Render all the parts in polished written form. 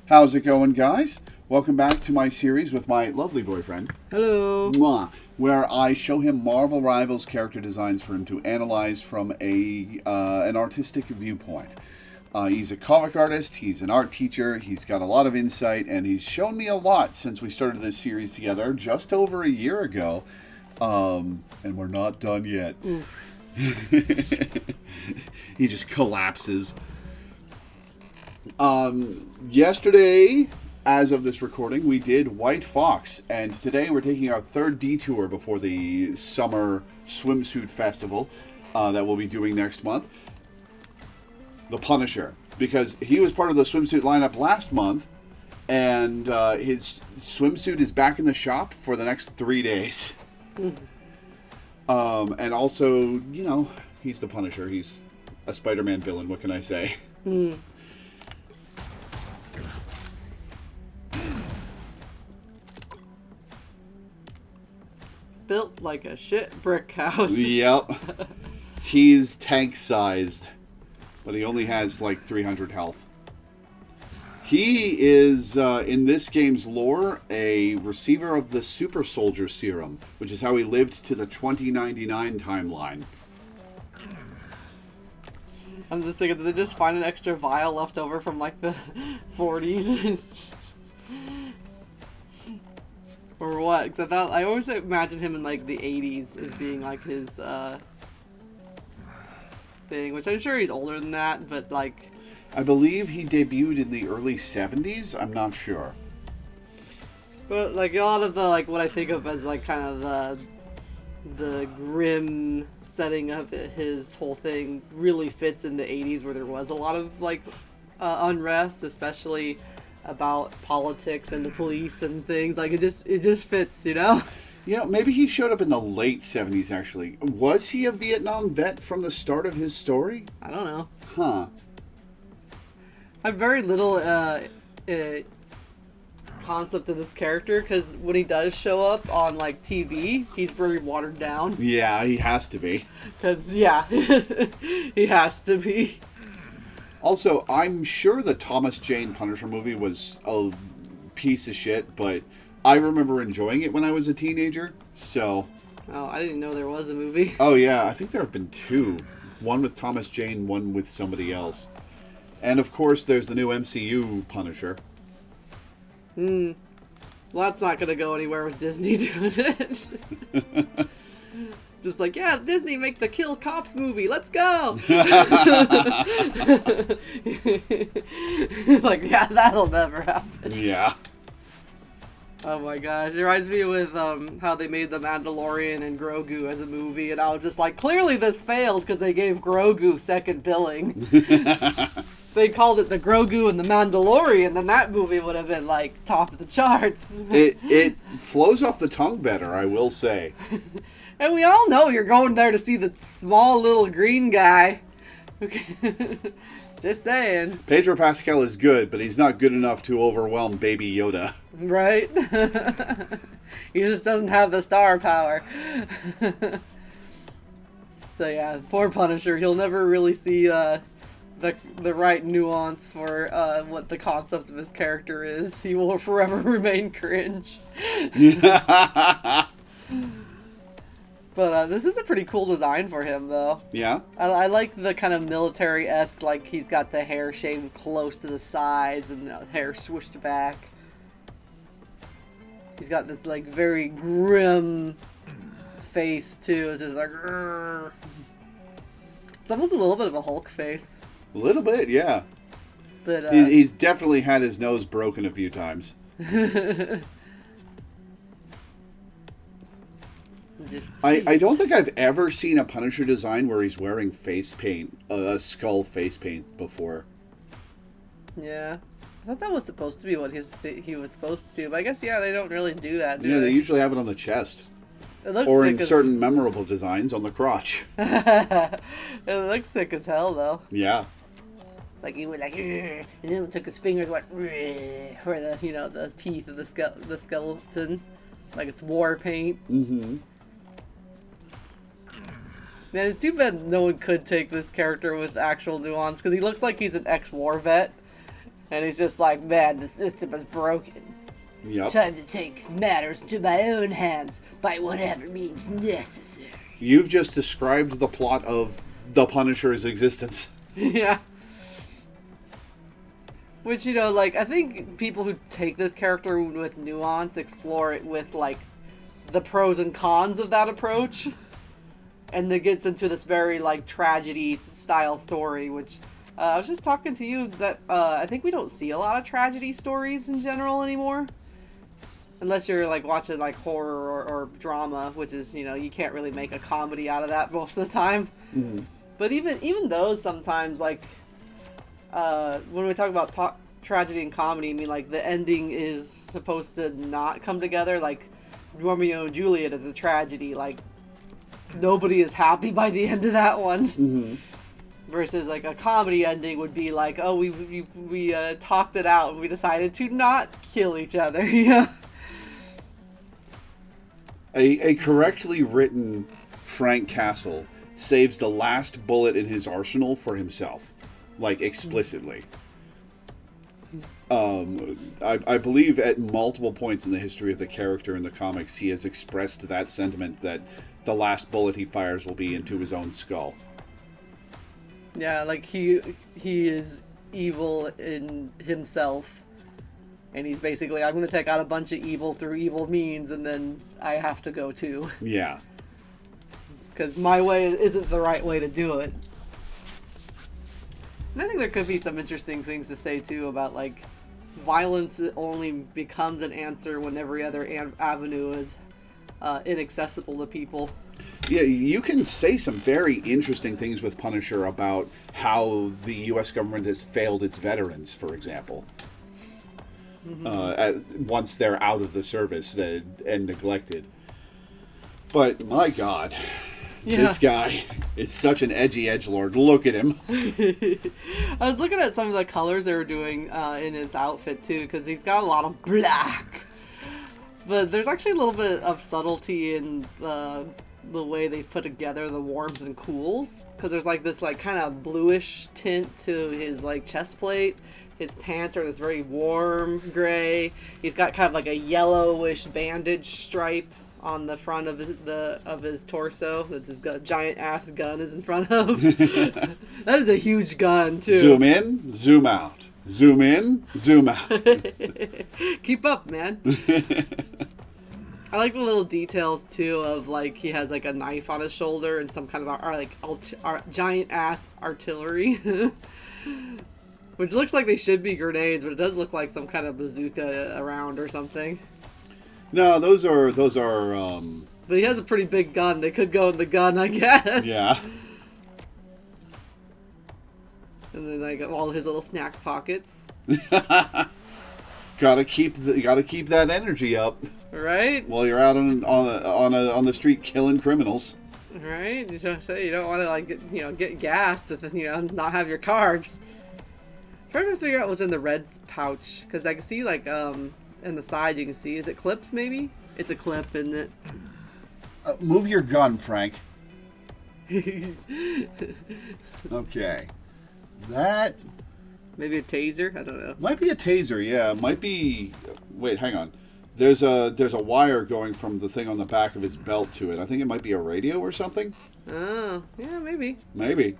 How's it going, guys? Welcome back to my series with my lovely boyfriend. Hello. Mwah, where I show him Marvel Rivals character designs for him to analyze from an artistic viewpoint. He's a comic artist, he's an art teacher, he's got a lot of insight, and he's shown me a lot since we started this series together just over a year ago. And we're not done yet. He just collapses. Yesterday, as of this recording, we did White Fox, and today we're taking our third detour before the summer swimsuit festival that we'll be doing next month. The Punisher, because he was part of the swimsuit lineup last month, and his swimsuit is back in the shop for the next 3 days. And also, you know, he's the Punisher. He's a Spider-Man villain. What can I say? Built like a shit brick house. Yep. He's tank-sized, but he only has like 300 health. He is, in this game's lore, a receiver of the Super Soldier Serum, which is how he lived to the 2099 timeline. I'm just thinking, did they just find an extra vial left over from like the 40s? Or what? Because I always imagine him in like the 80s as being like his thing, which I'm sure he's older than that, but like... I believe he debuted in the early 70s. I'm not sure. But like a lot of the like what I think of as like kind of the grim setting of his whole thing really fits in the 80s, where there was a lot of like unrest, especially about politics and the police and things. Like it just fits, you know? You know, maybe he showed up in the late 70s, actually. Was he a Vietnam vet from the start of his story? I don't know. Huh. I have very little concept of this character, because when he does show up on like TV, he's very watered down. Yeah, he has to be. Because, yeah, he has to be. Also, I'm sure the Thomas Jane Punisher movie was a piece of shit, but I remember enjoying it when I was a teenager, so... Oh, I didn't know there was a movie. Oh, yeah, I think there have been two. One with Thomas Jane, one with somebody else. And, of course, there's the new MCU Punisher. Well, that's not going to go anywhere with Disney doing it. Just like, yeah, Disney, make the Kill Cops movie. Let's go! Like, yeah, that'll never happen. Yeah. Oh my gosh. It reminds me with how they made The Mandalorian and Grogu as a movie, and I was just like, clearly this failed because they gave Grogu second billing. They called it the Grogu and the Mandalorian, then that movie would have been like top of the charts. It flows off the tongue better, I will say. And we all know you're going there to see the small little green guy. Just saying. Pedro Pascal is good, but he's not good enough to overwhelm Baby Yoda. Right? He just doesn't have the star power. So yeah, poor Punisher. He'll never really see the right nuance for what the concept of his character is. He will forever remain cringe. But this is a pretty cool design for him, though. Yeah? I like the kind of military-esque, like he's got the hair shaved close to the sides and the hair swooshed back. He's got this, like, very grim face, too. It's just like... Rrr. It's almost a little bit of a Hulk face. A little bit, yeah. But he's definitely had his nose broken a few times. I don't think I've ever seen a Punisher design where he's wearing face paint, a skull face paint before. Yeah. I thought that was supposed to be what he was supposed to do, but I guess, yeah, they don't really do that, do Yeah, they? they usually have it on the chest. It looks or sick in certain memorable designs on the crotch. It looks sick as hell, though. Yeah. Like, he went like, and then took his fingers, went, for the, you know, the teeth of the skeleton. Like it's war paint. Mm-hmm. Man, it's too bad no one could take this character with actual nuance, because he looks like he's an ex-war vet. And he's just like, man, the system is broken. Yep. Time to take matters into my own hands by whatever means necessary. You've just described the plot of The Punisher's existence. Yeah. Which, like, I think people who take this character with nuance explore it with, like, the pros and cons of that approach. And it gets into this very, like, tragedy-style story, which... I was just talking to you that I think we don't see a lot of tragedy stories in general anymore. Unless you're, like, watching, like, horror or drama, which is, you can't really make a comedy out of that most of the time. Mm-hmm. But even those sometimes, like... when we talk about tragedy and comedy, I mean, like, the ending is supposed to not come together. Like, Romeo and Juliet is a tragedy. Like, nobody is happy by the end of that one. Mm-hmm. Versus, like, a comedy ending would be like, oh, we talked it out and we decided to not kill each other, A correctly written Frank Castle saves the last bullet in his arsenal for himself. Like, explicitly. I believe at multiple points in the history of the character in the comics, he has expressed that sentiment that the last bullet he fires will be into his own skull. Yeah, like, he is evil in himself. And he's basically, I'm going to take out a bunch of evil through evil means, and then I have to go too. Yeah. Because my way isn't the right way to do it. And I think there could be some interesting things to say, too, about, like, violence only becomes an answer when every other avenue is inaccessible to people. Yeah, you can say some very interesting things with Punisher about how the U.S. government has failed its veterans, for example. Once they're out of the service and neglected. But, my God... Yeah. This guy is such an edgy edgelord. Look at him. I was looking at some of the colors they were doing in his outfit, too, because he's got a lot of black. But there's actually a little bit of subtlety in the way they put together the warms and cools. Because there's, like, this, like, kind of bluish tint to his, like, chest plate. His pants are this very warm gray. He's got kind of, like, a yellowish bandage stripe on the front of his torso that his giant ass gun is in front of. That is a huge gun too. Zoom in, zoom out. Zoom in, zoom out. Keep up, man. I like the little details too of, like, he has, like, a knife on his shoulder and some kind of giant ass artillery. Which looks like they should be grenades, but it does look like some kind of bazooka around or something. No, those are. But he has a pretty big gun. They could go in the gun, I guess. Yeah. And then, like, all his little snack pockets. Gotta keep that energy up. Right. While you're out on the street killing criminals. Right. You don't want to, like, get gassed if not have your carbs. I'm trying to figure out what's in the red pouch, because I can see, like, in the side you can see. Is it clips, maybe? It's a clip, isn't it? Move your gun, Frank. Okay. That... Maybe a taser? I don't know. Might be a taser, yeah. Might be... Wait, hang on. There's a wire going from the thing on the back of his belt to it. I think it might be a radio or something. Oh, yeah, maybe. Maybe.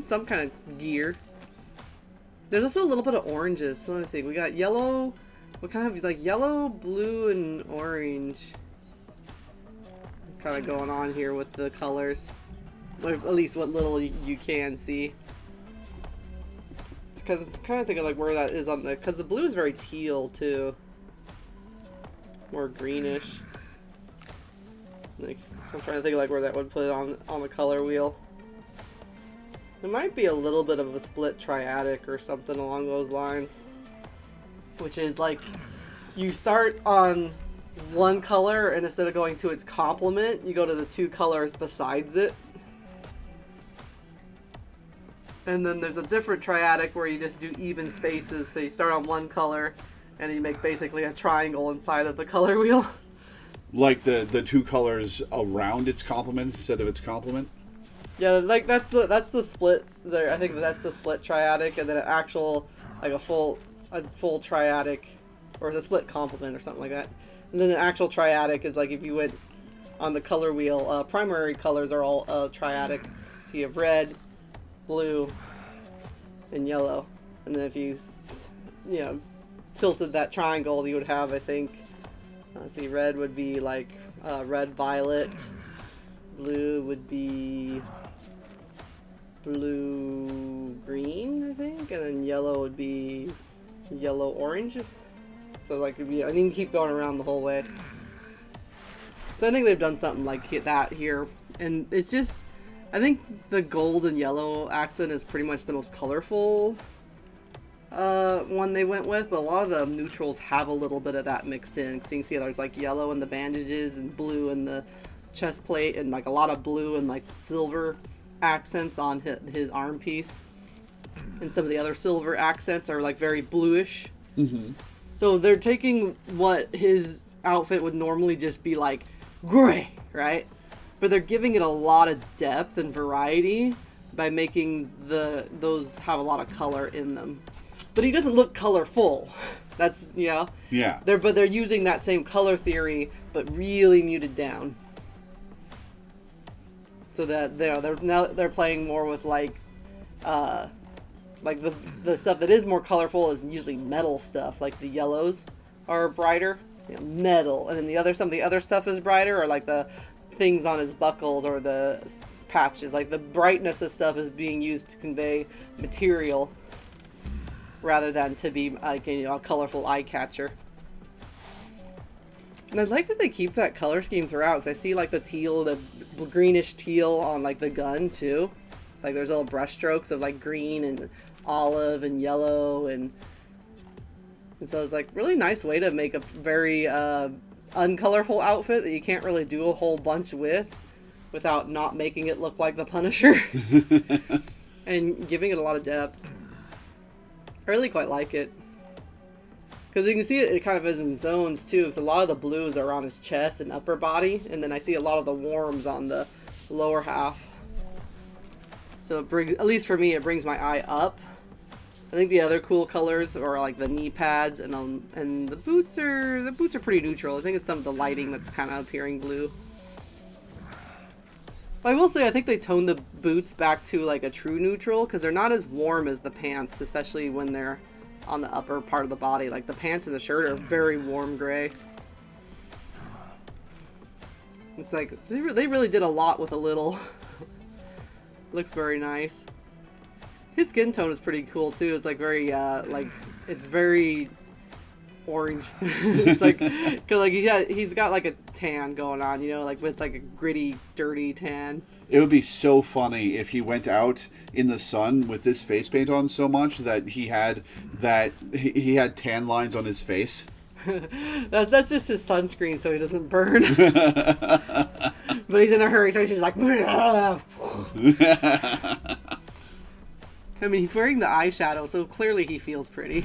Some kind of gear. There's also a little bit of oranges. So let me see. We got yellow. What kind of, like, yellow, blue, and orange? Kind of going on here with the colors. Or at least what little you can see. Because I'm kind of thinking, like, where that is on the... Because the blue is very teal, too. More greenish. Like, so I'm trying to think, like, where that would put it on the color wheel. It might be a little bit of a split triadic or something along those lines. Which is, like, you start on one color, and instead of going to its complement, you go to the two colors besides it. And then there's a different triadic where you just do even spaces, so you start on one color, and you make basically a triangle inside of the color wheel. Like the two colors around its complement instead of its complement? Yeah, like that's the split there. I think that's the split triadic, and then an actual like a full triadic, or it's a split complement or something like that. And then an actual triadic is like if you went on the color wheel. Primary colors are all triadic. So you have red, blue, and yellow. And then if you tilted that triangle, you would have, I think, see, red would be like red violet, blue would be blue green, I think, and then yellow would be yellow orange. So like it'd be, I need to keep going around the whole way. So I think they've done something like that here, and it's just, I think the gold and yellow accent is pretty much the most colorful one they went with, but a lot of the neutrals have a little bit of that mixed in. So you can see there's like yellow in the bandages and blue in the chest plate, and like a lot of blue and like silver accents on his arm piece. And some of the other silver accents are like very bluish. Mm-hmm. So they're taking what his outfit would normally just be like gray, right? But they're giving it a lot of depth and variety by making those have a lot of color in them. But he doesn't look colorful. That's, Yeah. They're using that same color theory, but really muted down. So that they're playing more with like the stuff that is more colorful is usually metal stuff. Like the yellows are brighter, metal, and then some of the other stuff is brighter, or like the things on his buckles or the patches. Like the brightness of stuff is being used to convey material, rather than to be like a colorful eye catcher. And I like that they keep that color scheme throughout, because I see like the teal, the greenish teal on like the gun too. Like there's little brush strokes of like green and olive and yellow, and so it's like really nice way to make a very uncolorful outfit that you can't really do a whole bunch without not making it look like the Punisher. And giving it a lot of depth. I really quite like it, because you can see it kind of is in zones too, because a lot of the blues are on his chest and upper body, and then I see a lot of the warms on the lower half. So at least for me, it brings my eye up. I think the other cool colors are like the knee pads, and the boots are pretty neutral. I think it's some of the lighting that's kind of appearing blue. I will say I think they toned the boots back to like a true neutral, because they're not as warm as the pants, especially when they're on the upper part of the body. Like the pants and the shirt are very warm gray. It's like they really did a lot with a little. Looks very nice. His skin tone is pretty cool too. It's like very it's very orange. It's like, cause like he's got like a tan going on, like it's like a gritty, dirty tan. It would be so funny if he went out in the sun with this face paint on so much that he had tan lines on his face. That's just his sunscreen, so he doesn't burn. But he's in a hurry, so he's just like. I mean, he's wearing the eyeshadow, so clearly he feels pretty.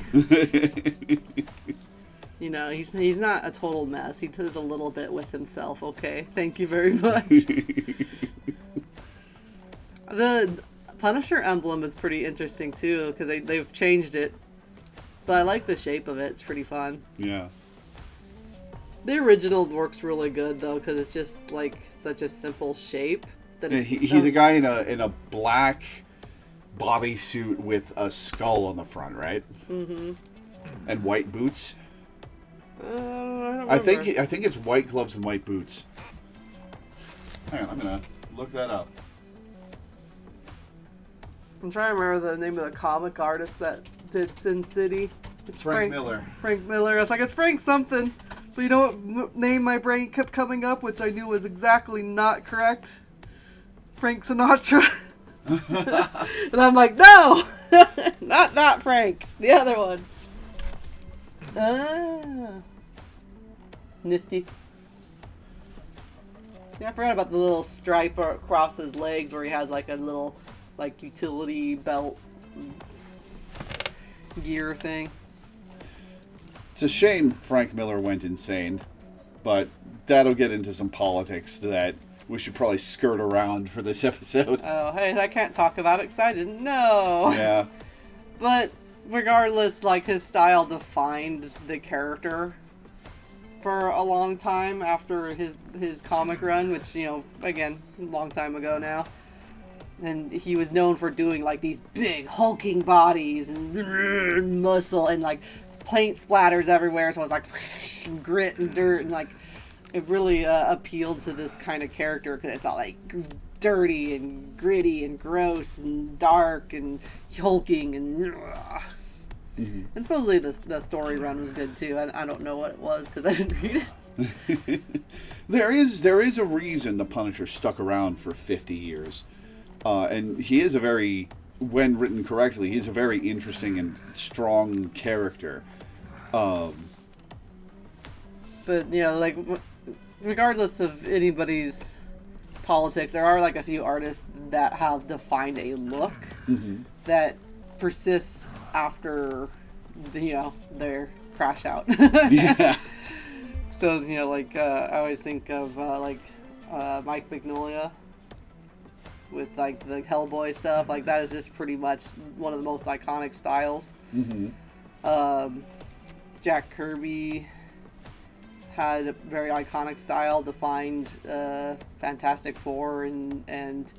He's not a total mess. He does a little bit with himself, okay? Thank you very much. The Punisher emblem is pretty interesting, too, because they've changed it. But I like the shape of it. It's pretty fun. Yeah. The original works really good, though, because it's just, like, such a simple shape. That he's a guy in a black bodysuit with a skull on the front, right? Mm-hmm. And white boots. I don't remember. I think it's white gloves and white boots. Hang on, I'm gonna look that up. I'm trying to remember the name of the comic artist that did Sin City. It's Frank Miller. Frank Miller. I was like, it's Frank something. But you know what name my brain kept coming up, which I knew was exactly not correct? Frank Sinatra. And I'm like, no! Not Frank. The other one. Nifty. Yeah, I forgot about the little stripe across his legs where he has like a little like utility belt gear thing. It's a shame Frank Miller went insane, but that'll get into some politics that we should probably skirt around for this episode. Oh, hey, I can't talk about it because I didn't know. Yeah. But regardless, like, his style defined the character for a long time after his comic run, which, you know, again, a long time ago now. And he was known for doing, like, these big hulking bodies and muscle and, like, paint splatters everywhere. So it was like grit and dirt, and, like, it really appealed to this kind of character because it's all, like, dirty and gritty and gross and dark and hulking and... And supposedly the story run was good too. I don't know what it was because I didn't read it. There is a reason the Punisher stuck around for 50 years. And he is a very, when written correctly, he's a very interesting and strong character. But, you know, like, regardless of anybody's politics, there are, like, a few artists that have defined a look that persists after, you know, their crash out. Yeah. So, you know, like, I always think of, Mike Mignola with, like, the Hellboy stuff. Like, that is just pretty much one of the most iconic styles. Jack Kirby had a very iconic style, defined Fantastic Four and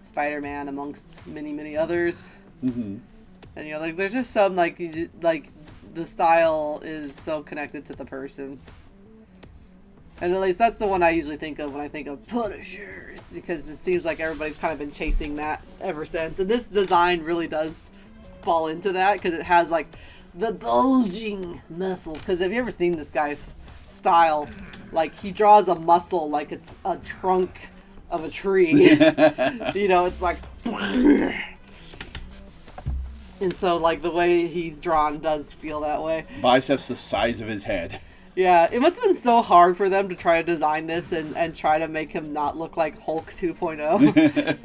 Spider-Man amongst many, many others. And, you know, like, there's just some, like, the style is so connected to the person. And at least that's the one I usually think of when I think of Punisher. It's because it seems like everybody's kind of been chasing that ever since. And this design really does fall into that because it has, like, the bulging muscles. Because have you ever seen this guy's style? Like, he draws a muscle like it's a trunk of a tree. You know, it's like... And so, like, the way he's drawn does feel that way. Biceps the size of his head. Yeah, it must have been so hard for them to try to design this and try to make him not look like Hulk 2.0.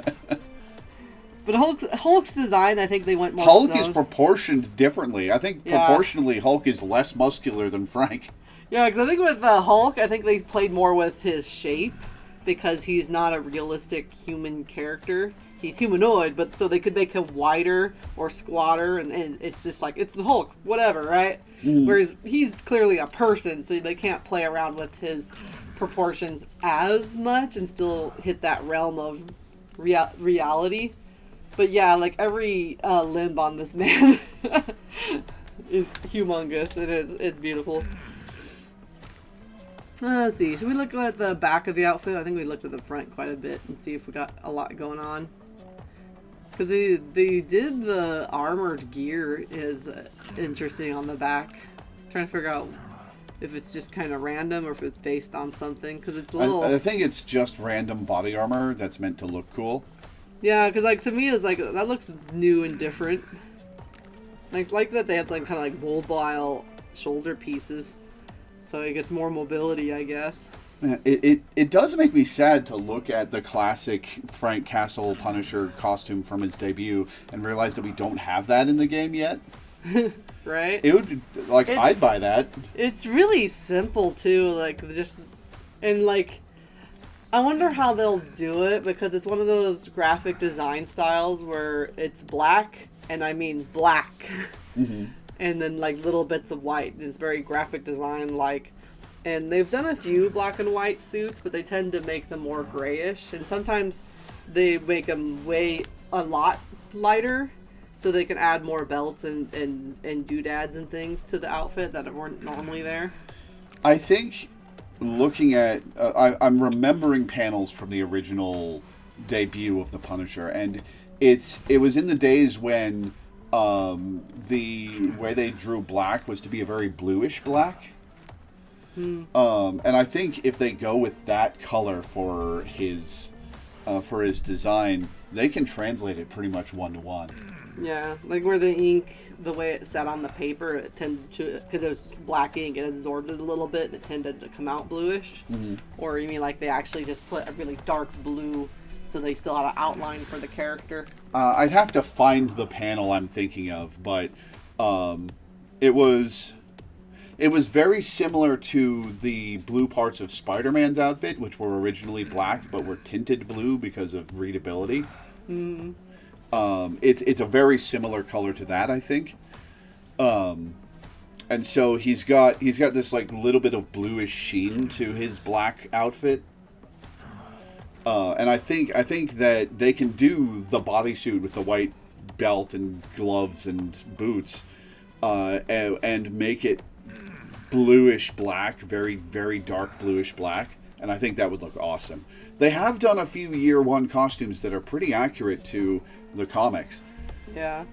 But Hulk's design, I think they went more Hulk slow. is proportioned differently. I think proportionally Hulk is less muscular than Frank. Yeah, because I think with Hulk, I think they played more with his shape because he's not a realistic human character. He's humanoid, but so they could make him wider or squatter, and it's just like, it's the Hulk, whatever, right? Whereas he's clearly a person, so they can't play around with his proportions as much and still hit that realm of reality. But yeah, like, every limb on this man is humongous. It's beautiful. Let's see, should we look at the back of the outfit? I think we looked at the front quite a bit and see if we got a lot going on. Because they did the armored gear is interesting on the back. Trying to figure out if it's just kind of random or if it's based on something. Because it's a little... I think it's just random body armor that's meant to look cool. Yeah, because, like, to me, it's like, that looks new and different. Like that they have, like, kind of like mobile shoulder pieces. So it gets more mobility, I guess. It does make me sad to look at the classic Frank Castle Punisher costume from his debut and realize that we don't have that in the game yet. Right? It would, like, I'd buy that. It's really simple, too, like, just, and, like, I wonder how they'll do it, because it's one of those graphic design styles where it's black, and I mean black, and then, like, little bits of white, and it's very graphic design-like. And they've done a few black and white suits, but they tend to make them more grayish. And sometimes they make them a lot lighter, so they can add more belts and doodads and things to the outfit that weren't normally there. I think looking at... I'm remembering panels from the original debut of the Punisher, and it was in the days when the way they drew black was to be a very bluish black. And I think if they go with that color for his design, they can translate it pretty much 1-to-1. Yeah, like where the ink, the way it sat on the paper, it tended to, because it was black ink, it absorbed it a little bit, and it tended to come out bluish. Or you mean like they actually just put a really dark blue, so they still had an outline for the character? I'd have to find the panel I'm thinking of, but it was... It was very similar to the blue parts of Spider-Man's outfit, which were originally black but were tinted blue because of readability. Mm. It's a very similar color to that, I think. And so he's got this like little bit of bluish sheen to his black outfit. And I think that they can do the bodysuit with the white belt and gloves and boots, and make it bluish black, very, very dark bluish black, and I think that would look awesome. They have done a few year one costumes that are pretty accurate to the comics. Yeah.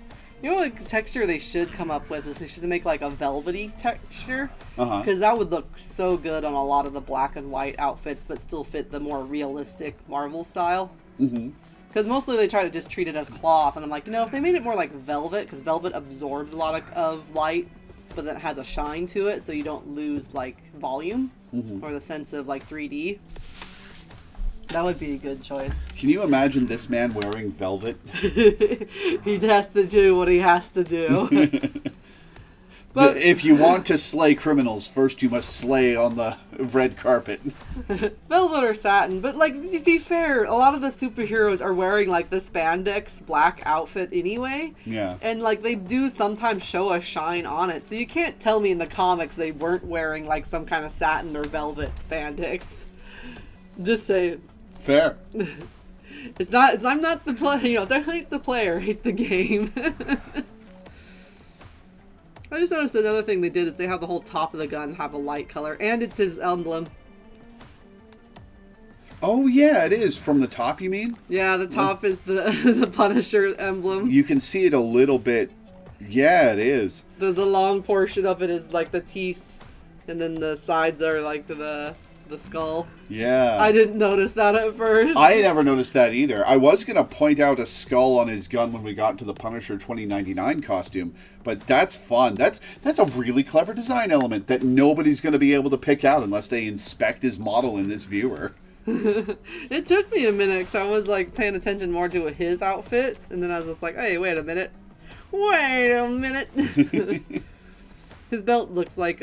You know what texture they should come up with is they should make like a velvety texture, because that would look so good on a lot of the black and white outfits, but still fit the more realistic Marvel style. Because mostly they try to just treat it as cloth, and I'm like, if they made it more like velvet, because velvet absorbs a lot of light, but then it has a shine to it, so you don't lose like volume or the sense of like 3D. That would be a good choice. Can you imagine this man wearing velvet? He has to do what he has to do. But if you want to slay criminals, first you must slay on the red carpet. Velvet or satin, but like, to be fair, a lot of the superheroes are wearing like the spandex black outfit anyway. Yeah. And like, they do sometimes show a shine on it, so you can't tell me in the comics they weren't wearing like some kind of satin or velvet spandex. Just saying. Fair. I'm not the player. Don't hate the player, hate the game. I just noticed another thing they did is they have the whole top of the gun have a light color, and it's his emblem. Oh yeah, it is. From the top, you mean? Yeah, the top is the Punisher emblem. You can see it a little bit. Yeah, it is. There's a long portion of it is like the teeth, and then the sides are like the skull. Yeah. I didn't notice that at first. I never noticed that either. I was going to point out a skull on his gun when we got to the Punisher 2099 costume, but that's fun. That's a really clever design element that nobody's going to be able to pick out unless they inspect his model in this viewer. It took me a minute because I was like paying attention more to his outfit, and then I was just like, hey, wait a minute. His belt looks like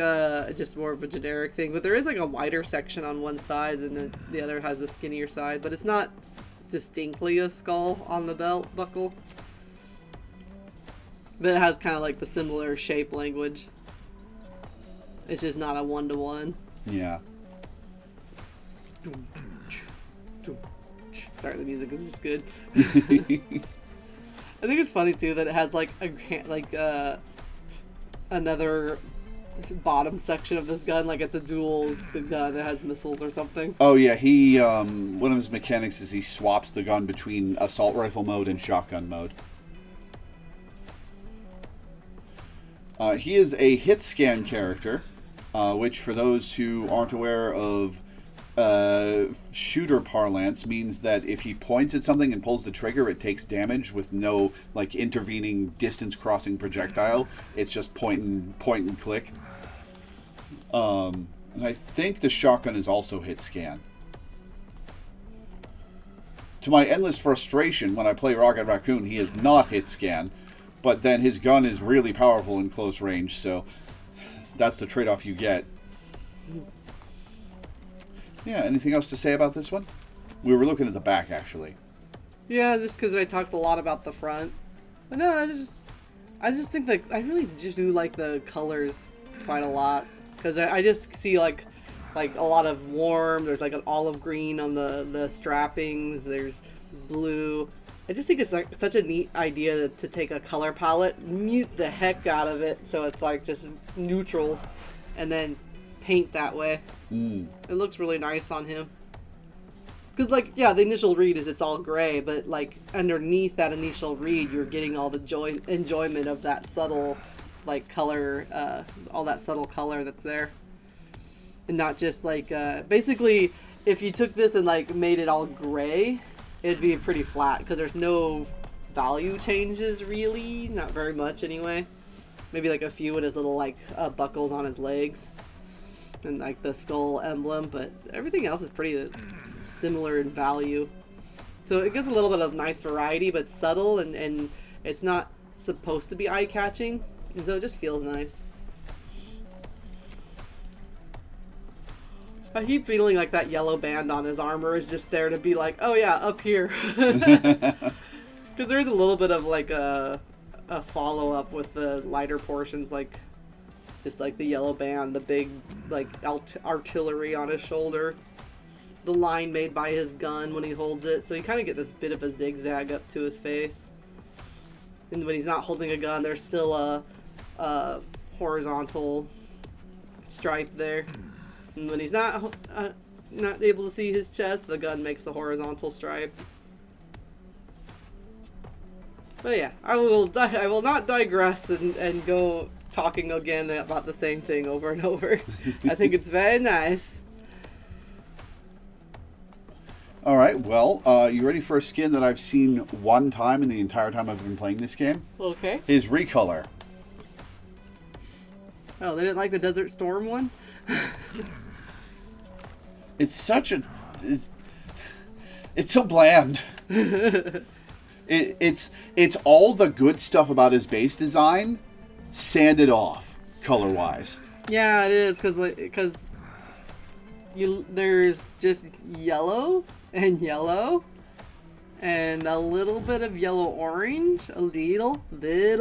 just more of a generic thing, but there is like a wider section on one side, and then the other has the skinnier side, but it's not distinctly a skull on the belt buckle. But it has kind of like the similar shape language. It's just not a one-to-one. Yeah. Sorry, the music is just good. I think it's funny too that it has like another bottom section of this gun, like it's a dual gun that has missiles or something. Oh yeah, he one of his mechanics is he swaps the gun between assault rifle mode and shotgun mode. He is a hit scan character, which for those who aren't aware of shooter parlance means that if he points at something and pulls the trigger, it takes damage with no like intervening distance crossing projectile. It's just point and click. And I think the shotgun is also hit scan. To my endless frustration, when I play Rocket Raccoon, he is not hit scan, but then his gun is really powerful in close range, so that's the trade-off you get. Yeah, anything else to say about this one? We were looking at the back, actually. Yeah, just because I talked a lot about the front. But no, I just think that I really just do like the colors quite a lot. Because I just see like a lot of warm, there's like an olive green on the strappings, there's blue. I just think it's like such a neat idea to take a color palette, mute the heck out of it, so it's like just neutrals, and then paint that way. It looks really nice on him. Because, like, yeah, the initial read is it's all gray, but, like, underneath that initial read, you're getting all the enjoyment of that subtle, like, color, all that subtle color that's there. And not just, like, basically, if you took this and, like, made it all gray, it'd be pretty flat, because there's no value changes, really. Not very much, anyway. Maybe, like, a few with his little, like, buckles on his legs. And like the skull emblem, but everything else is pretty similar in value. So it gives a little bit of nice variety, but subtle, and it's not supposed to be eye-catching, and so it just feels nice. I keep feeling like that yellow band on his armor is just there to be like, oh yeah, up here. Because there's a little bit of like a follow-up with the lighter portions, like just like the yellow band, the big like artillery on his shoulder, the line made by his gun when he holds it. So you kind of get this bit of a zigzag up to his face. And when he's not holding a gun, there's still a horizontal stripe there. And when he's not able to see his chest, the gun makes the horizontal stripe. But yeah, I will not digress and go talking again about the same thing over and over. I think it's very nice. All right, well, you ready for a skin that I've seen one time in the entire time I've been playing this game? Okay. His recolor. Oh, they didn't like the Desert Storm one? It's such a... It's so bland. It's all the good stuff about his base design sanded off, color-wise. Yeah, it is, because there's just yellow and yellow and a little bit of yellow-orange, a little bit,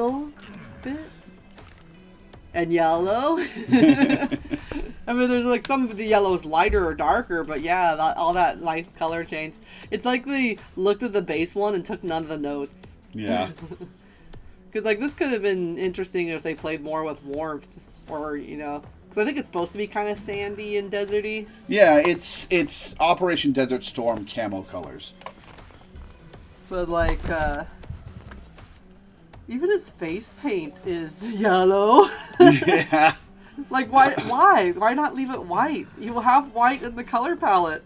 and yellow. I mean, there's like some of the yellows lighter or darker, but yeah, all that nice color change. It's like they looked at the base one and took none of the notes. Yeah. Because like this could have been interesting if they played more with warmth, or because I think it's supposed to be kind of sandy and deserty. Yeah, it's Operation Desert Storm camo colors. But like, even his face paint is yellow. Yeah. Like, why not leave it white? You have white in the color palette.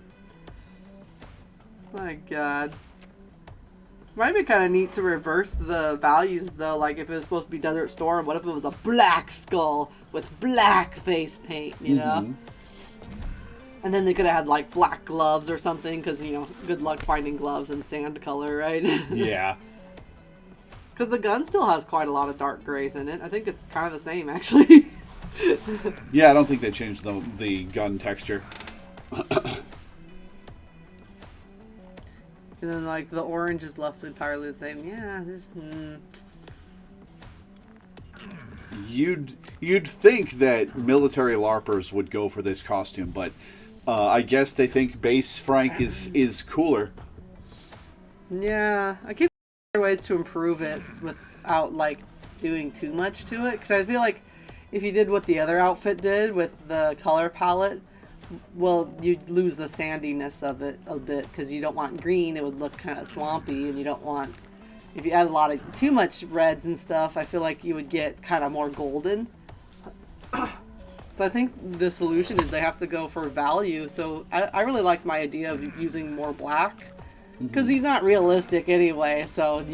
My God. Might be kind of neat to reverse the values though. Like if it was supposed to be Desert Storm, what if it was a black skull with black face paint? You know. And then they could have had like black gloves or something, because good luck finding gloves in sand color, right? Yeah. Because the gun still has quite a lot of dark grays in it. I think it's kind of the same actually. Yeah, I don't think they changed the gun texture. And then like the orange is left entirely the same. Yeah, this. You'd think that military LARPers would go for this costume, but I guess they think base Frank is cooler. Yeah, I keep finding ways to improve it without like doing too much to it, because I feel like if you did what the other outfit did with the color palette, well, you'd lose the sandiness of it a bit, because you don't want green. It would look kind of swampy, and you don't want, if you add a lot of too much reds and stuff, I feel like you would get kind of more golden. So I think the solution is they have to go for value. So I really liked my idea of using more black, because he's not realistic anyway, so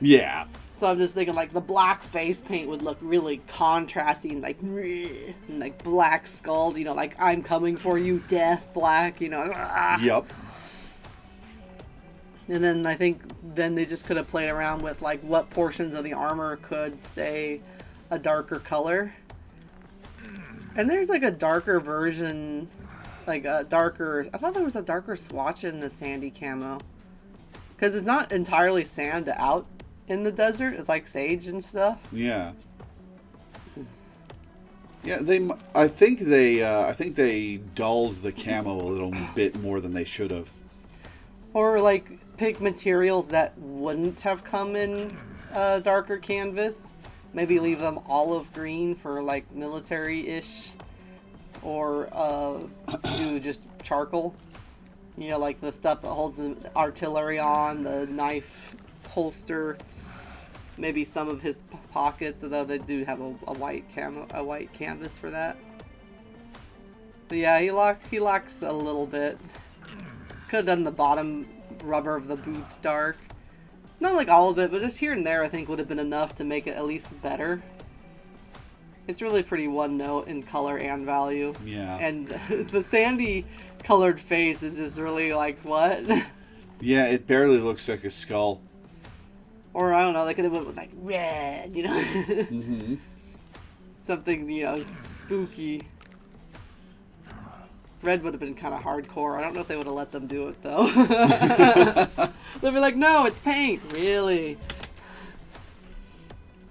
Yeah. So I'm just thinking like the black face paint would look really contrasty and like black skull, like I'm coming for you, death, black, Yep. And then I think they just could have played around with like what portions of the armor could stay a darker color. And there's like a darker version, I thought there was a darker swatch in the sandy camo. Because it's not entirely sand out in the desert. It's like sage and stuff. Yeah. Yeah, I think they dulled the camo a little bit more than they should have. Or like pick materials that wouldn't have come in darker canvas. Maybe leave them olive green for like military-ish. Or do just charcoal. Like the stuff that holds the artillery on, the knife holster. Maybe some of his pockets, although they do have a white canvas for that. But yeah, he lacks a little bit. Could have done the bottom rubber of the boots dark. Not like all of it, but just here and there I think would have been enough to make it at least better. It's really pretty one note in color and value. Yeah. And the sandy colored face is just really like, what? Yeah, it barely looks like a skull. Or I don't know, they could have went with like red, Something, spooky. Red would have been kind of hardcore. I don't know if they would have let them do it, though. They'd be like, no, it's paint. Really?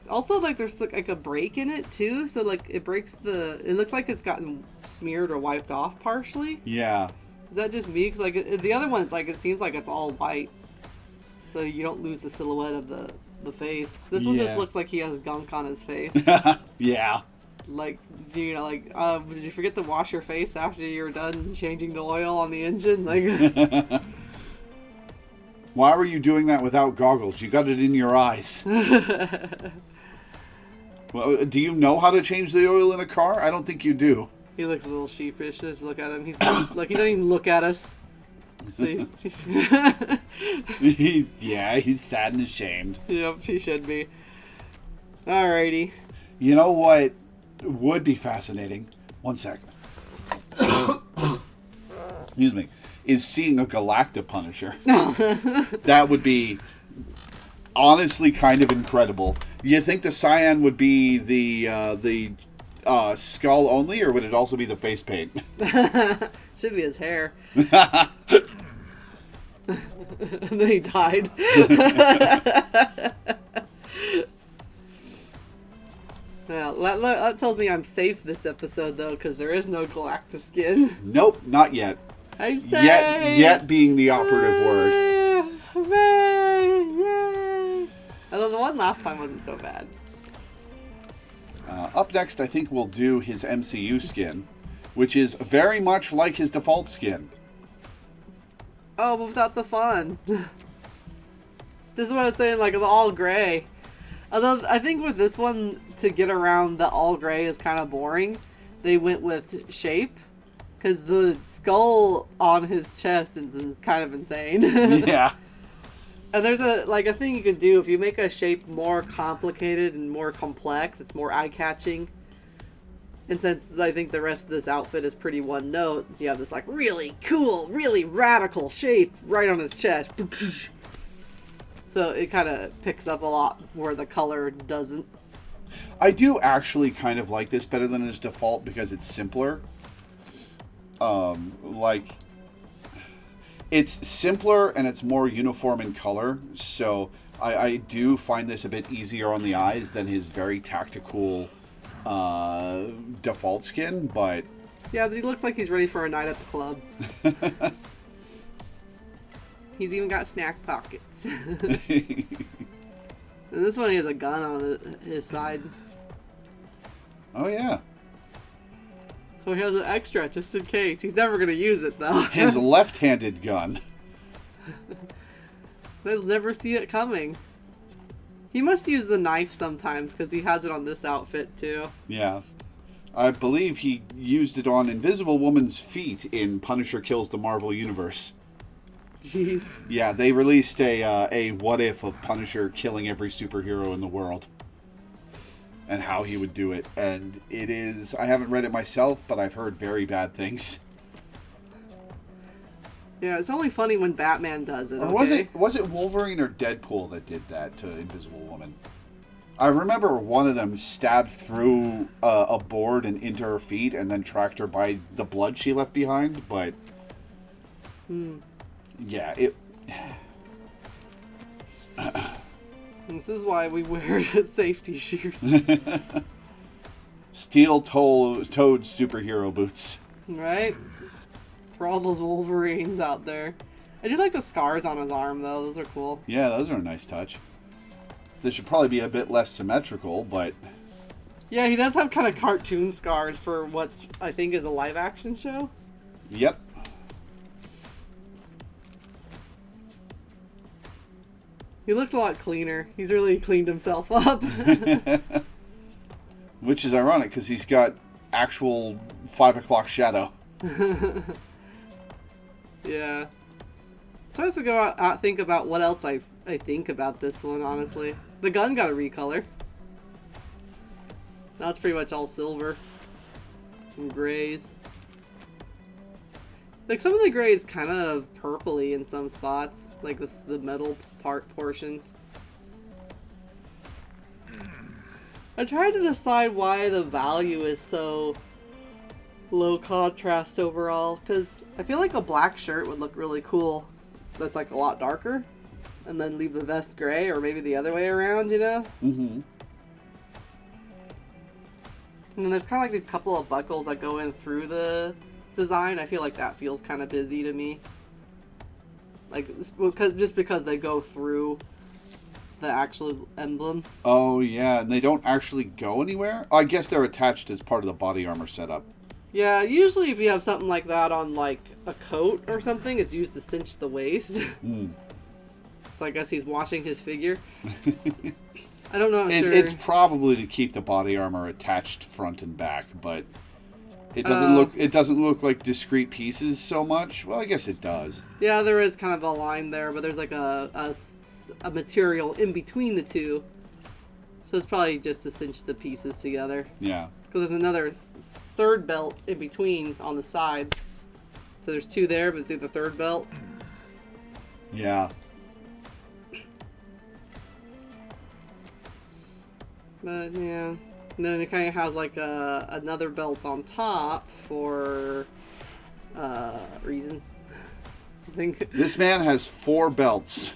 Also, like, there's like a break in it, too. So, like, it breaks the... It looks like it's gotten smeared or wiped off partially. Yeah. Is that just me? Because, like, the other one's, like, it seems like it's all white. So you don't lose the silhouette of the face. This one just looks like he has gunk on his face. Yeah. Like, you know, like, did you forget to wash your face after you were done changing the oil on the engine? Like... Why were you doing that without goggles? You got it in your eyes. Well, do you know how to change the oil in a car? I don't think you do. He looks a little sheepish. Just look at him. He's like, he doesn't even look at us. So he's sad and ashamed. Yep, he should be. Alrighty. You know what would be fascinating? One sec. Excuse me. Is seeing a Galacta Punisher. That would be honestly kind of incredible. You think the cyan would be the skull only, or would it also be the face paint? Should be his hair. And then he died. Now, that tells me I'm safe this episode, though, because there is no Galacta skin. Nope, not yet. I'm safe. Yet being the operative word. Yay. Although the one last time wasn't so bad. Up next, I think we'll do his MCU skin, which is very much like his default skin. Oh, but without the fun. This is what I was saying, like, the all gray. Although, I think with this one, to get around the all gray is kind of boring. They went with shape. Because the skull on his chest is kind of insane. Yeah. And there's a thing you can do. If you make a shape more complicated and more complex, it's more eye-catching. And since I think the rest of this outfit is pretty one note, you have this like really cool, really radical shape right on his chest. So it kind of picks up a lot where the color doesn't. I do actually kind of like this better than his default because it's simpler. Like, it's simpler and it's more uniform in color, so I do find this a bit easier on the eyes than his very tactical default skin, but... Yeah, but he looks like he's ready for a night at the club. He's even got snack pockets. And this one, he has a gun on his side. Oh, yeah. So he has an extra, just in case. He's never going to use it, though. His left-handed gun. They'll never see it coming. He must use the knife sometimes, because he has it on this outfit, too. Yeah. I believe he used it on Invisible Woman's feet in Punisher Kills the Marvel Universe. Jeez. Yeah, they released a what-if of Punisher killing every superhero in the world. And how he would do it. And it is... I haven't read it myself, but I've heard very bad things. Yeah, it's only funny when Batman does it, Or okay? was it Wolverine or Deadpool that did that to Invisible Woman? I remember one of them stabbed through a board and into her feet and then tracked her by the blood she left behind, but... Yeah, it... This is why we wear safety shoes. Steel-toed superhero boots. Right? For all those Wolverines out there. I do like the scars on his arm, though. Those are cool. Yeah, those are a nice touch. They should probably be a bit less symmetrical, but... Yeah, he does have kind of cartoon scars for what's, I think, is a live-action show. Yep. He looks a lot cleaner. He's really cleaned himself up. Which is ironic, because he's got actual 5 o'clock shadow. Yeah. I'm trying to think about what else I think about this one, honestly. The gun got a recolor. That's pretty much all silver. Some grays. Like, some of the gray is kind of purpley in some spots. Like, the metal portions. I tried to decide why the value is so low contrast overall. Because I feel like a black shirt would look really cool. That's like a lot darker. And then leave the vest gray, or maybe the other way around, you know? Mm-hmm. And then there's kind of like these couple of buckles that go in through the design. I feel like that feels kind of busy to me. Like, just because they go through the actual emblem. Oh, yeah, and they don't actually go anywhere? I guess they're attached as part of the body armor setup. Yeah, usually if you have something like that on, like, a coat or something, it's used to cinch the waist. Mm. So I guess he's washing his figure. I don't know. It's probably to keep the body armor attached front and back, but it doesn't look like discrete pieces so much. Well, I guess it does. Yeah, there is kind of a line there, but there's like a material in between the two, so it's probably just to cinch the pieces together. Yeah. Because there's another third belt in between on the sides, so there's two there, but see the third belt. Yeah. But yeah, and then it kind of has like another belt on top for reasons. I think This man has 4 belts.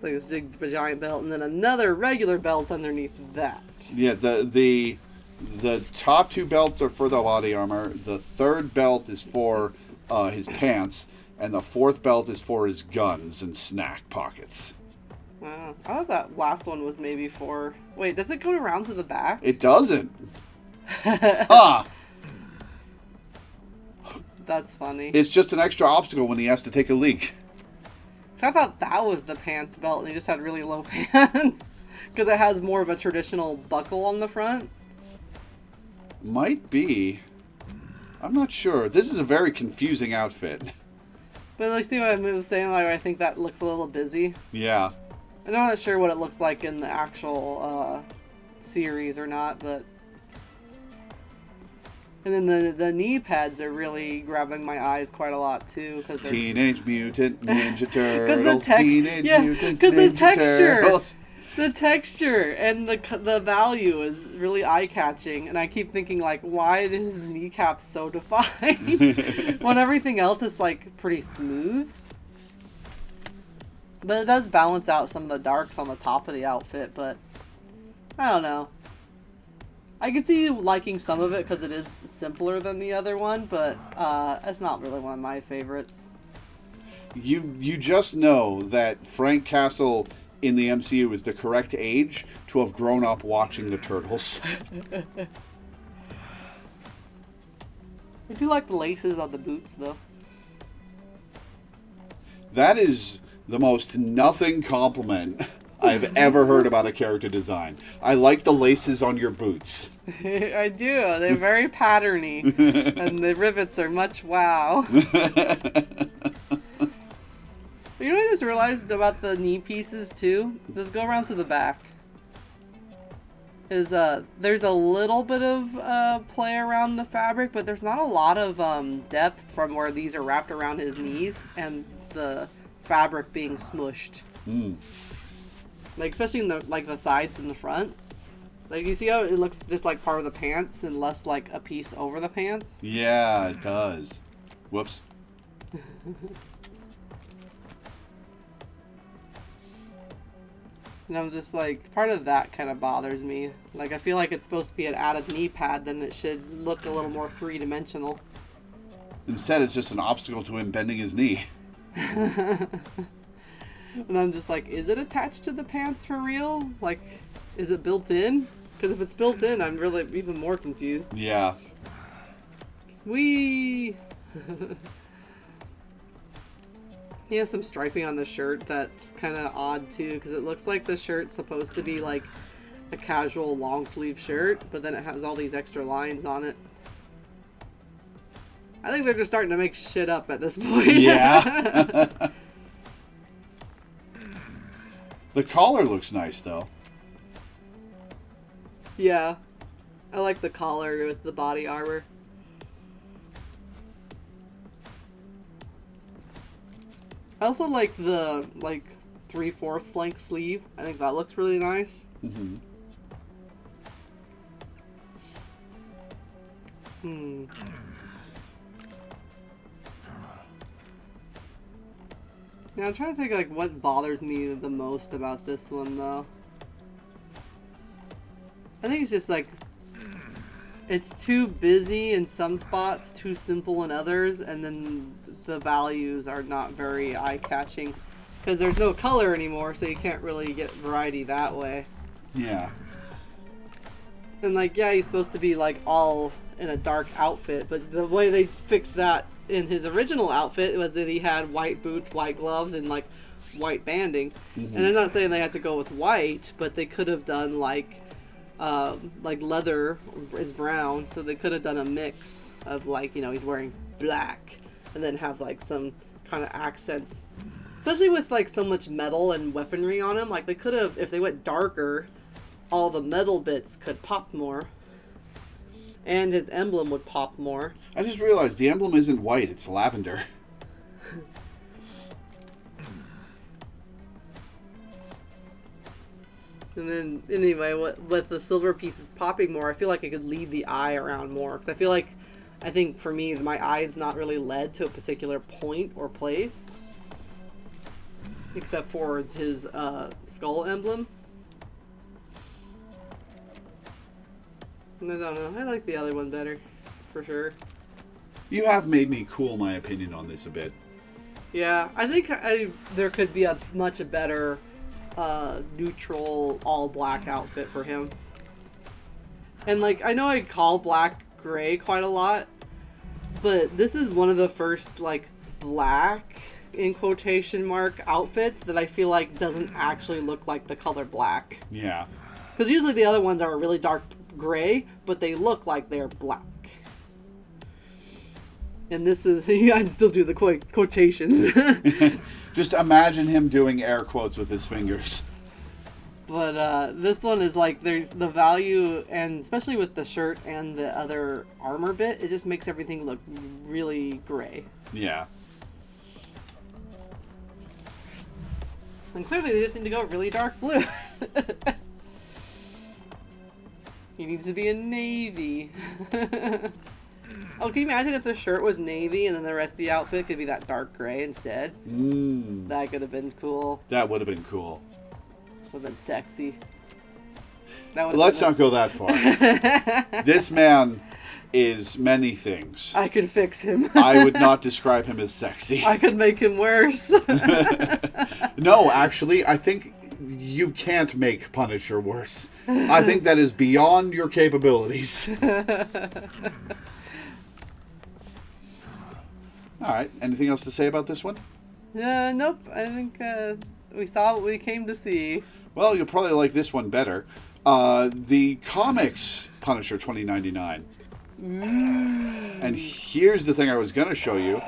it's like this big giant belt, and then another regular belt underneath that. Yeah, the top 2 belts are for the body armor. The third belt is for his pants, and the fourth belt is for his guns and snack pockets. Wow. I thought that last one was maybe for... Wait, does it go around to the back? It doesn't. Huh. That's funny. It's just an extra obstacle when he has to take a leak. So I thought that was the pants belt and he just had really low pants. Because it has more of a traditional buckle on the front. Might be. I'm not sure. This is a very confusing outfit. But like, see what I was saying? Like, I think that looks a little busy. Yeah. I'm not sure what it looks like in the actual series or not, but... And then the knee pads are really grabbing my eyes quite a lot, too. Cause they're... Teenage Mutant Ninja Turtles. Because the texture... Turtles. The texture and the value is really eye-catching, and I keep thinking, like, why is his kneecaps so defined when everything else is, like, pretty smooth? But it does balance out some of the darks on the top of the outfit, but I don't know. I can see you liking some of it because it is simpler than the other one, but it's not really one of my favorites. You just know that Frank Castle in the MCU is the correct age to have grown up watching the Turtles. I do like the laces on the boots, though. That is the most nothing compliment I've ever heard about a character design. I like the laces on your boots. I do. They're very patterny, and the rivets are much wow. You know what I just realized about the knee pieces too? Just go around to the back. There's a little bit of play around the fabric, but there's not a lot of depth from where these are wrapped around his knees and the fabric being smushed. Mm. Like especially in the sides and the front. Like you see how it looks just like part of the pants and less like a piece over the pants? Yeah, it does. Whoops. And I'm just like, part of that kind of bothers me. Like, I feel like it's supposed to be an added knee pad, then it should look a little more three-dimensional. Instead, it's just an obstacle to him bending his knee. And I'm just like, is it attached to the pants for real? Like, is it built in? Because if it's built in, I'm really even more confused. Yeah. Whee! He has some striping on the shirt that's kind of odd too, because it looks like the shirt's supposed to be like a casual long sleeve shirt, but then it has all these extra lines on it. I think they're just starting to make shit up at this point. Yeah. The collar looks nice though. Yeah. I like the collar with the body armor. I also like the 3/4 length sleeve. I think that looks really nice. Mm-hmm. Hmm. Yeah, I'm trying to think like what bothers me the most about this one though. I think it's just like it's too busy in some spots, too simple in others, and then the values are not very eye-catching because there's no color anymore, so you can't really get variety that way. Yeah. And like, yeah, he's supposed to be like all in a dark outfit, but the way they fixed that in his original outfit was that he had white boots, white gloves, and like white banding. Mm-hmm. And I'm not saying they had to go with white, but they could have done like leather is brown, so they could have done a mix of like, you know, he's wearing black and then have like some kind of accents, especially with like so much metal and weaponry on him. Like they could have, if they went darker, all the metal bits could pop more and his emblem would pop more. I just realized the emblem isn't white, it's lavender. And then, anyway, with the silver pieces popping more, I feel like it could lead the eye around more. Because I think for me, my eye is not really led to a particular point or place. Except for his skull emblem. And I don't know, I like the other one better, for sure. You have made me cool my opinion on this a bit. Yeah, I think there could be a much better neutral all black outfit for him. And like, I know I call black gray quite a lot, but this is one of the first like black in quotation mark outfits that I feel like doesn't actually look like the color black. Yeah. Because usually the other ones are a really dark gray, but they look like they're black. And this is, I'd still do the quotations. Just imagine him doing air quotes with his fingers. But this one is like, there's the value, and especially with the shirt and the other armor bit, it just makes everything look really gray. Yeah. And clearly they just need to go really dark blue. He needs to be a navy. Oh, can you imagine if the shirt was navy and then the rest of the outfit could be that dark gray instead? That could have been cool. That would have been cool. Would have been sexy. Let's not go that far. This man is many things. I could fix him. I would not describe him as sexy. I could make him worse. No, actually, I think you can't make Punisher worse. I think that is beyond your capabilities. Alright, anything else to say about this one? Nope. I think we saw what we came to see. Well, you'll probably like this one better. The comics Punisher 2099. And here's the thing I was going to show you.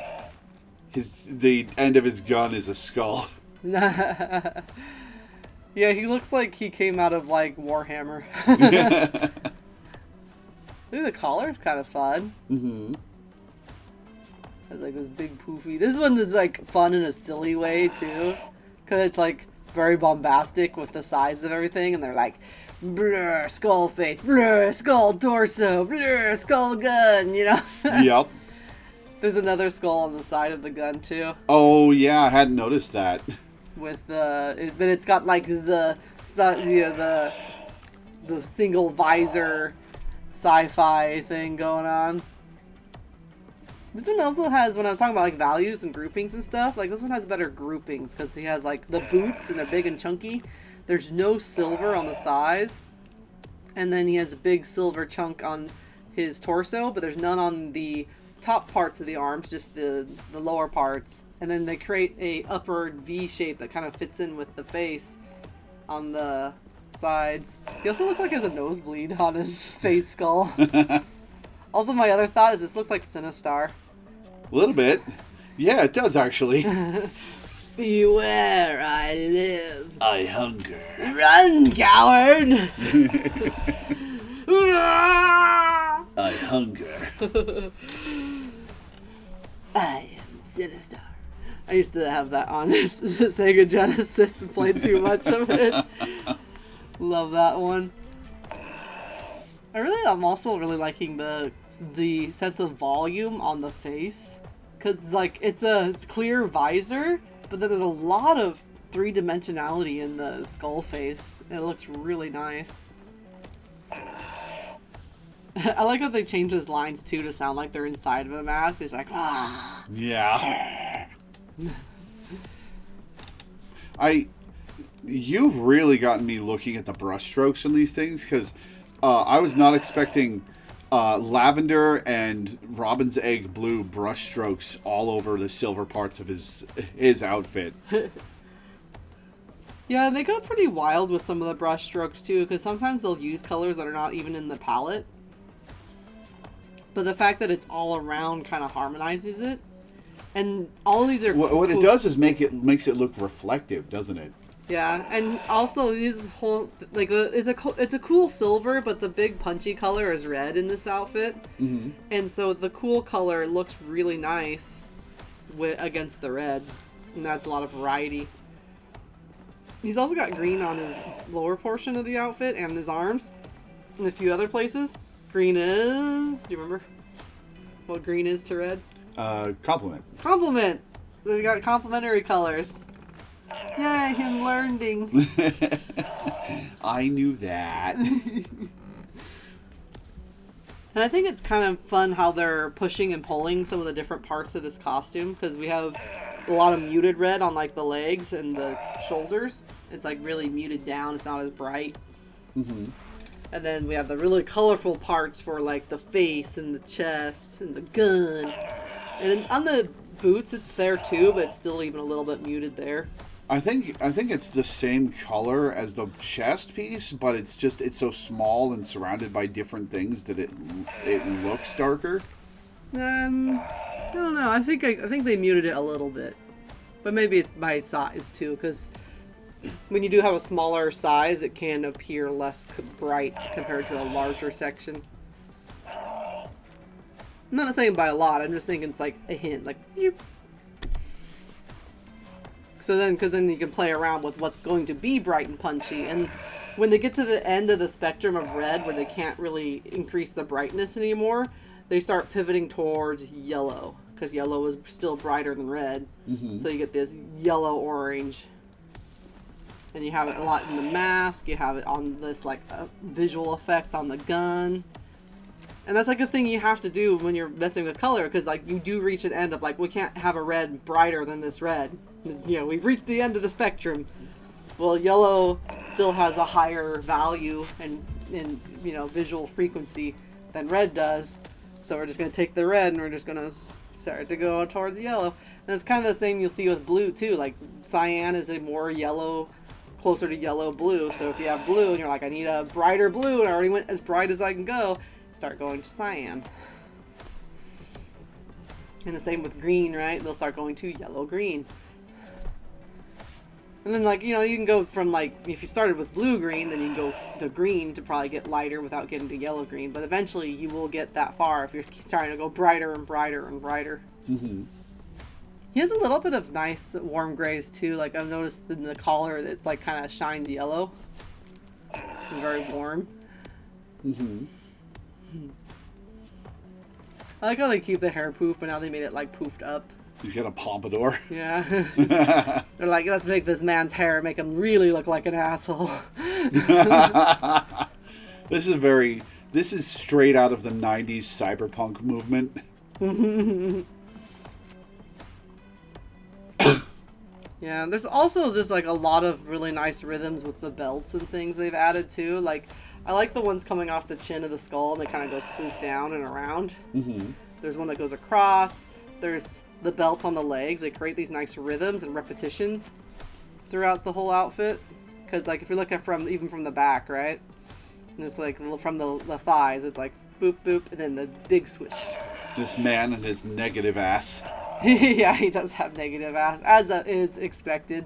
The end of his gun is a skull. Yeah, he looks like he came out of, like, Warhammer. Ooh, the collar's kind of fun. Mm-hmm. It's like this big poofy. This one is, like, fun in a silly way, too. Because it's, like, very bombastic with the size of everything. And they're like, blur, skull face, blur, skull torso, blur, skull gun, you know? Yep. There's another skull on the side of the gun, too. Oh, yeah, I hadn't noticed that. With but it's got like the single visor sci-fi thing going on. This one also has, when I was talking about like values and groupings and stuff, like this one has better groupings because he has like the boots and they're big and chunky. There's no silver on the thighs, and then he has a big silver chunk on his torso, but there's none on the top parts of the arms, just the lower parts. And then they create a upward V shape that kind of fits in with the face on the sides. He also looks like he has a nosebleed on his face skull. Also, my other thought is this looks like Sinistar. A little bit. Yeah, it does actually. Beware, I live. I hunger. Run, coward! I hunger. I am Sinistar. I used to have that on Sega Genesis and played too much of it. Love that one. I'm also really liking the sense of volume on the face, because like it's a clear visor, but then there's a lot of three-dimensionality in the skull face. And it looks really nice. I like how they change his lines too to sound like they're inside of a mask. He's like, ah. Yeah. You've really gotten me looking at the brushstrokes on these things, because I was not expecting lavender and robin's egg blue brushstrokes all over the silver parts of his outfit. Yeah, they go pretty wild with some of the brush strokes too, because sometimes they'll use colors that are not even in the palette. But the fact that it's all around kind of harmonizes it. And all these are what it does is makes it look reflective, doesn't it? Yeah, and also his whole like it's a cool silver, but the big punchy color is red in this outfit. Mm-hmm. And so the cool color looks really nice against the red, and that's a lot of variety. He's also got green on his lower portion of the outfit and his arms, and a few other places. Green is... Do you remember what green is to red? Compliment. Compliment! So we got complementary colors. Yay, him learning. I knew that. And I think it's kind of fun how they're pushing and pulling some of the different parts of this costume, because we have a lot of muted red on like the legs and the shoulders. It's like really muted down. It's not as bright. Mm-hmm. And then we have the really colorful parts for like the face and the chest and the gun. And on the boots, it's there too, but it's still even a little bit muted there. I think it's the same color as the chest piece, but it's so small and surrounded by different things that it looks darker. I don't know. I think they muted it a little bit, but maybe it's by size too, because when you do have a smaller size, it can appear less bright compared to a larger section. I'm not saying by a lot. I'm just thinking it's like a hint, like you. So then, because then you can play around with what's going to be bright and punchy. And when they get to the end of the spectrum of red, where they can't really increase the brightness anymore, they start pivoting towards yellow, because yellow is still brighter than red. Mm-hmm. So you get this yellow-orange. And you have it a lot in the mask. You have it on this like visual effect on the gun. And that's like a thing you have to do when you're messing with color, because like you do reach an end of like, we can't have a red brighter than this red. You know, we've reached the end of the spectrum. Well, yellow still has a higher value and you know, visual frequency than red does. So we're just going to take the red and we're just going to start to go towards yellow. And it's kind of the same you'll see with blue too. Like cyan is a more yellow, closer to yellow blue. So if you have blue and you're like, I need a brighter blue, and I already went as bright as I can go, start going to cyan. And the same with green, right? They'll start going to yellow green. And then like, you know, you can go from like, if you started with blue green, then you can go to green to probably get lighter without getting to yellow green. But eventually you will get that far if you're trying to go brighter and brighter and brighter. Mm-hmm. He has a little bit of nice warm grays too. Like I've noticed in the collar that it's like kind of shines yellow. And very warm. Mm-hmm. I like how they keep the hair poof, but now they made it like poofed up. He's got a pompadour. Yeah. They're like, let's make this man's hair make him really look like an asshole. This is straight out of the 90s cyberpunk movement. Yeah, there's also just like a lot of really nice rhythms with the belts and things they've added too. Like, I like the ones coming off the chin of the skull and they kind of go swoop down and around. Mm-hmm. There's one that goes across. There's the belt on the legs. They create these nice rhythms and repetitions throughout the whole outfit. Because like if you look at even from the back, right? And it's like from the thighs, it's like boop boop, and then the big swish. This man and his negative ass. Yeah, he does have negative ass, as is expected.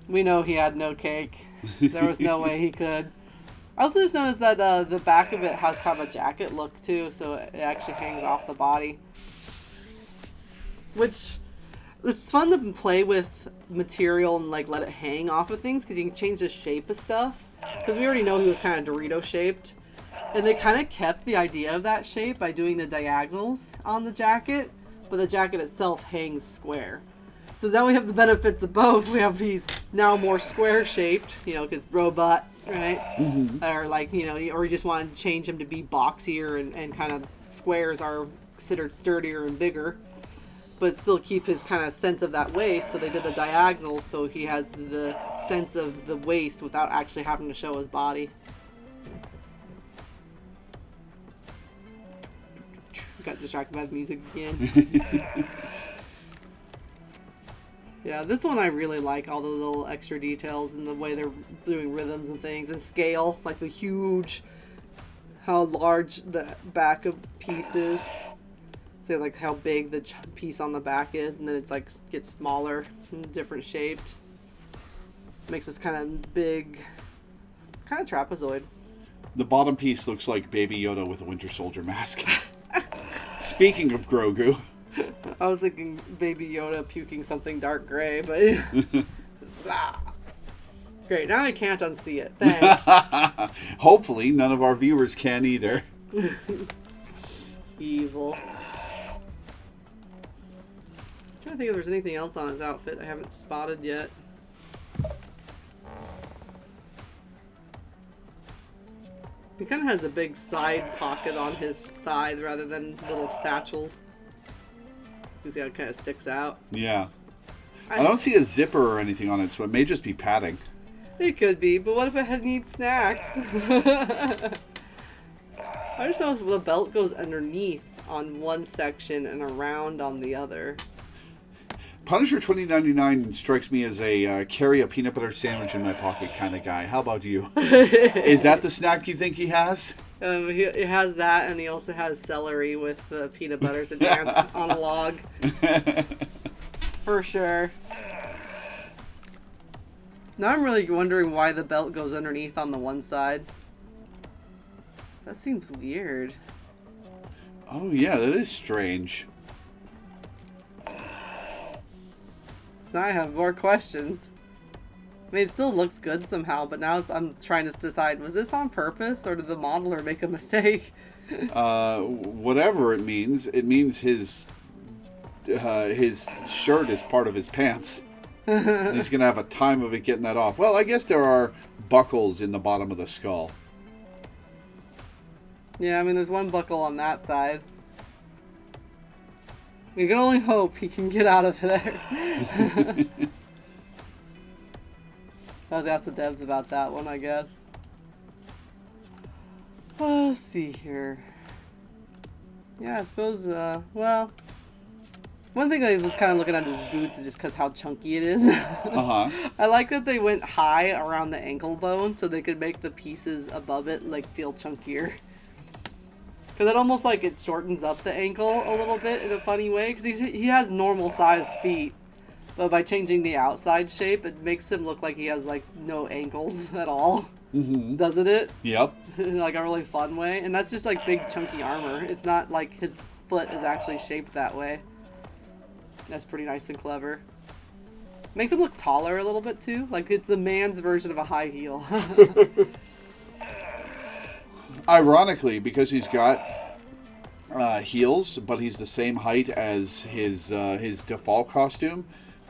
We know he had no cake. There was no way he could. I also just noticed that the back of it has kind of a jacket look too, so it actually hangs off the body. Which, it's fun to play with material and like let it hang off of things, because you can change the shape of stuff. Because we already know he was kind of Dorito shaped. And they kind of kept the idea of that shape by doing the diagonals on the jacket, but the jacket itself hangs square. So now we have the benefits of both. We have these now more square shaped, you know, because robot, right? Mm-hmm. Or like, you know, or you just want to change them to be boxier and kind of squares are considered sturdier and bigger, but still keep his kind of sense of that waist. So they did the diagonals so he has the sense of the waist without actually having to show his body. Got distracted by the music again. Yeah, this one I really like, all the little extra details and the way they're doing rhythms and things and scale, like the huge, how large the back of piece is. So like how big the piece on the back is, and then it's like gets smaller and different shaped. Makes this kind of big, kind of trapezoid. The bottom piece looks like Baby Yoda with a Winter Soldier mask. Speaking of Grogu. I was thinking Baby Yoda puking something dark gray, but great. Now I can't unsee it. Thanks. Hopefully, none of our viewers can either. Evil. I'm trying to think if there's anything else on his outfit I haven't spotted yet. He kind of has a big side pocket on his thigh rather than little satchels. Because it kind of sticks out. Yeah. I don't see a zipper or anything on it, so it may just be padding. It could be, but what if it needs snacks? I just know if the belt goes underneath on one section and around on the other. Punisher 2099 strikes me as a carry a peanut butter sandwich in my pocket kind of guy. How about you? Is that the snack you think he has? He has that, and he also has celery with peanut butter to dance on a log. For sure. Now I'm really wondering why the belt goes underneath on the one side. That seems weird. Oh yeah, that is strange. Now I have more questions. I mean, it still looks good somehow, but now I'm trying to decide, was this on purpose, or did the modeler make a mistake? Whatever it means his shirt is part of his pants. And he's going to have a time of it getting that off. Well, I guess there are buckles in the bottom of the skull. Yeah, I mean, there's one buckle on that side. We can only hope he can get out of there. I was asked the devs about that one, I guess. Let's see here. Yeah, I suppose, well, one thing I was kind of looking at his boots is just because how chunky it is. Uh-huh. I like that they went high around the ankle bone so they could make the pieces above it, like, feel chunkier. Because it almost, like, it shortens up the ankle a little bit in a funny way. Because he has normal-sized feet. But by changing the outside shape, it makes him look like he has, like, no ankles at all. Mm-hmm. Doesn't it? Yep. In, like, a really fun way. And that's just, like, big, chunky armor. It's not like his foot is actually shaped that way. That's pretty nice and clever. Makes him look taller a little bit, too. Like, it's the man's version of a high heel. Ironically, because he's got heels, but he's the same height as his default costume,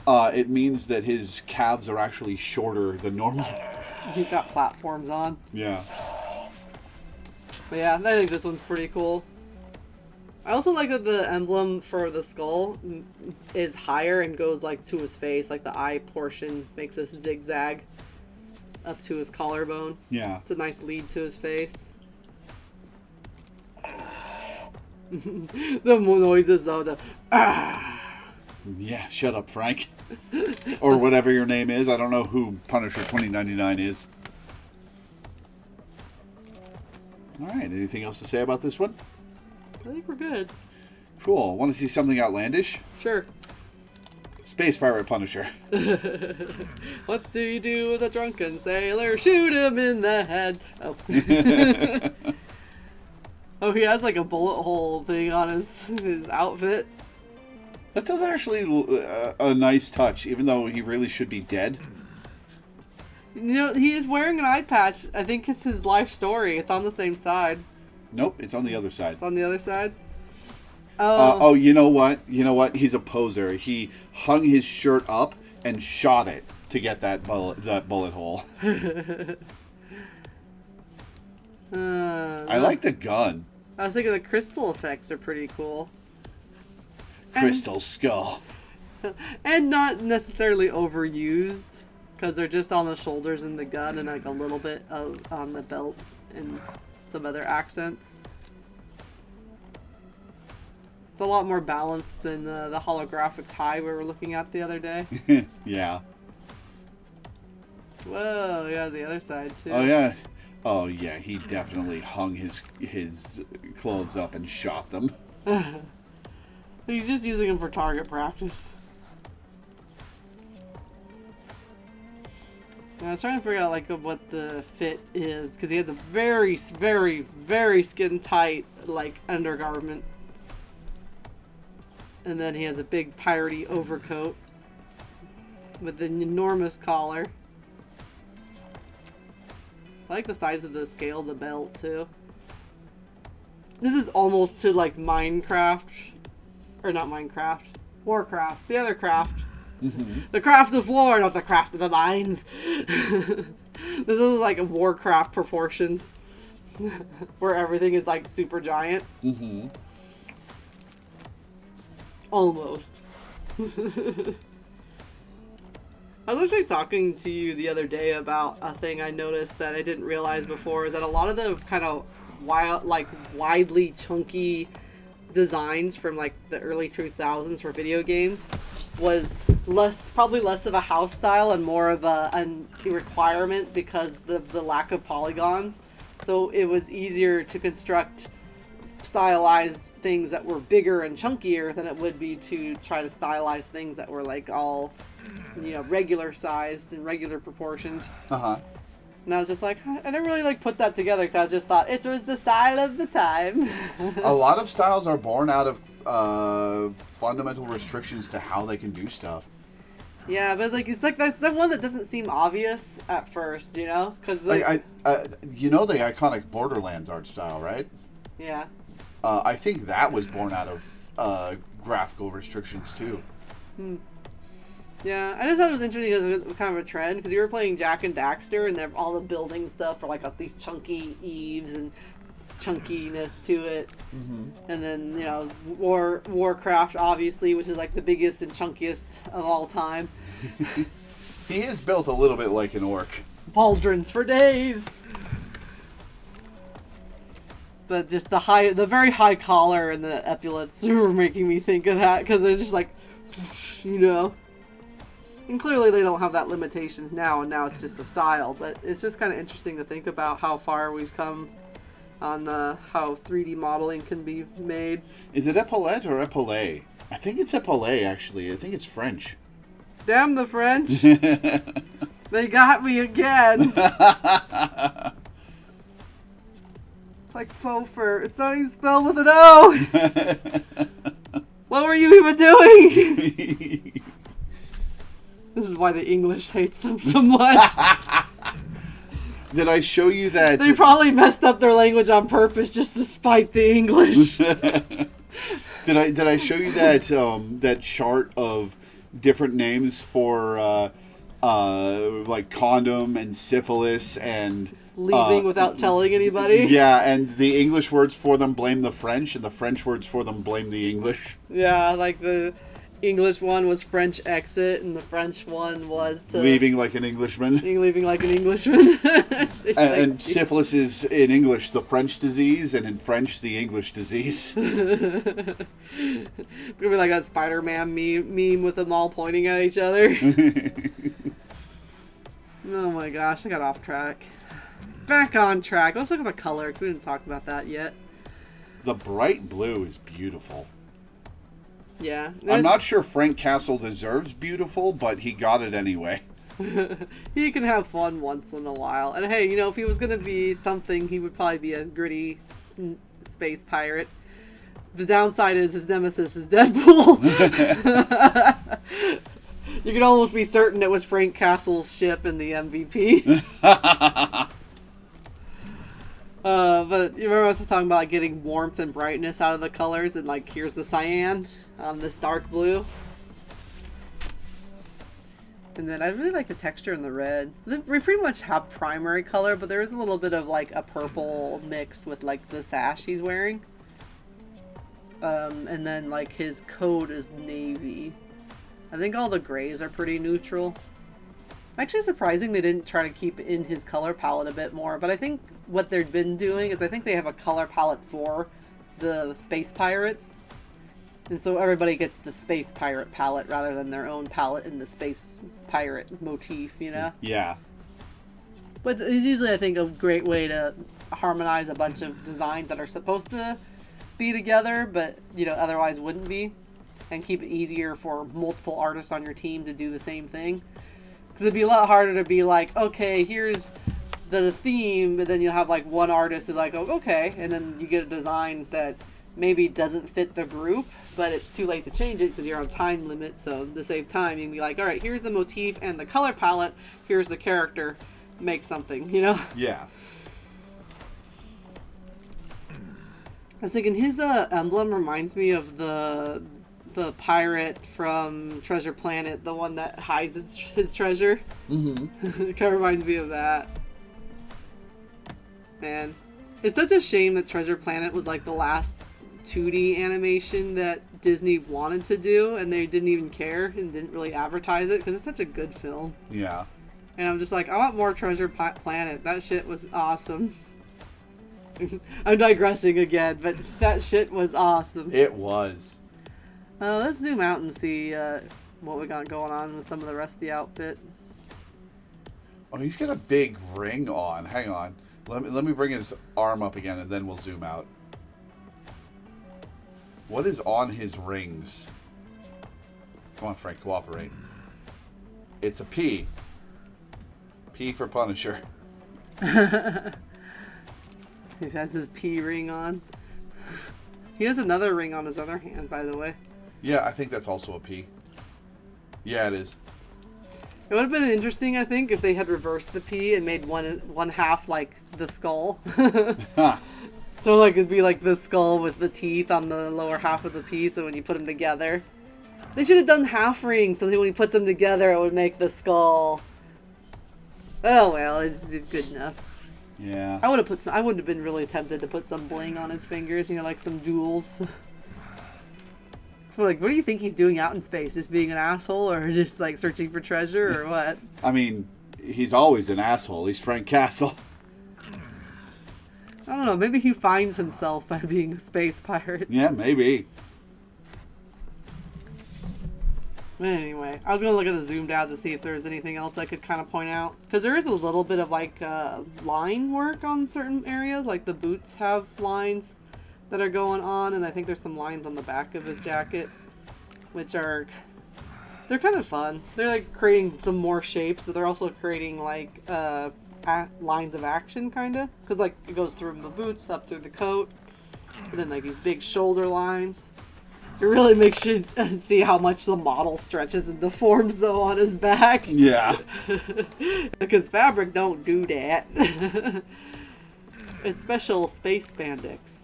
it means that his calves are actually shorter than normal. He's got platforms on. Yeah. But yeah, I think this one's pretty cool. I also like that the emblem for the skull is higher and goes like to his face, like the eye portion makes a zigzag up to his collarbone. Yeah. It's a nice lead to his face. The noises though, the Yeah, shut up, Frank. Or whatever your name is. I don't know who Punisher 2099 is. Alright, anything else to say about this one? I think we're good. Cool. Want to see something outlandish? Sure. Space Pirate Punisher. What do you do with a drunken sailor? Shoot him in the head. Oh. Oh, he has like a bullet hole thing on his outfit. That does actually a nice touch, even though he really should be dead. You know, he is wearing an eye patch. I think it's his life story. It's on the same side. Nope, it's on the other side. It's on the other side? Oh, you know what? You know what? He's a poser. He hung his shirt up and shot it to get that bullet hole. I like the gun. I was thinking the crystal effects are pretty cool. Crystal skull. And not necessarily overused, because they're just on the shoulders and the gun and like a little bit on the belt and some other accents. It's a lot more balanced than the holographic tie we were looking at the other day. Yeah. Whoa, yeah, the other side too. Oh yeah. Oh yeah, he definitely hung his clothes up and shot them. He's just using them for target practice. I was trying to figure out like what the fit is, because he has a very, very, very skin tight like undergarment, and then he has a big piratey overcoat with an enormous collar. I like the size of the scale of the belt too. This is almost to like Minecraft, or not Minecraft, Warcraft, the other craft. Mm-hmm. The craft of war, not the craft of the mines. This is like a Warcraft proportions, where everything is like super giant. Mm-hmm. Almost. I was actually talking to you the other day about a thing I noticed that I didn't realize before, is that a lot of the kind of widely chunky designs from like the early 2000s for video games was probably less of a house style and more of a requirement because the lack of polygons. So it was easier to construct stylized things that were bigger and chunkier than it would be to try to stylize things that were like all, regular sized and regular proportioned. Uh-huh. And I was just like, I didn't really like put that together, because I just thought it was the style of the time. A lot of styles are born out of fundamental restrictions to how they can do stuff. Yeah, but it's like that's the one that doesn't seem obvious at first, because the iconic Borderlands art style, right? Yeah. I think that was born out of graphical restrictions too. Yeah, I just thought it was interesting because it was kind of a trend, because you were playing Jak and Daxter, and all the building stuff are like these chunky eaves and chunkiness to it. Mm-hmm. And then, Warcraft, obviously, which is like the biggest and chunkiest of all time. He is built a little bit like an orc. Pauldrons for days! But just the very high collar and the epaulets were making me think of that, because they're just like, And clearly they don't have that limitations now, and now it's just a style. But it's just kind of interesting to think about how far we've come on how 3D modeling can be made. Is it epaulette or epaulet? I think it's epaulet, actually. I think it's French. Damn the French! They got me again! It's like faux fur. It's not even spelled with an O! What were you even doing? This is why the English hates them so much. Did I show you that? They probably messed up their language on purpose just to spite the English. Did I show you that that chart of different names for like condom and syphilis and leaving without telling anybody? Yeah, and the English words for them blame the French, and the French words for them blame the English. Yeah, like the English one was French exit, and the French one was leaving like an Englishman. Leaving like an Englishman. and syphilis is in English the French disease, and in French the English disease. It's gonna be like that Spider-Man meme with them all pointing at each other. Oh my gosh, I got off track. Back on track. Let's look at the color, because we didn't talk about that yet. The bright blue is beautiful. Yeah. I'm not sure Frank Castle deserves beautiful, but he got it anyway. He can have fun once in a while. And hey, if he was going to be something, he would probably be a gritty space pirate. The downside is his nemesis is Deadpool. You can almost be certain it was Frank Castle's ship in the MVP. But you remember I was talking about like, getting warmth and brightness out of the colors, and like here's the cyan on this dark blue. And then I really like the texture in the red. We pretty much have primary color, but there is a little bit of like a purple mix with like the sash he's wearing. And then like his coat is navy. I think all the grays are pretty neutral. Actually surprising they didn't try to keep in his color palette a bit more, but I think what they've been doing is I think they have a color palette for the space pirates. And so everybody gets the space pirate palette rather than their own palette in the space pirate motif, you know? Yeah. But it's usually, I think, a great way to harmonize a bunch of designs that are supposed to be together, but, you know, otherwise wouldn't be. And keep it easier for multiple artists on your team to do the same thing. Because it'd be a lot harder to be like, okay, here's the theme, but then you'll have like one artist who's like, oh, okay, and then you get a design that maybe doesn't fit the group, but it's too late to change it because you're on time limit. So to save time, you can be like, all right, here's the motif and the color palette, here's the character, make something, you know? Yeah. I was thinking his emblem reminds me of the pirate from Treasure Planet, the one that hides his treasure. Mm-hmm. It kind of reminds me of that. Man, it's such a shame that Treasure Planet was like the last 2D animation that Disney wanted to do, and they didn't even care and didn't really advertise it because it's such a good film. Yeah. And I'm just like, I want more Treasure Planet. That shit was awesome. I'm digressing again, but that shit was awesome. It was. Let's zoom out and see what we got going on with some of the rest of the outfit. Oh, he's got a big ring on. Hang on. Let me bring his arm up again, and then we'll zoom out. What is on his rings? Come on, Frank, cooperate. It's a P. P for Punisher. He has his P ring on. He has another ring on his other hand, by the way. Yeah, I think that's also a P. Yeah, it is. It would have been interesting, I think, if they had reversed the P and made one half like the skull. So like it'd be like the skull with the teeth on the lower half of the P, so when you put them together. They should have done half rings, so that when he puts them together it would make the skull. Oh well, it's good enough. Yeah. I would have been really tempted to put some bling on his fingers, you know, like some jewels. So like, what do you think he's doing out in space? Just being an asshole, or just like searching for treasure, or what? I mean, he's always an asshole. He's Frank Castle. I don't know. Maybe he finds himself by being a space pirate. Yeah, maybe. But anyway, I was gonna look at the zoomed out to see if there was anything else I could kind of point out, because there is a little bit of like line work on certain areas. Like the boots have lines that are going on, and I think there's some lines on the back of his jacket, which are, they're kind of fun. They're like creating some more shapes, but they're also creating like lines of action, kind of, because like it goes through the boots up through the coat, and then like these big shoulder lines. It really makes you see how much the model stretches and deforms though on his back. Yeah. Because fabric don't do that. It's special space spandex.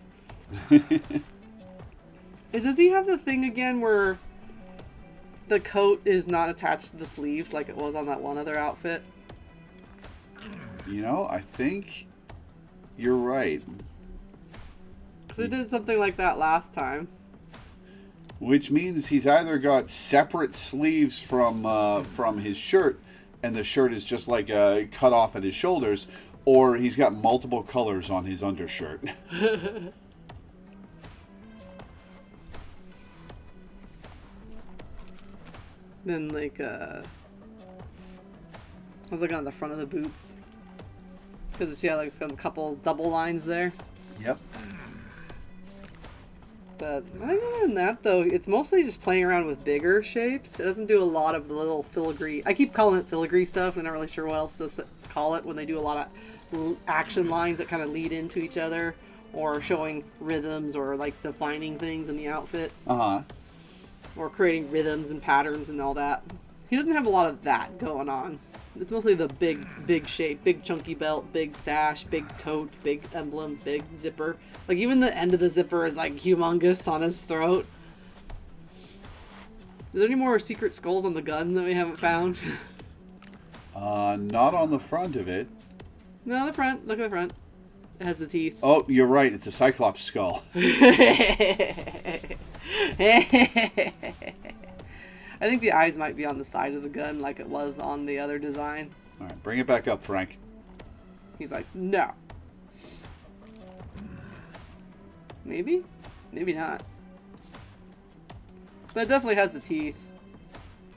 Does he have the thing again where the coat is not attached to the sleeves like it was on that one other outfit? You know, I think you're right. Because they did something like that last time. Which means he's either got separate sleeves from his shirt, and the shirt is just like cut off at his shoulders, or he's got multiple colors on his undershirt. Then like I was looking on the front of the boots, because you see how like it's got a couple double lines there. Yep. But other than that, though, it's mostly just playing around with bigger shapes. It doesn't do a lot of the little filigree. I keep calling it filigree stuff. I'm not really sure what else to call it when they do a lot of action lines that kind of lead into each other, or showing rhythms, or like defining things in the outfit. Uh-huh. Or creating rhythms and patterns and all that. He doesn't have a lot of that going on It's mostly the big shape, big chunky belt, big sash, big coat, big emblem, big zipper. Like even the end of the zipper is like humongous on his throat. Is there any more secret skulls on the gun that we haven't found? Not on the front of it. No, the front. Look at the front. It has the teeth. Oh, you're right. It's a Cyclops skull. I think the eyes might be on the side of the gun like it was on the other design. All right, bring it back up, Frank. He's like, no. Maybe? Maybe not. But it definitely has the teeth.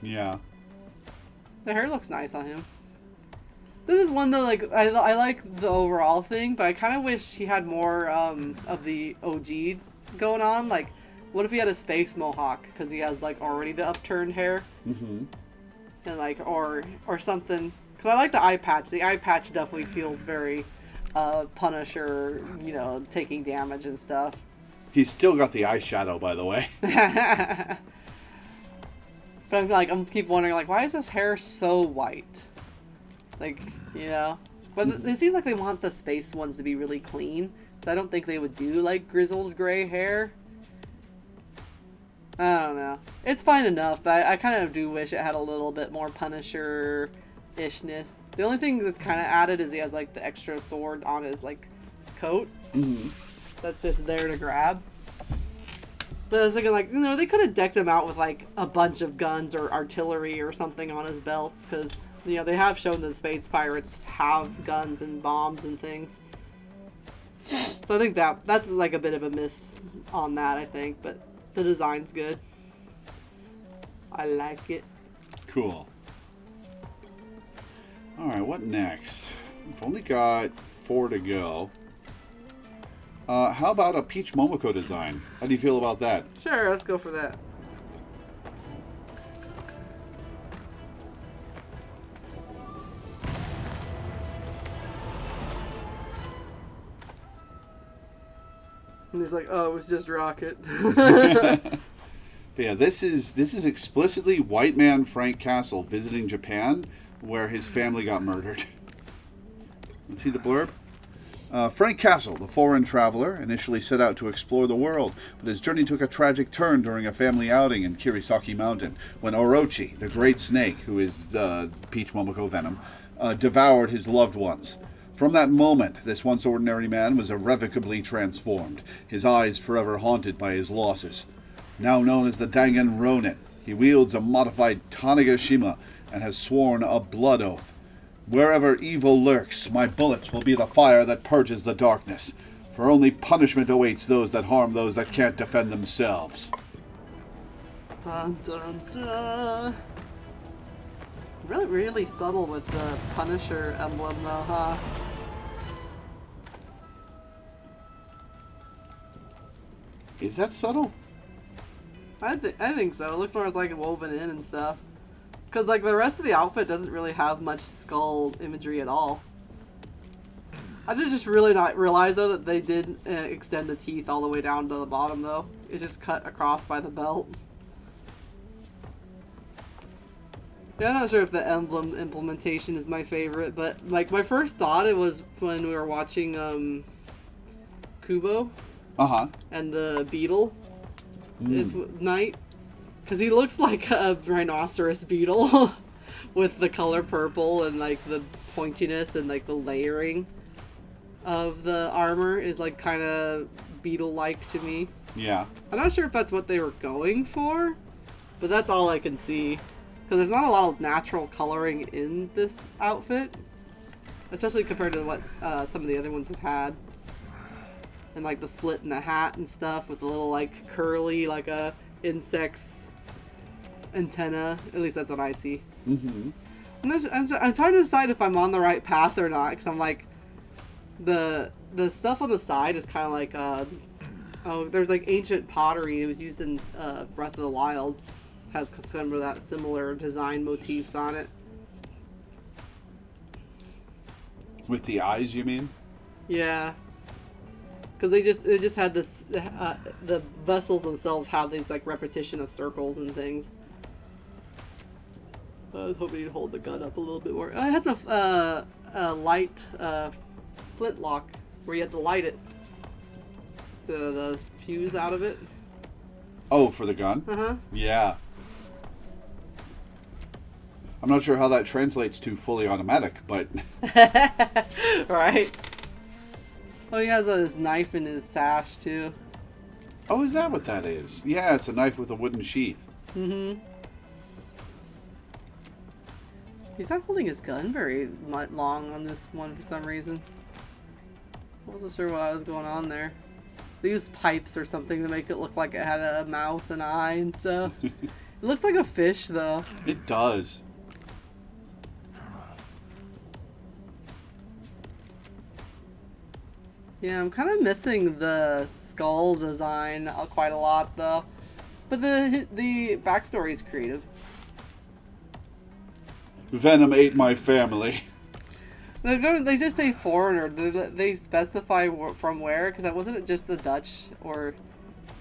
Yeah. The hair looks nice on him. This is one though, like, I like the overall thing, but I kind of wish he had more of the OG going on. Like, what if he had a space mohawk? Because he has, like, already the upturned hair. Mm-hmm. And, like, or something. Because I like the eye patch. The eye patch definitely feels very Punisher, you know, taking damage and stuff. He's still got the eyeshadow, by the way. But I'm keep wondering, like, why is his hair so white? Like, you know? But it seems like they want the space ones to be really clean. So I don't think they would do, like, grizzled gray hair. I don't know. It's fine enough, but I kind of do wish it had a little bit more Punisher-ishness. The only thing that's kind of added is he has, like, the extra sword on his, like, coat. Mm-hmm. That's just there to grab. But I was thinking, like, you know, they could have decked him out with, like, a bunch of guns or artillery or something on his belts. Because, you know, they have shown that the Space Pirates have guns and bombs and things. So I think that's, like, a bit of a miss on that, I think. But the design's good. I like it. Cool. Alright, what next? We've only got 4 to go. How about a Peach Momoko design? How do you feel about that? Sure, let's go for that. And he's like, oh, it was just Rocket. But yeah, this is explicitly white man Frank Castle visiting Japan, where his family got murdered. Let's see the blurb. Frank Castle, the foreign traveler, initially set out to explore the world, but his journey took a tragic turn during a family outing in Kirisaki Mountain, when Orochi, the great snake, who is Peach Momoko Venom, devoured his loved ones. From that moment, this once ordinary man was irrevocably transformed, his eyes forever haunted by his losses. Now known as the Dangan Ronin, he wields a modified Tanegashima and has sworn a blood oath. Wherever evil lurks, my bullets will be the fire that purges the darkness, for only punishment awaits those that harm those that can't defend themselves. Dun, dun, dun. Really, really subtle with the Punisher emblem, though, huh? Is that subtle? I think so. It looks more like woven in and stuff. Because, like, the rest of the outfit doesn't really have much skull imagery at all. I did just really not realize, though, that they did extend the teeth all the way down to the bottom, though. It's just cut across by the belt. Yeah, I'm not sure if the emblem implementation is my favorite, but, like, my first thought, it was when we were watching, Kubo. Uh-huh. And the beetle. It's Knight. Because he looks like a rhinoceros beetle with the color purple and, like, the pointiness and, like, the layering of the armor is, like, kind of beetle-like to me. Yeah. I'm not sure if that's what they were going for, but that's all I can see. Because there's not a lot of natural coloring in this outfit, especially compared to what some of the other ones have had. And, like, the split in the hat and stuff with the little, like, curly, like, insect's antenna. At least that's what I see. Mm-hmm. I'm trying to decide if I'm on the right path or not, because I'm like, the stuff on the side is kind of like, oh, there's like ancient pottery. It was used in Breath of the Wild. Has some of that similar design motifs on it. With the eyes, you mean? Yeah. Because they just had this, the vessels themselves have these like repetition of circles and things. I was hoping he'd hold the gun up a little bit more. It has a light flintlock where you have to light it. So the fuse out of it. Oh, for the gun? Uh-huh. Yeah. I'm not sure how that translates to fully automatic, but... Right. Oh, he has his knife in his sash, too. Oh, is that what that is? Yeah, it's a knife with a wooden sheath. Mm-hmm. He's not holding his gun very long on this one for some reason. I wasn't sure what was going on there. They used pipes or something to make it look like it had a mouth and eye and stuff. It looks like a fish, though. It does. Yeah, I'm kind of missing the skull design quite a lot, though. But the backstory is creative. Venom ate my family. They just say foreigner. They specify from where? Because that wasn't just the Dutch or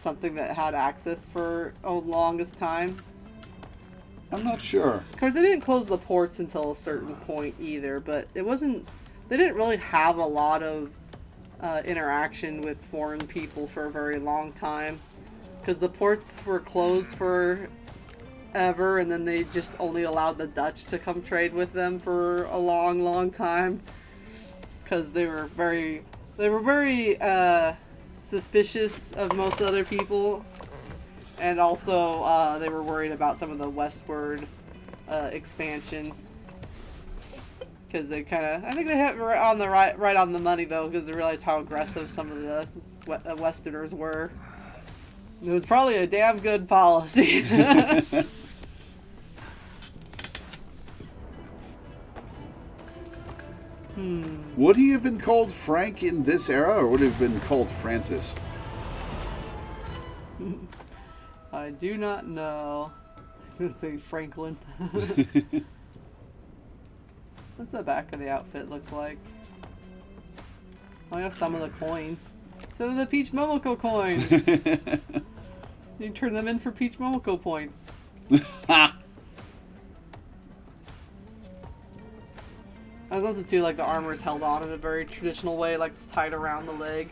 something that had access for a longest time. I'm not sure. Of course, they didn't close the ports until a certain point either, but it wasn't. They didn't really have a lot of interaction with foreign people for a very long time, because the ports were closed for ever, and then they just only allowed the Dutch to come trade with them for a long time, because they were very suspicious of most other people, and also they were worried about some of the westward expansion, because they I think they hit right on the money, though, because they realized how aggressive some of the Westerners were. It was probably a damn good policy. Would he have been called Frank in this era, or would he have been called Francis? I do not know. I'm going to say Franklin. What's the back of the outfit look like? I have some of the coins. Some of the Peach Momoko coins! You turn them in for Peach Momoko points. I was also too, like, the armor is held on in a very traditional way, like it's tied around the leg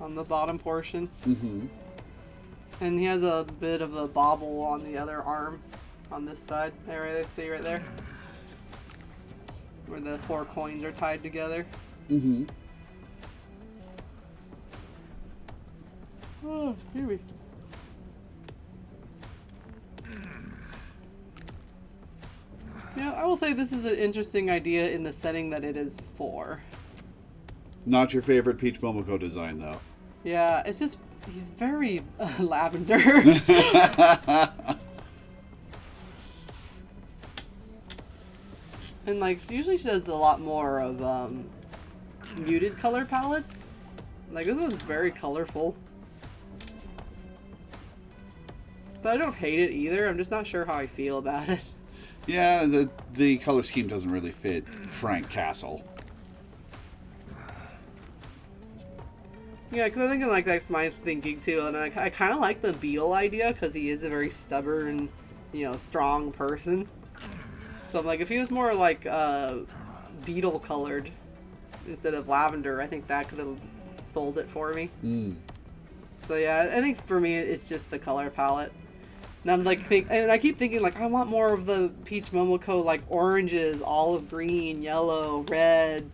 on the bottom portion. Mm-hmm. And he has a bit of a bobble on the other arm on this side. There, see right there? Where the 4 coins are tied together. Mm-hmm. Oh, here we Yeah, I will say this is an interesting idea in the setting that it is for. Not your favorite Peach Momoko design, though. Yeah, it's just, he's very lavender. And, like, usually she does a lot more of muted color palettes. Like, this one's very colorful. But I don't hate it either. I'm just not sure how I feel about it. Yeah, the color scheme doesn't really fit Frank Castle. Yeah, because I think like that's my thinking too, and I kind of like the Beetle idea because he is a very stubborn, strong person. So I'm like, if he was more like beetle colored instead of lavender, I think that could have sold it for me. So yeah, I think for me it's just the color palette. And I'm like, and I keep thinking like, I want more of the Peach Momoko, like oranges, olive green, yellow, red.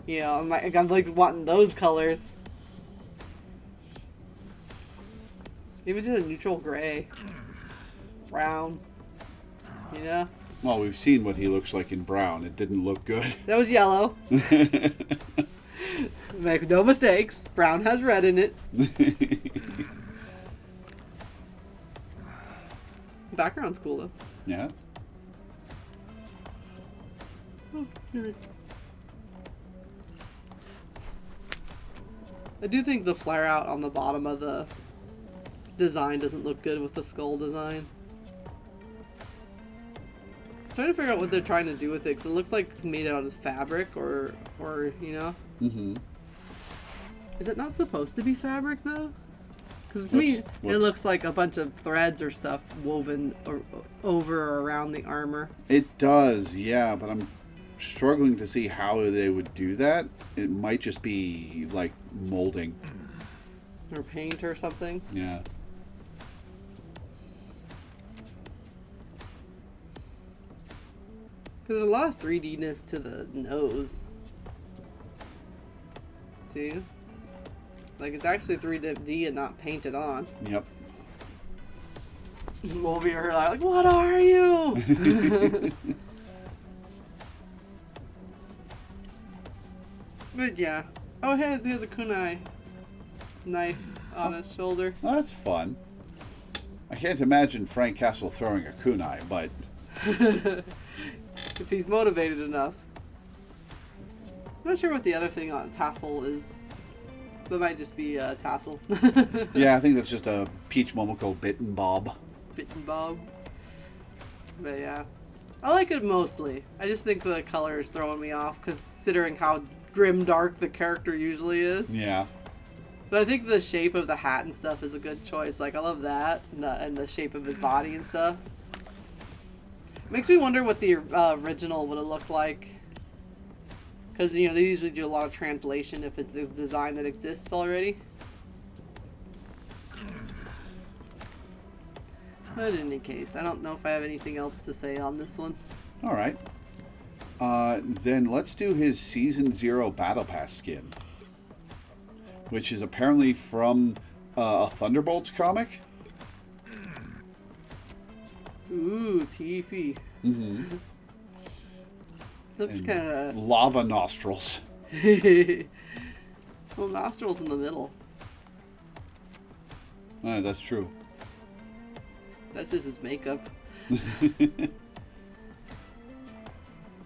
I'm like wanting those colors. Even just a neutral gray, brown. Well, we've seen what he looks like in brown. It didn't look good. That was yellow. Make no mistakes. Brown has red in it. The background's cool though. Yeah. I do think the flare out on the bottom of the design doesn't look good with the skull design. I'm trying to figure out what they're trying to do with it, because it looks like it's made out of fabric or Mm-hmm. Is it not supposed to be fabric though? Because to me, it looks like a bunch of threads or stuff woven over or around the armor. It does, yeah, but I'm struggling to see how they would do that. It might just be like molding. Or paint or something. Yeah. There's a lot of 3D-ness to the nose. See? Like, it's actually 3D and not painted on. Yep. We'll be here like, what are you? But yeah. Oh, hey, he has a kunai knife on his shoulder. Well, that's fun. I can't imagine Frank Castle throwing a kunai, but... If he's motivated enough. I'm not sure what the other thing on tassel is. That might just be a tassel. Yeah, I think that's just a Peach Momoko bit and bob. Bit and bob. But yeah. I like it mostly. I just think the color is throwing me off considering how grim dark the character usually is. Yeah. But I think the shape of the hat and stuff is a good choice. Like, I love that and the shape of his body and stuff. Makes me wonder what the original would have looked like. Because, you know, they usually do a lot of translation if it's a design that exists already. But in any case, I don't know if I have anything else to say on this one. All right. Then let's do his Season 0 Battle Pass skin. Which is apparently from a Thunderbolts comic. Ooh, Tiffy. Mm-hmm. Looks kind of... Lava nostrils. Well, nostrils in the middle. That's true. That's just his makeup.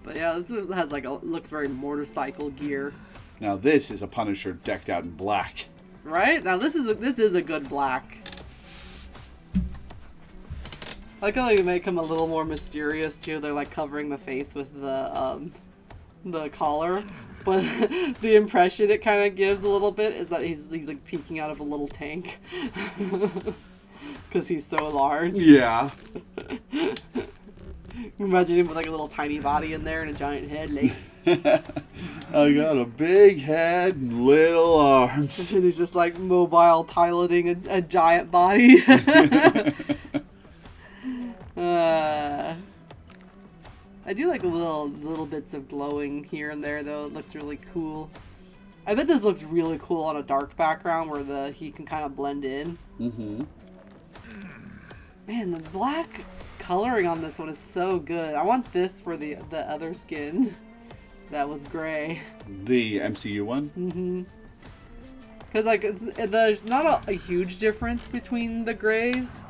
But yeah, this has like looks very motorcycle gear. Now this is a Punisher decked out in black. Right? Now this is a good black. I like how they make him a little more mysterious too. They're like covering the face with the collar, but the impression it kind of gives a little bit is that he's like peeking out of a little tank because he's so large. Yeah. Imagine him with like a little tiny body in there and a giant head. Like, I got a big head and little arms. and he's just like mobile piloting a giant body. I do like little bits of glowing here and there though. It looks really cool. I bet this looks really cool on a dark background where he can kind of blend in. Mm-hmm. Man, the black coloring on this one is so good. I want this for the other skin that was gray. The MCU one? Mm-hmm. Because like there's not a huge difference between the grays.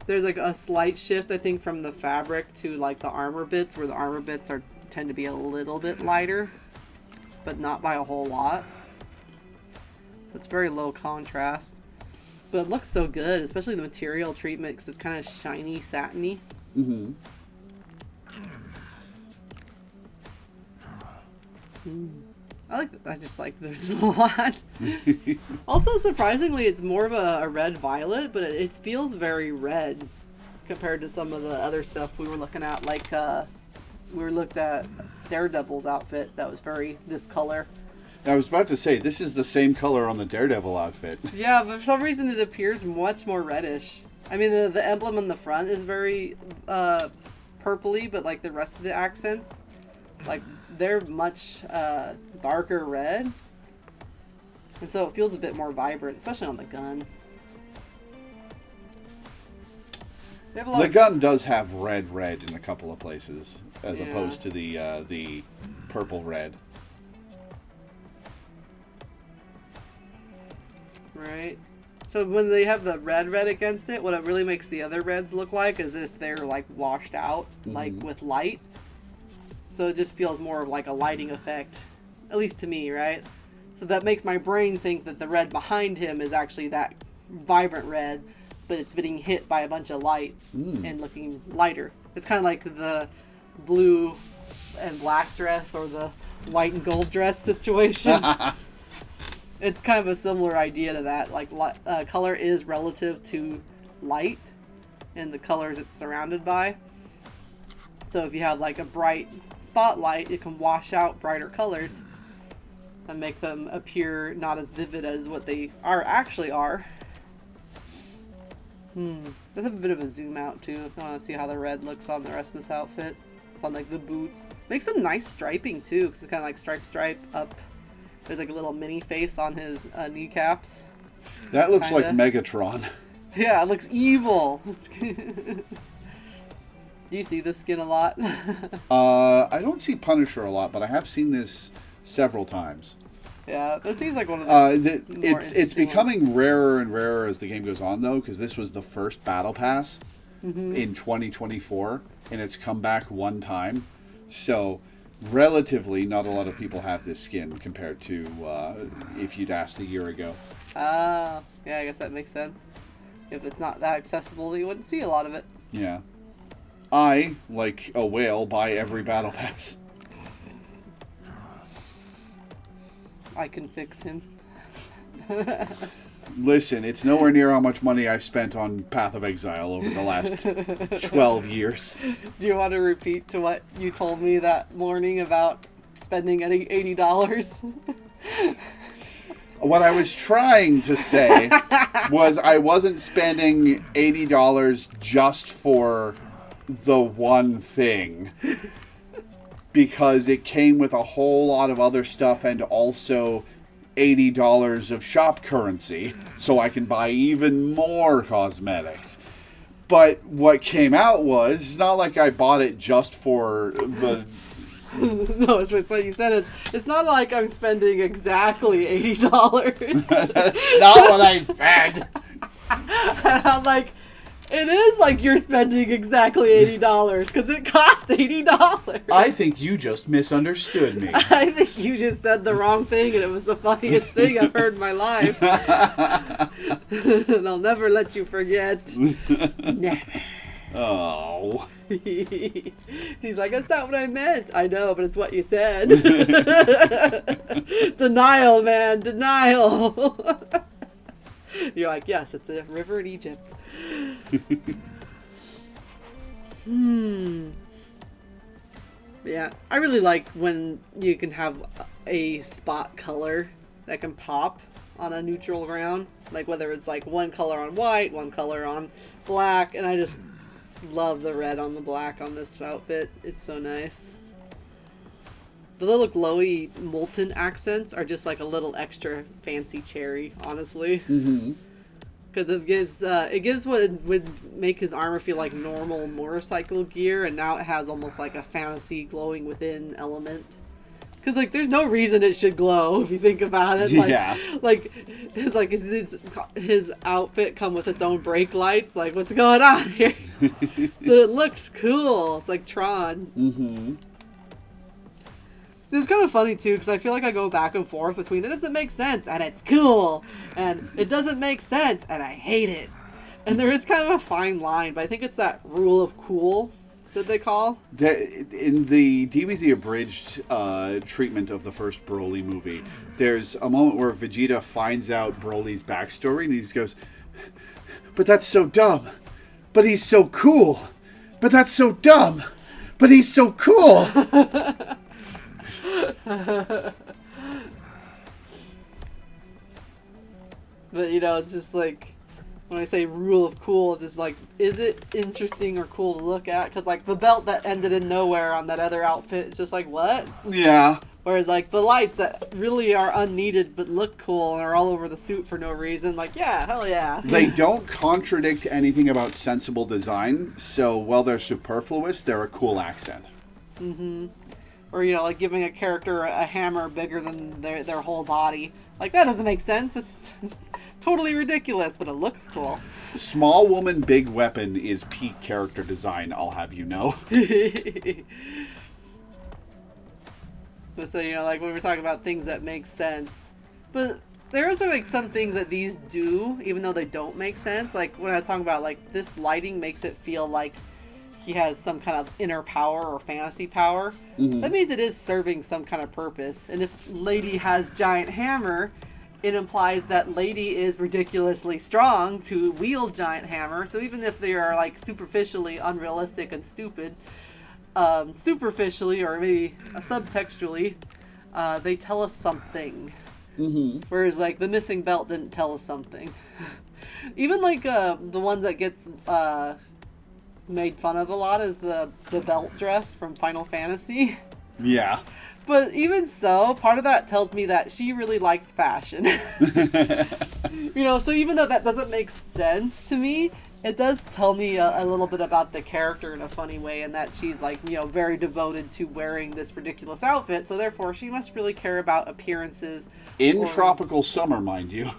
There's like a slight shift, I think, from the fabric to like the armor bits, where the armor bits tend to be a little bit lighter, but not by a whole lot. So it's very low contrast. But it looks so good, especially the material treatment, because it's kind of shiny, satiny. Mm-hmm. I just like this a lot. Also, surprisingly, it's more of a red violet, but it feels very red compared to some of the other stuff we were looking at. Like, we looked at Daredevil's outfit that was very this color. I was about to say, this is the same color on the Daredevil outfit. Yeah, but for some reason it appears much more reddish. I mean, the emblem on the front is very purpley, but like the rest of the accents, like they're much darker red. And so it feels a bit more vibrant, especially on the gun. The gun does have red in a couple of places, as opposed to the purple red. Right. So when they have the red against it, what it really makes the other reds look like is if they're like washed out, like with light. So it just feels more of like a lighting effect, at least to me, right? So that makes my brain think that the red behind him is actually that vibrant red, but it's being hit by a bunch of light and looking lighter. It's kind of like the blue and black dress or the white and gold dress situation. It's kind of a similar idea to that. Like, color is relative to light and the colors it's surrounded by. So if you have like a bright spotlight, it can wash out brighter colors and make them appear not as vivid as what they actually are. Let's have a bit of a zoom out too if you want to see how the red looks on the rest of this outfit. It's on like the boots. Makes some nice striping too, because it's kind of like stripe up. There's like a little mini face on his kneecaps. That looks Kinda. like Megatron. Yeah, it looks evil. Do you see this skin a lot? I don't see Punisher a lot, but I have seen this several times. Yeah, this seems like one of the more It's interesting becoming ones. rarer and rarer as the game goes on, though, because this was the first Battle Pass in 2024, and it's come back one time. So, relatively, not a lot of people have this skin compared to if you'd asked a year ago. Ah, yeah, I guess that makes sense. If it's not that accessible, you wouldn't see a lot of it. Yeah. I, like a whale, buy every Battle Pass. I can fix him. Listen, it's nowhere near how much money I've spent on Path of Exile over the last 12 years. Do you want to repeat to what you told me that morning about spending $80? What I was trying to say was I wasn't spending $80 just for the one thing, because it came with a whole lot of other stuff and also $80 of shop currency, so I can buy even more cosmetics. But what came out was, it's not like I bought it just for the... No, it's what you said. It's not like I'm spending exactly $80. That's not what I said. I'm like, it is like you're spending exactly $80 because it cost $80. I think you just misunderstood me. I think you just said the wrong thing, and it was the funniest thing I've heard in my life. And I'll never let you forget. Never. Oh. He's like, that's not what I meant. I know, but it's what you said. Denial, man. Denial. You're like, yes, it's a river in Egypt. Yeah, I really like when you can have a spot color that can pop on a neutral ground. Like whether it's like one color on white, one color on black, and I just love the red on the black on this outfit. It's so nice. The little glowy molten accents are just like a little extra fancy cherry, honestly. Because it gives what would make his armor feel like normal motorcycle gear, and now it has almost like a fantasy glowing within element. Because like there's no reason it should glow if you think about it. Like, Yeah. like his outfit come with its own brake lights. Like what's going on here? But it looks cool. It's like Tron. It's kind of funny too, because I feel like I go back and forth between it doesn't make sense and it's cool, and it doesn't make sense and I hate it. And there is kind of a fine line, but I think it's that rule of cool that they call. In the DBZ abridged treatment of the first Broly movie, there's a moment where Vegeta finds out Broly's backstory and he just goes, "But that's so dumb. But he's so cool. But that's so dumb. But he's so cool." But you know, it's just like when I say rule of cool, it's just like, is it interesting or cool to look at? Because like the belt that ended in nowhere on that other outfit, it's just like, what? Yeah. Whereas like the lights that really are unneeded but look cool and are all over the suit for no reason, like, yeah, hell yeah. They don't contradict anything about sensible design, so while they're superfluous, they're a cool accent. Or, you know, like giving a character a hammer bigger than their whole body. Like, that doesn't make sense. It's totally ridiculous, but it looks cool. Small woman, big weapon is peak character design, I'll have you know. But so, you know, like when we're talking about things that make sense. But there are also like some things that these do, even though they don't make sense. Like when I was talking about like this lighting makes it feel like he has some kind of inner power or fantasy power. That means it is serving some kind of purpose. And if Lady has giant hammer, it implies that Lady is ridiculously strong to wield giant hammer. So even if they are like superficially unrealistic and stupid, superficially or maybe subtextually, they tell us something. Mm-hmm. Whereas like the missing belt didn't tell us something. Even like the ones that gets made fun of a lot is the belt dress from Final Fantasy. Yeah. But even so, part of that tells me that she really likes fashion. So even though that doesn't make sense to me, it does tell me a little bit about the character in a funny way, and that she's like, very devoted to wearing this ridiculous outfit, so therefore she must really care about appearances. In tropical summer, mind you.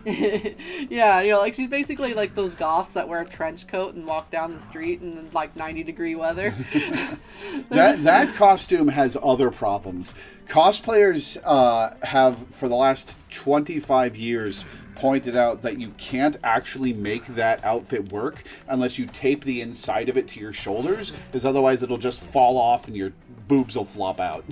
Yeah, like she's basically like those goths that wear a trench coat and walk down the street in like 90-degree weather. That costume has other problems. Cosplayers have, for the last 25 years, pointed out that you can't actually make that outfit work unless you tape the inside of it to your shoulders, because otherwise it'll just fall off and your boobs will flop out.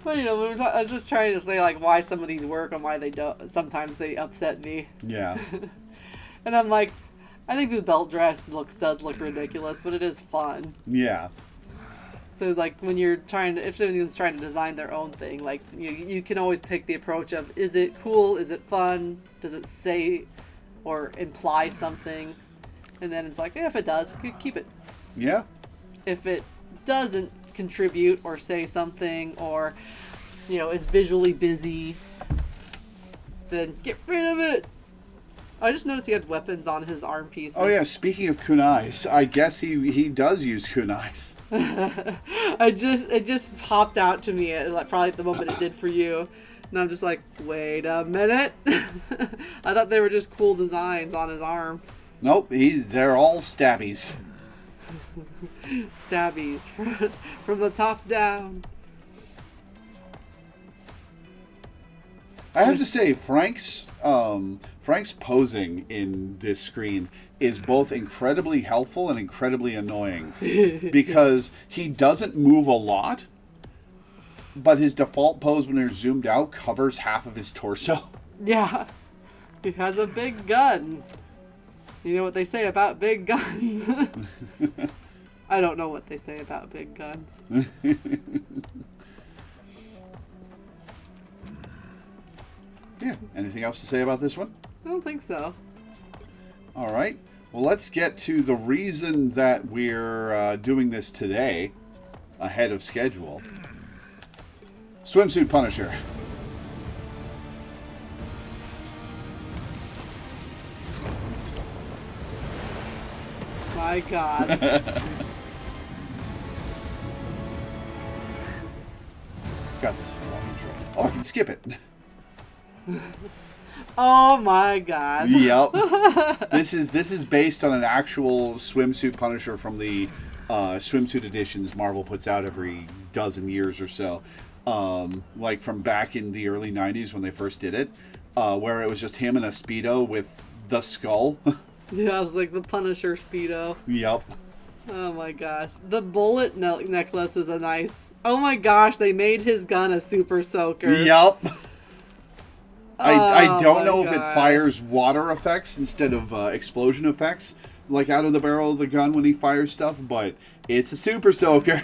But, I'm just trying to say, like, why some of these work and why they don't. Sometimes they upset me. Yeah. And I'm like, I think the belt dress does look ridiculous, but it is fun. Yeah. So, like, when you're if someone's trying to design their own thing, like, you can always take the approach of, is it cool? Is it fun? Does it say or imply something? And then it's like, if it does, keep it. Yeah. If it doesn't contribute or say something or, is visually busy, then get rid of it. I just noticed he had weapons on his arm pieces. Oh yeah, speaking of kunais, I guess he does use kunais. It just popped out to me at probably at the moment it did for you. And I'm just like, wait a minute. I thought they were just cool designs on his arm. Nope, they're all stabbies. Stabbies from the top down. I have to say, Frank's posing in this screen is both incredibly helpful and incredibly annoying because he doesn't move a lot, but his default pose when they're zoomed out covers half of his torso. Yeah, he has a big gun. You know what they say about big guns? I don't know what they say about big guns. Yeah. Anything else to say about this one? I don't think so. All right. Well, let's get to the reason that we're doing this today, ahead of schedule. Swimsuit Punisher. My God. Got this. Oh, I can skip it. Oh my God. Yep. This is based on an actual swimsuit Punisher from the swimsuit editions Marvel puts out every dozen years or so. Like from back in the early 90s when they first did it, where it was just him in a Speedo with the skull. Yeah, it's like the Punisher Speedo. Yep. Oh my gosh. The bullet necklace is a nice... Oh my gosh, they made his gun a super soaker. Yep. I don't know if it God. fires water effects instead of explosion effects, like out of the barrel of the gun when he fires stuff, but it's a super soaker.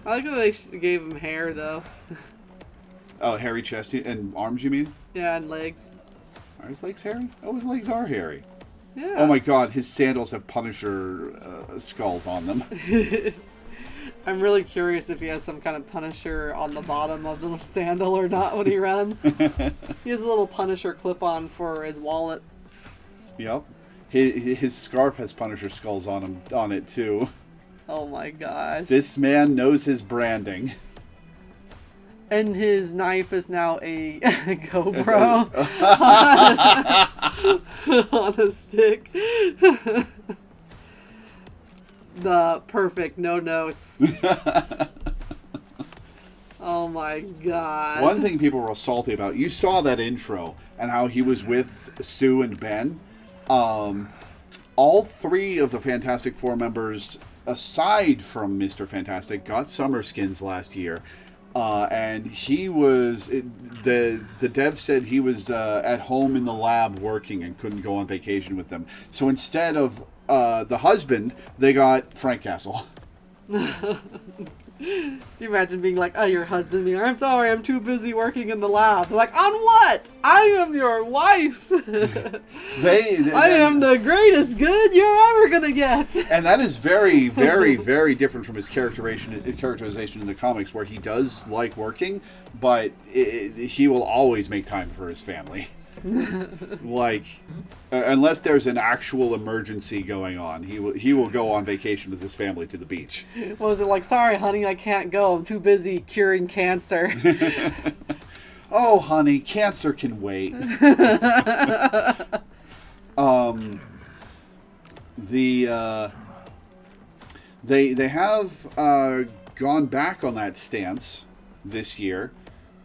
I like how they gave him hair, though. Oh, hairy chest and arms, you mean? Yeah, and legs. Are his legs hairy? Oh, his legs are hairy. Yeah. Oh my God, his sandals have Punisher skulls on them. I'm really curious if he has some kind of Punisher on the bottom of the sandal or not when he runs. He has a little Punisher clip-on for his wallet. Yep. His scarf has Punisher skulls on it too. Oh my gosh. This man knows his branding. And his knife is now a GoPro on a stick. The perfect no notes. Oh my God. One thing people were salty about, you saw that intro and how he was with Sue and Ben. All three of the Fantastic Four members, aside from Mr. Fantastic, got summer skins last year, and he was the dev said he was at home in the lab working and couldn't go on vacation with them. So instead of the husband, they got Frank Castle. Can you imagine being like, oh, your husband being like, I'm sorry, I'm too busy working in the lab. They're like, on what? I am your wife. I am the greatest good you're ever going to get. And that is very, very, very different from his characterization in the comics, where he does like working, but he will always make time for his family. Like, unless there's an actual emergency going on, he will go on vacation with his family to the beach. What was it like? Sorry, honey, I can't go. I'm too busy curing cancer. Oh, honey, cancer can wait. They have gone back on that stance this year.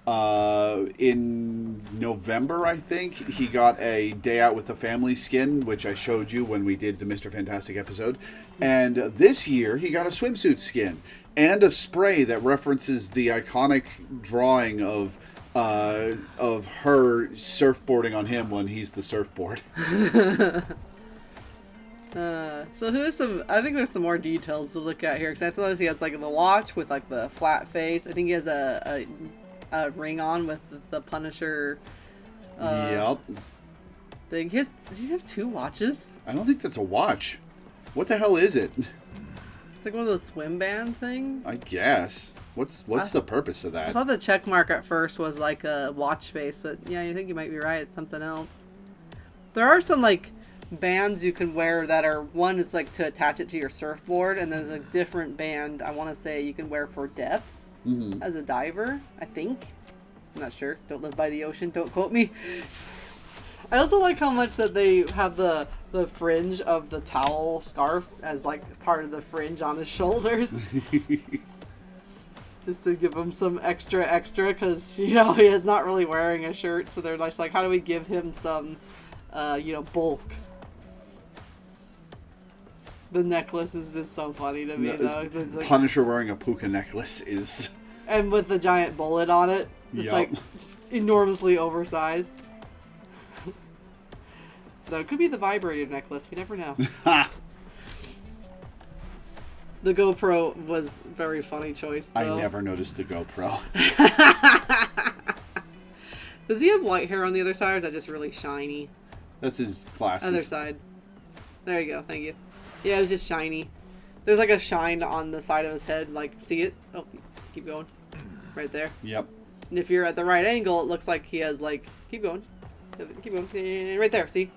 In November, I think, he got a Day Out with the Family skin, which I showed you when we did the Mr. Fantastic episode. And this year, he got a swimsuit skin and a spray that references the iconic drawing of her surfboarding on him when he's the surfboard. So I think there's some more details to look at here, because I noticed he has like the watch with like the flat face. I think he has a ring on with the Punisher. Yep. Thing. Does he have 2 watches? I don't think that's a watch. What the hell is it? It's like one of those swim band things. I guess. What's the purpose of I that? thought the check mark at first was like a watch face, but yeah, I think you might be right. It's something else. There are some like bands you can wear that are, one is like to attach it to your surfboard, and there's a different band I want to say you can wear for depth. Mm-hmm. As a diver, I think. I'm not sure. Don't live by the ocean. Don't quote me. I also like how much that they have the fringe of the towel scarf as like part of the fringe on his shoulders. Just to give him some extra, because, he is not really wearing a shirt. So they're just like, how do we give him some, bulk? The necklace is just so funny to me, though. It's like, Punisher wearing a puka necklace is... And with the giant bullet on it. It's like enormously oversized. Though it could be the vibrator necklace. We never know. The GoPro was a very funny choice, though. I never noticed the GoPro. Does he have white hair on the other side, or is that just really shiny? That's his glasses. Other side. There you go. Thank you. Yeah, it was just shiny. There's like a shine on the side of his head. Like, see it? Oh, keep going. Right there. Yep. And if you're at the right angle, it looks like he has like... Keep going. Keep going. Right there. See?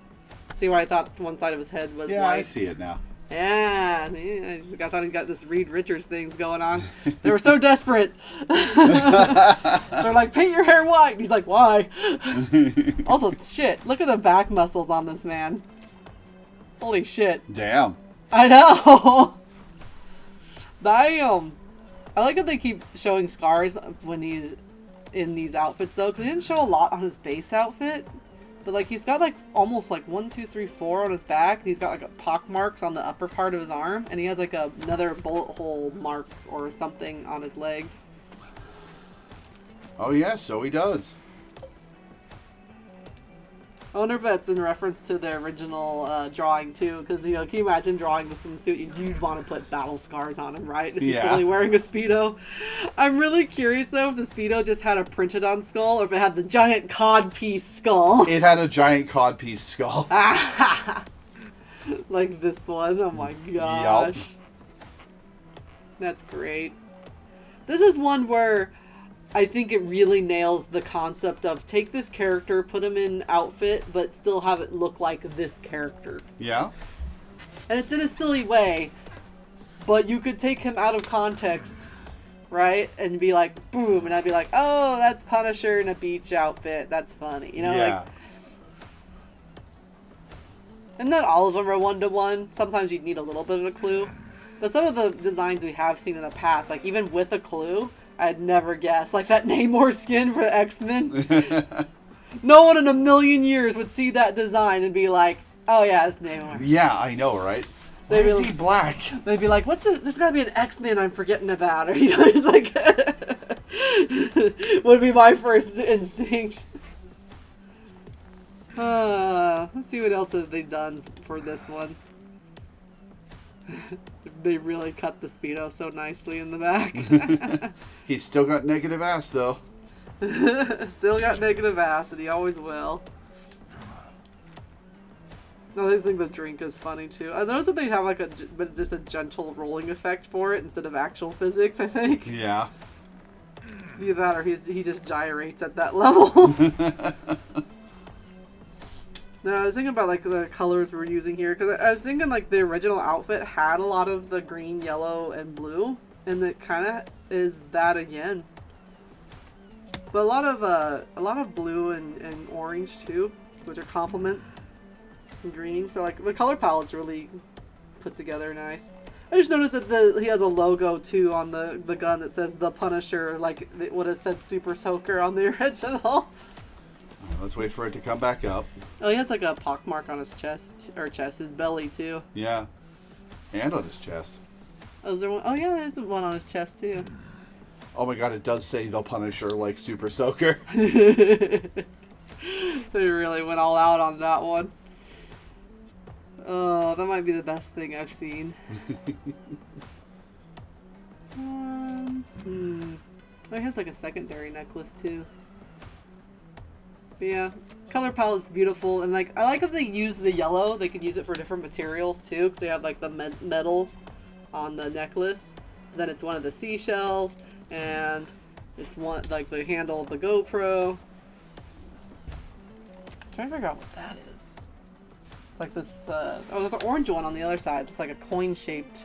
See where I thought one side of his head was white? Yeah, I see it now. Yeah. I thought he got this Reed Richards things going on. They were so desperate. They're like, paint your hair white. And he's like, why? Also, shit. Look at the back muscles on this man. Holy shit. Damn. I know. Damn. I like that they keep showing scars when he's in these outfits, though, because he didn't show a lot on his base outfit. But, like, he's got, like, almost, like, 1, 2, 3, 4 on his back. And he's got, like, a pock marks on the upper part of his arm. And he has, like, another bullet hole mark or something on his leg. Oh, yeah, so he does. I wonder if that's in reference to the original drawing, too. Because, can you imagine drawing the swimsuit? You'd want to put battle scars on him, right? If he's only wearing a Speedo. I'm really curious, though, if the Speedo just had a printed-on skull or if it had the giant codpiece skull. It had a giant codpiece skull. Like this one. Oh, my gosh. Yep. That's great. This is one where... I think it really nails the concept of take this character, put him in outfit, but still have it look like this character. Yeah. And it's in a silly way, but you could take him out of context, right? And be like, boom, and I'd be like, oh, that's Punisher in a beach outfit. That's funny. Yeah. Like... And not all of them are one-to-one. Sometimes you'd need a little bit of a clue. But some of the designs we have seen in the past, like even with a clue... I'd never guess. Like that Namor skin for the X-Men. No one in a million years would see that design and be like, oh yeah, it's Namor. Yeah, I know, right? Why is he black? They'd be like, what's this? There's gotta be an X-Men I'm forgetting about. Or, it's like... Would be my first instinct. Let's see what else have they done for this one. They really cut the Speedo so nicely in the back. He's still got negative ass, though. Still got negative ass, and he always will. I think the drink is funny too. I noticed that they have like just a gentle rolling effect for it instead of actual physics. I think. Yeah. Be that, or he just gyrates at that level. No, I was thinking about like the colors we're using here because I was thinking like the original outfit had a lot of the green, yellow, and blue, and it kind of is that again. But a lot of blue and orange too, which are complements. And green, so like the color palette's really put together nice. I just noticed that he has a logo too on the gun that says the Punisher, like it would have said Super Soaker on the original. Let's wait for it to come back up. Oh, he has like a pockmark on his his belly too. Yeah, and on his chest. Oh, is there one? Oh yeah, there's one on his chest too. Oh my god, it does say the Punisher like Super Soaker. They really went all out on that one. Oh, that might be the best thing I've seen. Oh, he has like a secondary necklace too. But yeah, color palette's beautiful, and like I like that they use the yellow. They could use it for different materials too, because they have like the metal on the necklace. Then it's one of the seashells, and it's one like the handle of the GoPro. I'm trying to figure out what that is. It's like this. Oh, there's an orange one on the other side. It's like a coin-shaped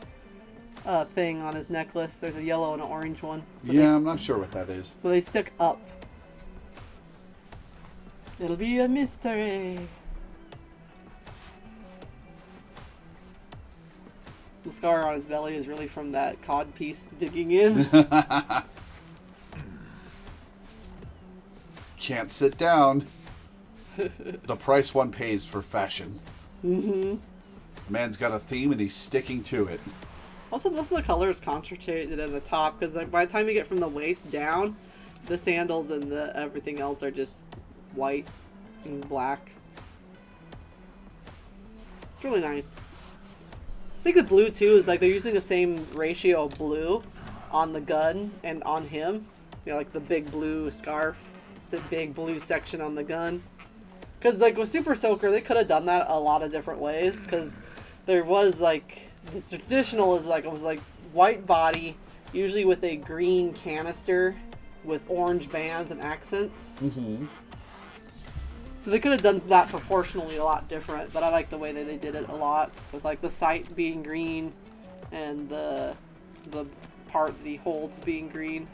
thing on his necklace. There's a yellow and an orange one. Yeah, I'm not sure what that is. But they stick up. It'll be a mystery. The scar on his belly is really from that cod piece digging in. Can't sit down. The price one pays for fashion. Mm-hmm. Man's got a theme and he's sticking to it. Also, most of the color is concentrated in the top because like by the time you get from the waist down, the sandals and the everything else are just white and black. It's really nice. I think the blue too is like they're using the same ratio of blue on the gun and on him. You know, like the big blue scarf, it's a big blue section on the gun. Because like with Super Soaker, they could have done that a lot of different ways. Because there was like the traditional is like it was like white body, usually with a green canister with orange bands and accents. Mm-hmm. So they could have done that proportionally a lot different, but I like the way that they did it a lot, with like the sight being green and the part that he holds being green.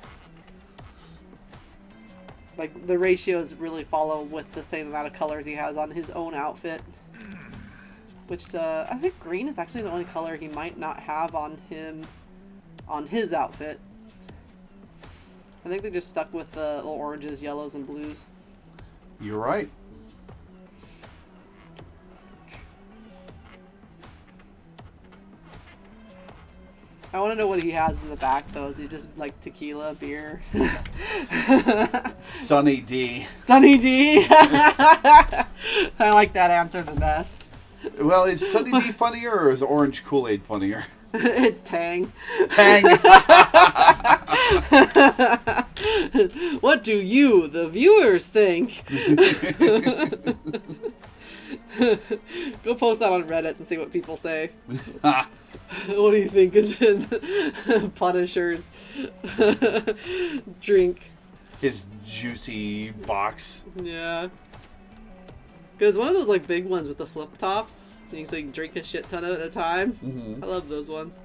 Like the ratios really follow with the same amount of colors he has on his own outfit. Which I think green is actually the only color he might not have on his outfit. I think they just stuck with the little oranges, yellows, and blues. You're right. I want to know what he has in the back, though. Is he just like tequila, beer? Sunny D. Sunny D. I like that answer the best. Well, is Sunny D funnier or is Orange Kool-Aid funnier? It's Tang. Tang. What do you, the viewers, think? Go post that on Reddit and see what people say. What do you think is in Punisher's drink? His juicy box. Yeah. Because one of those like big ones with the flip tops, you can like drink a shit ton of it at a time. Mm-hmm. I love those ones.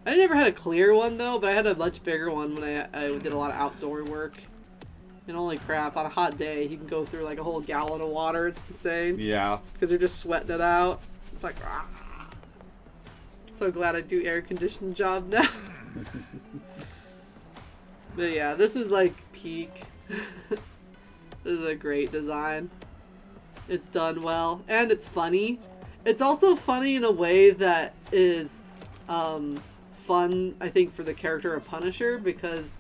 I never had a clear one though, but I had a much bigger one when I did a lot of outdoor work. And holy crap, on a hot day, you can go through like a whole gallon of water. It's insane. Yeah. Because you're just sweating it out. It's like, ah. So glad I do air conditioned job now. But yeah, this is like peak. This is a great design. It's done well, and it's funny. It's also funny in a way that is fun, I think, for the character of Punisher, because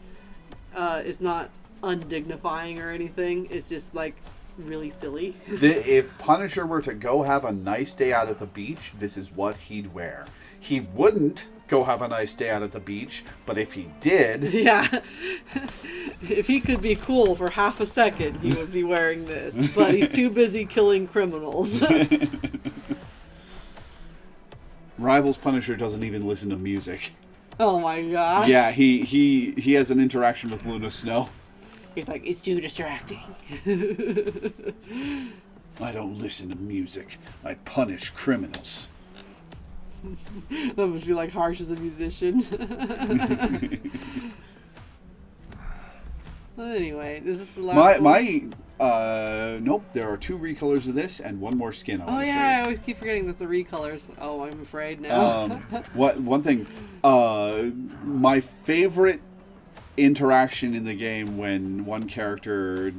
It's not undignifying or anything. It's just like really silly. If Punisher were to go have a nice day out at the beach, this is what he'd wear. He wouldn't go have a nice day out at the beach, but if he did... Yeah. If he could be cool for half a second, he would be wearing this. But he's too busy killing criminals. Rivals Punisher doesn't even listen to music. Oh my gosh. Yeah, he has an interaction with Luna Snow. He's like, it's too distracting. I don't listen to music. I punish criminals. That must be like harsh as a musician. Well, anyway, this is the last one. Nope, there are 2 recolors of this and 1 more skin. Oh yeah, I always keep forgetting the 3 colors. Oh, I'm afraid now. One thing, my favorite interaction in the game when one character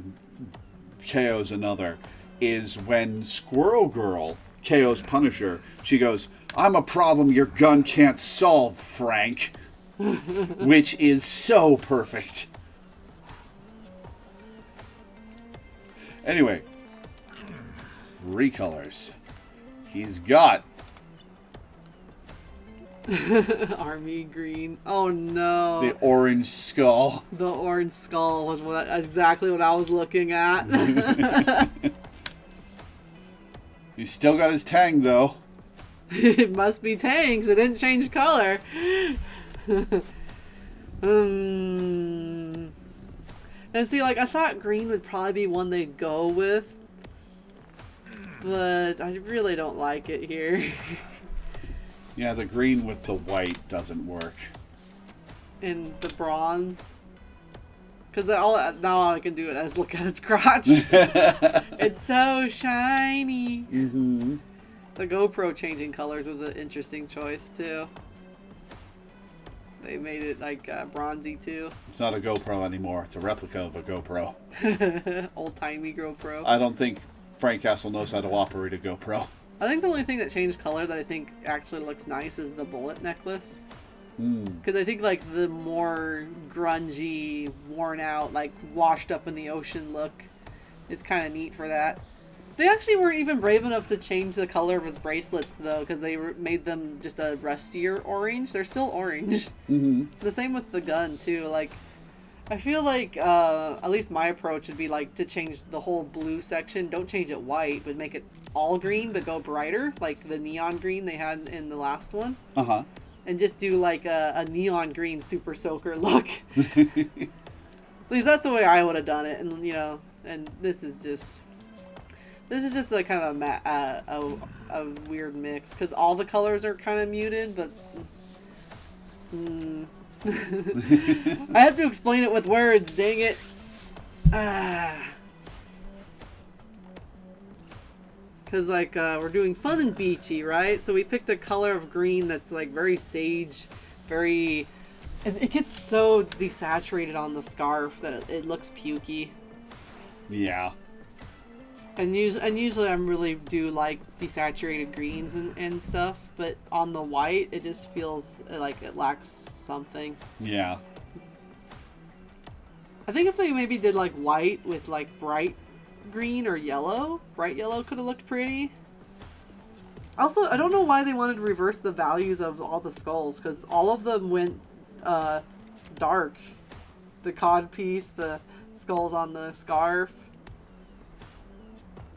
KOs another is when Squirrel Girl KOs Punisher. She goes, "I'm a problem your gun can't solve, Frank," which is so perfect. Anyway, recolors. He's got Army green. Oh no. the orange skull. The orange skull was exactly what I was looking at. He's still got his tang, though. It must be tangs. It didn't change color. And see, like, I thought green would probably be one they'd go with. But I really don't like it here. Yeah, the green with the white doesn't work. And the bronze. Because now all I can do is look at its crotch. It's so shiny. Mm-hmm. The GoPro changing colors was an interesting choice, too. They made it like bronzy too. It's not a GoPro anymore. It's a replica of a GoPro. Old-timey GoPro. I don't think Frank Castle knows how to operate a GoPro. I think the only thing that changed color that I think actually looks nice is the bullet necklace. Because I think like the more grungy, worn out, like washed up in the ocean look is kind of neat for that. They actually weren't even brave enough to change the color of his bracelets, though, because they made them just a rustier orange. They're still orange. Mm-hmm. The same with the gun, too. Like, I feel like, at least my approach would be, like, to change the whole blue section. Don't change it white, but make it all green, but go brighter, like the neon green they had in the last one. Uh-huh. And just do, like, a neon green Super Soaker look. At least that's the way I would have done it, and, you know, and this is just like kind of a weird mix because all the colors are kind of muted, but I have to explain it with words. Dang it! Because like we're doing fun and beachy, right? So we picked a color of green that's like very sage, very. It gets so desaturated on the scarf that it looks pukey. Yeah. And usually I really do like desaturated greens and stuff, but on the white it just feels like it lacks something. Yeah. I think if they maybe did like white with like bright green or yellow, bright yellow could have looked pretty. Also, I don't know why they wanted to reverse the values of all the skulls, because all of them went dark. The cod piece, the skulls on the scarf.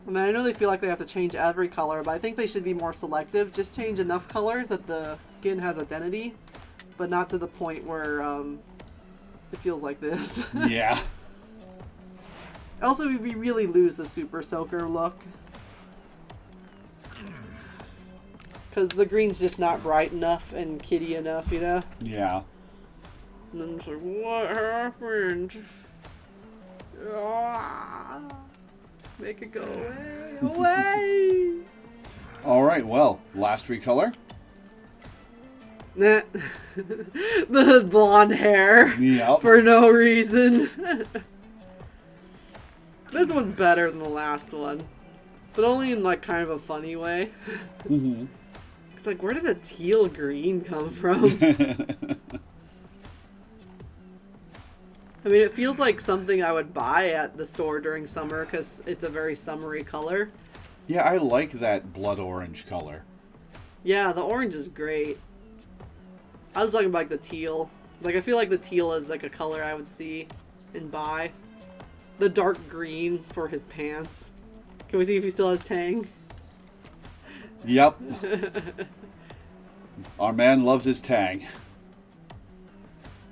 I mean, I know they feel like they have to change every color, but I think they should be more selective. Just change enough colors that the skin has identity, but not to the point where it feels like this. Yeah. Also, we really lose the Super Soaker look. Because the green's just not bright enough and kitty enough, you know? Yeah. And then it's like, what happened? Ah. Make it go away, away! All right, well, last recolor. Nah. The blonde hair. Yep. For no reason. This one's better than the last one. But only in, like, kind of a funny way. Mm-hmm. It's like, where did the teal green come from? I mean, it feels like something I would buy at the store during summer because it's a very summery color. Yeah, I like that blood orange color. Yeah, the orange is great. I was talking about like the teal. Like, I feel like the teal is like a color I would see and buy. The dark green for his pants. Can we see if he still has tang? Yep. Our man loves his tang.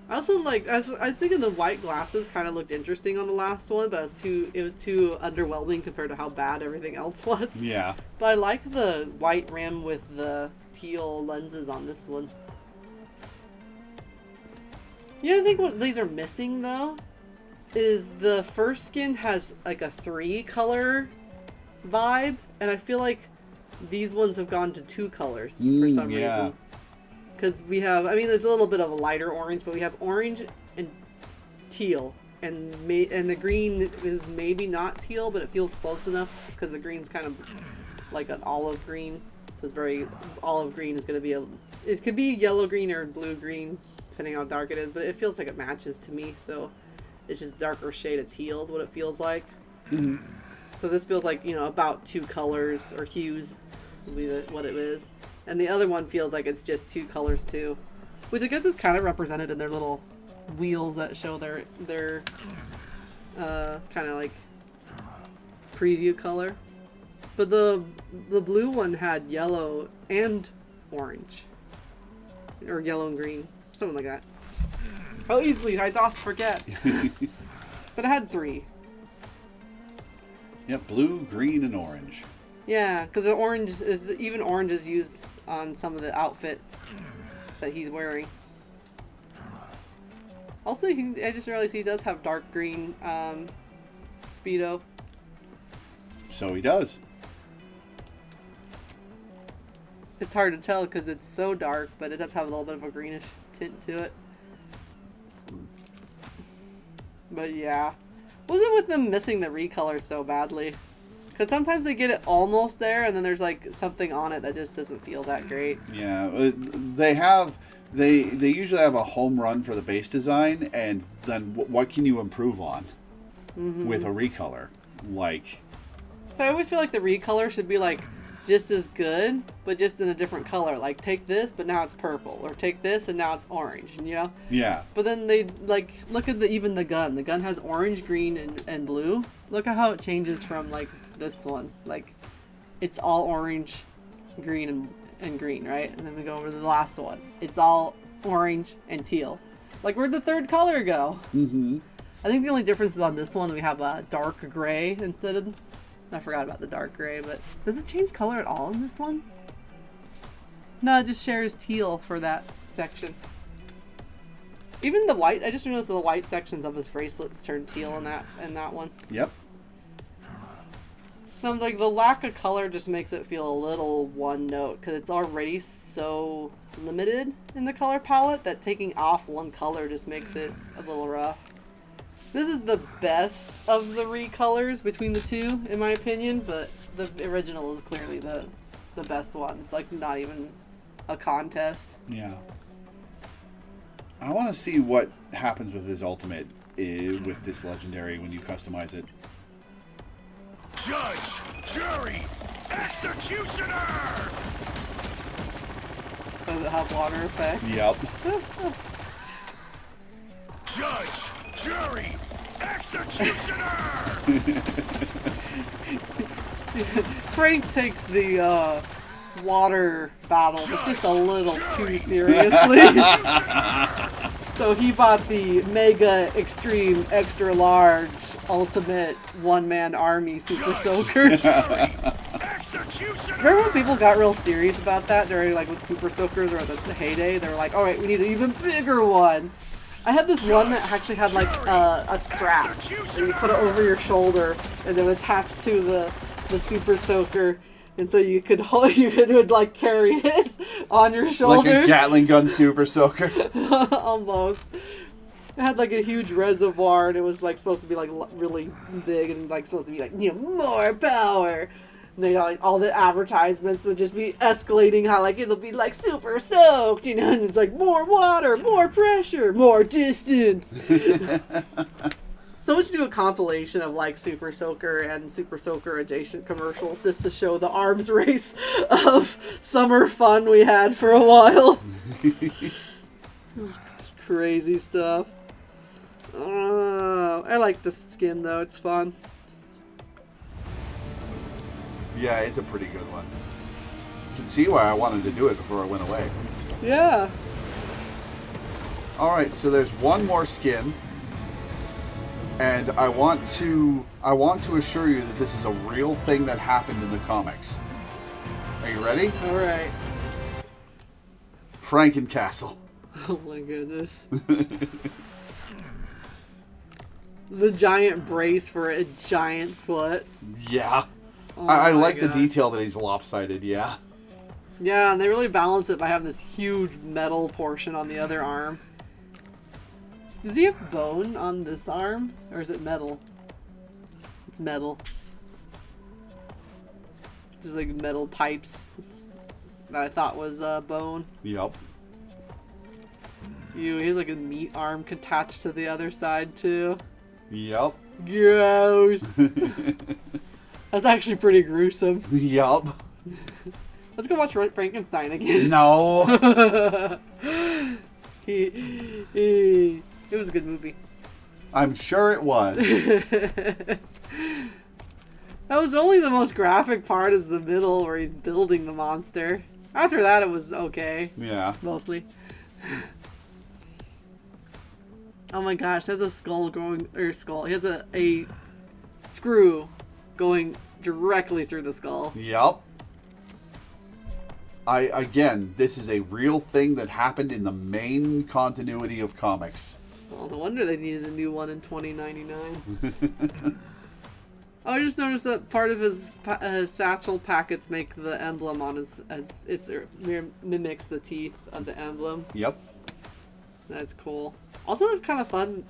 I also like. I was thinking the white glasses kind of looked interesting on the last one, but it was too underwhelming compared to how bad everything else was. Yeah. But I like the white rim with the teal lenses on this one. Yeah, I think what these are missing though is the first skin has like a 3 color vibe, and I feel like these ones have gone to 2 colors for some reason. Because we have, I mean, there's a little bit of a lighter orange, but we have orange and teal, and the green is maybe not teal, but it feels close enough because the green's kind of like an olive green. So it's very olive green is going to be it could be yellow green or blue green depending how dark it is, but it feels like it matches to me. So it's just darker shade of teal is what it feels like. Mm-hmm. So this feels like, you know, about 2 colors or hues would be what it is. And the other one feels like it's just 2 colors too, which I guess is kind of represented in their little wheels that show their kind of like preview color. But the blue one had yellow and orange, or yellow and green, something like that. How easily I thought forget. But it had 3. Yep, blue, green, and orange. Yeah, because the orange is used on some of the outfit that he's wearing. Also, I just realized he does have dark green Speedo. So he does. It's hard to tell because it's so dark, but it does have a little bit of a greenish tint to it. But yeah. What was it with them missing the recolor so badly? Because sometimes they get it almost there, and then there's like something on it that just doesn't feel that great. Yeah, they usually have a home run for the base design, and then what can you improve on with a recolor? Like, so I always feel like the recolor should be like just as good, but just in a different color. Like, take this, but now it's purple, or take this and now it's orange. You know? Yeah. But then they like look at even the gun. The gun has orange, green, and blue. Look at how it changes from like this one. Like, it's all orange, green, and green, right? And then we go over to the last one. It's all orange and teal. Like, where'd the third color go? Mm-hmm. I think the only difference is on this one we have a dark gray instead of. I forgot about the dark gray, but does it change color at all in this one? No, it just shares teal for that section. Even the white, I just noticed the white sections of his bracelets turned teal in that one. Yep. And like the lack of color just makes it feel a little one note because it's already so limited in the color palette that taking off one color just makes it a little rough. This is the best of the recolors between the two, in my opinion, but the original is clearly the best one. It's like not even a contest. Yeah. I want to see what happens with his ultimate with this legendary when you customize it. Judge, jury, executioner! Does it have water effects? Yep. Judge, jury, executioner! Frank takes the water battles just a little too seriously. So he bought the Mega Extreme Extra Large Ultimate One-Man Army Super Soakers. Remember when people got real serious about that during like with Super Soakers or the heyday? They were like, all right, we need an even bigger one. I had this one that actually had like a strap that you put it over your shoulder and then attached to the Super Soaker, and so you could like carry it on your shoulder. Like a Gatling gun Super Soaker. Almost. It had like a huge reservoir, and it was like supposed to be like really big and like supposed to be like, you know, more power. And they like all the advertisements would just be escalating how like it'll be like super soaked, you know, and it's like more water, more pressure, more distance. So we should do a compilation of like Super Soaker and Super Soaker adjacent commercials just to show the arms race of summer fun we had for a while. Crazy stuff. I like the skin though, it's fun. Yeah, it's a pretty good one. You can see why I wanted to do it before I went away. Yeah. Alright, so there's one more skin. And I want to assure you that this is a real thing that happened in the comics. Are you ready? Alright. Frankencastle. Oh my goodness. The giant brace for a giant foot. Yeah. Oh I my like the God. detail that he's lopsided, yeah. Yeah, and they really balance it by having this huge metal portion on the other arm. Does he have bone on this arm? Or is it metal? It's metal. Just like metal pipes that I thought was bone. Yep. Ew, he has like a meat arm attached to the other side too. Yep. Gross. That's actually pretty gruesome. Yep. Let's go watch Frankenstein again. No. It was a good movie. I'm sure it was. That was only the most graphic part is the middle where he's building the monster. After that it was okay. Yeah. Mostly. Oh my gosh, there's a skull going, or skull. He has a screw going directly through the skull. Yep. Again, this is a real thing that happened in the main continuity of comics. Well, no wonder they needed a new one in 2099. Oh, I just noticed that part of his satchel packets make the emblem on his, mimics the teeth of the emblem. Yep. That's cool. Also, it's kind of fun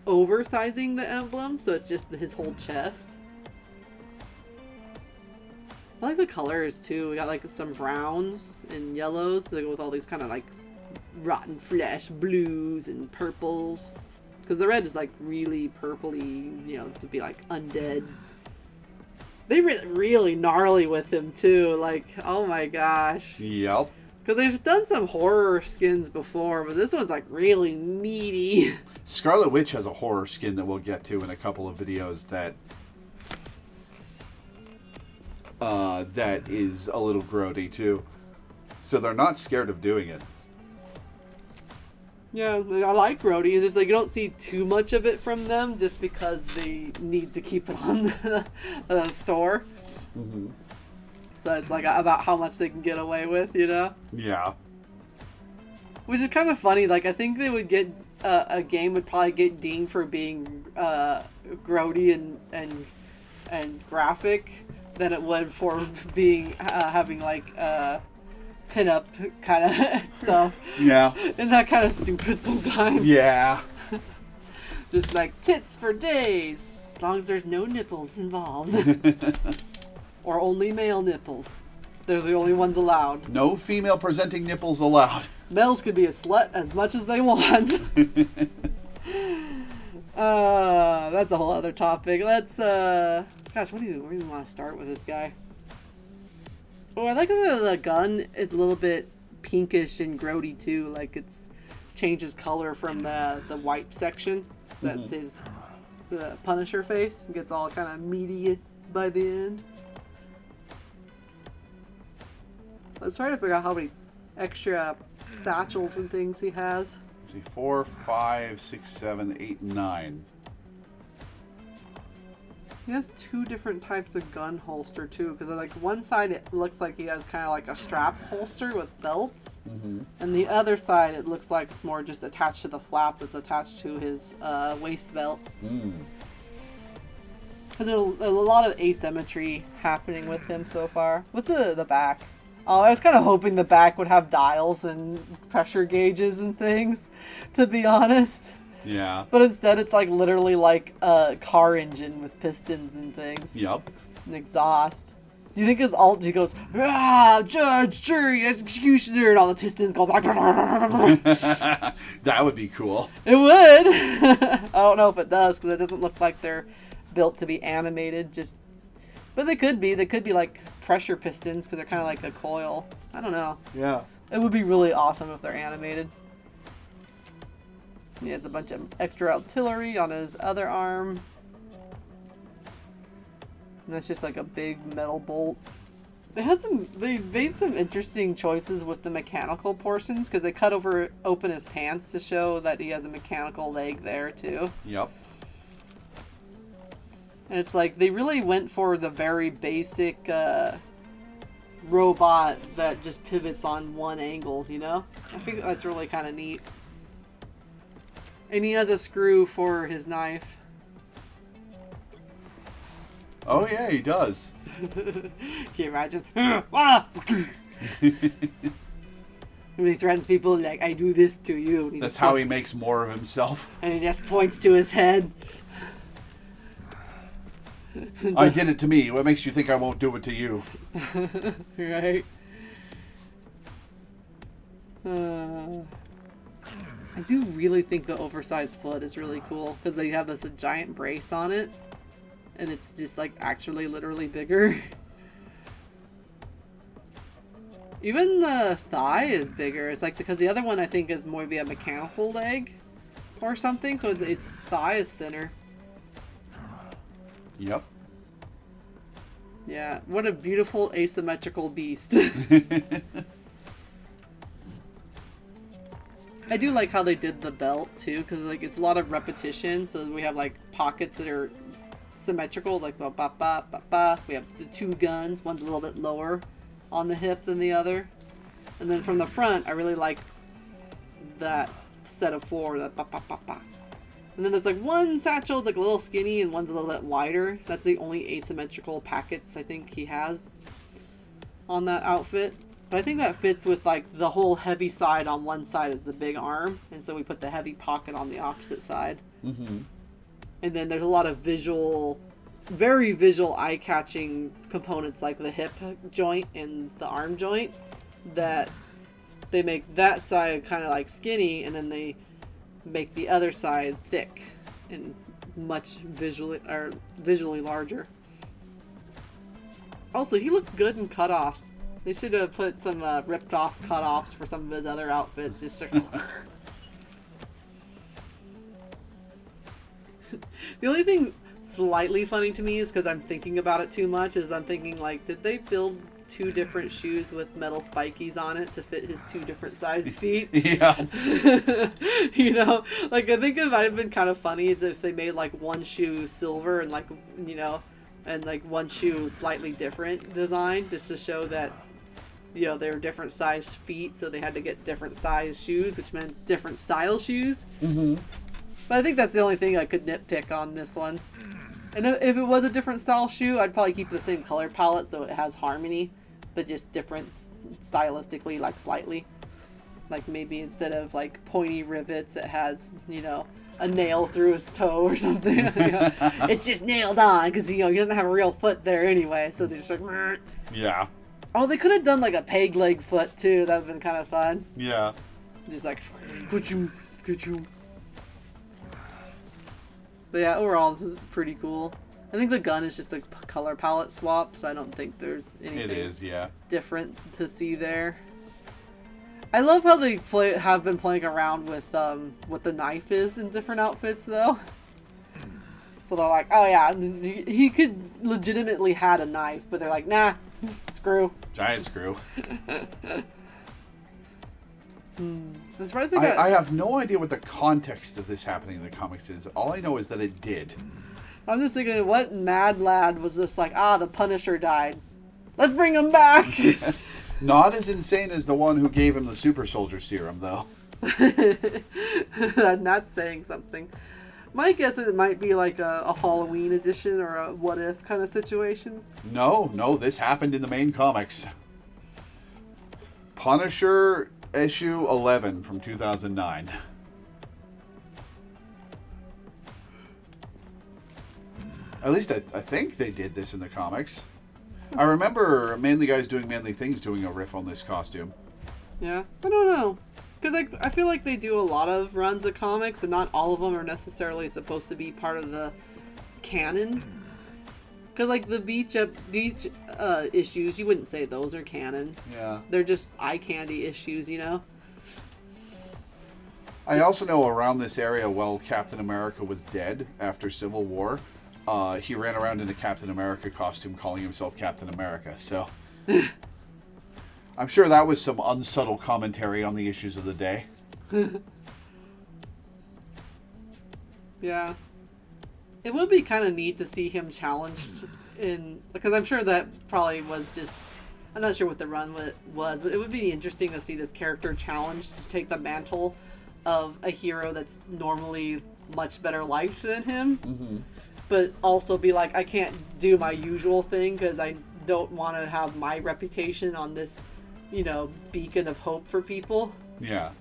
oversizing the emblem, so it's just his whole chest. I like the colors too. We got like some browns and yellows to go with all these kind of like rotten flesh blues and purples. Because the red is like really purpley, you know, to be like undead. They really gnarly with him too. Like, oh my gosh. Yep. Because they've done some horror skins before, but this one's like really meaty. Scarlet Witch has a horror skin that we'll get to in a couple of videos that is a little grody too. So they're not scared of doing it. Yeah, I like Grody. It's just like you don't see too much of it from them just because they need to keep it on the store. Mm-hmm. So it's like about how much they can get away with, you know? Yeah. Which is kind of funny. Like, I think they would get a game would probably get dinged for being grody and graphic than it would for being having like pin-up kind of stuff. Yeah. And that kind of stupid sometimes. Yeah. Just like tits for days, as long as there's no nipples involved. Or only male nipples. They're the only ones allowed. No female presenting nipples allowed. Males could be a slut as much as they want. That's a whole other topic. Let's, gosh, where do you want to start with this guy? Oh, I like that the gun is a little bit pinkish and grody too. Like it's changes color from the white section. That's the Punisher face. It gets all kind of meaty by the end. Let's try to figure out how many extra satchels and things he has. Let's see, 4, 5, 6, 7, 8, 9. He has two different types of gun holster too, because like one side it looks like he has kind of like a strap holster with belts, and the other side it looks like it's more just attached to the flap that's attached to his waist belt. Because there's a lot of asymmetry happening with him so far. What's the back? Oh, I was kind of hoping the back would have dials and pressure gauges and things, to be honest. Yeah. But instead it's like literally like a car engine with pistons and things. Yep. An exhaust. Do you think his alt, he goes, ah, judge, jury, executioner, and all the pistons go like, That would be cool. it would. I don't know if it does, because it doesn't look like they're built to be animated, but they could be. They could be like pressure pistons, because they're kind of like a coil. I don't know. Yeah. It would be really awesome if they're animated. He has a bunch of extra artillery on his other arm. And that's just like a big metal bolt. They made some interesting choices with the mechanical portions, because they cut open his pants to show that he has a mechanical leg there too. Yep. And it's like they really went for the very basic robot that just pivots on one angle, you know? I think that's really kind of neat. And he has a screw for his knife. Oh yeah, he does. Can you imagine? When he threatens people, like, I do this to you. And That's how he makes more of himself. And he just points to his head. I did it to me. What makes you think I won't do it to you? Right? I do really think the oversized foot is really cool, because they have this giant brace on it. And it's just like actually literally bigger. Even the thigh is bigger. It's like, because the other one I think is more be a mechanical leg or something, so its thigh is thinner. Yep. Yeah, what a beautiful asymmetrical beast. I do like how they did the belt too, because like it's a lot of repetition, so we have like pockets that are symmetrical, like ba ba ba ba ba. We have the two guns, one's a little bit lower on the hip than the other, and then from the front I really like that set of four, that ba ba ba ba. And then there's like one satchel, it's like a little skinny, and one's a little bit wider. That's the only asymmetrical packets I think he has on that outfit. But I think that fits with like the whole heavy side on one side is the big arm, and so we put the heavy pocket on the opposite side. Mm-hmm. And then there's a lot of very visual, eye-catching components like the hip joint and the arm joint that they make that side kind of like skinny, and then they make the other side thick and much visually larger. Also, he looks good in cutoffs. They should have put some ripped off cutoffs for some of his other outfits. Just to... The only thing slightly funny to me is, because I'm thinking about it too much, is I'm thinking like, did they build two different shoes with metal spikies on it to fit his two different size feet? Yeah. You know, like I think it might have been kind of funny if they made like one shoe silver and like, you know, and like one shoe slightly different design, just to show that, you know, they were different size feet, so they had to get different size shoes, which meant different style shoes. Mm-hmm. But I think that's the only thing I could nitpick on this one. And if it was a different style shoe, I'd probably keep the same color palette so it has harmony, but just different stylistically, like slightly. Like maybe instead of like pointy rivets, it has, you know, a nail through his toe or something. You know? It's just nailed on because, you know, he doesn't have a real foot there anyway, so they're just like... Yeah. Oh, they could have done like a peg leg foot too. That would have been kind of fun. Yeah. Just like... But yeah, overall, this is pretty cool. I think the gun is just a color palette swap, so I don't think there's anything different to see there. I love how they have been playing around with what the knife is in different outfits, though. So they're like, oh yeah, he could legitimately had a knife, but they're like, nah, screw. Giant screw. I'm surprised they I have no idea what the context of this happening in the comics is. All I know is that it did. I'm just thinking, what mad lad was just like, the Punisher died. Let's bring him back! Not as insane as the one who gave him the super soldier serum, though. I'm not saying something. My guess is it might be like a Halloween edition or a what if kind of situation. No, this happened in the main comics. Punisher issue 11 from 2009. At least I think they did this in the comics. I remember Manly Guys Doing Manly Things doing a riff on this costume. Yeah, I don't know. Because I feel like they do a lot of runs of comics, and not all of them are necessarily supposed to be part of the canon. Because, like, the beach issues, you wouldn't say those are canon. Yeah. They're just eye candy issues, you know? I also know around this area, while Captain America was dead after Civil War, he ran around in a Captain America costume calling himself Captain America, so... I'm sure that was some unsubtle commentary on the issues of the day. Yeah. It would be kind of neat to see him challenged in... Because I'm sure that probably was just... I'm not sure what the run was, but it would be interesting to see this character challenged to take the mantle of a hero that's normally much better liked than him. Mm-hmm. But also be like, I can't do my usual thing because I don't want to have my reputation on this, you know, beacon of hope for people. Yeah.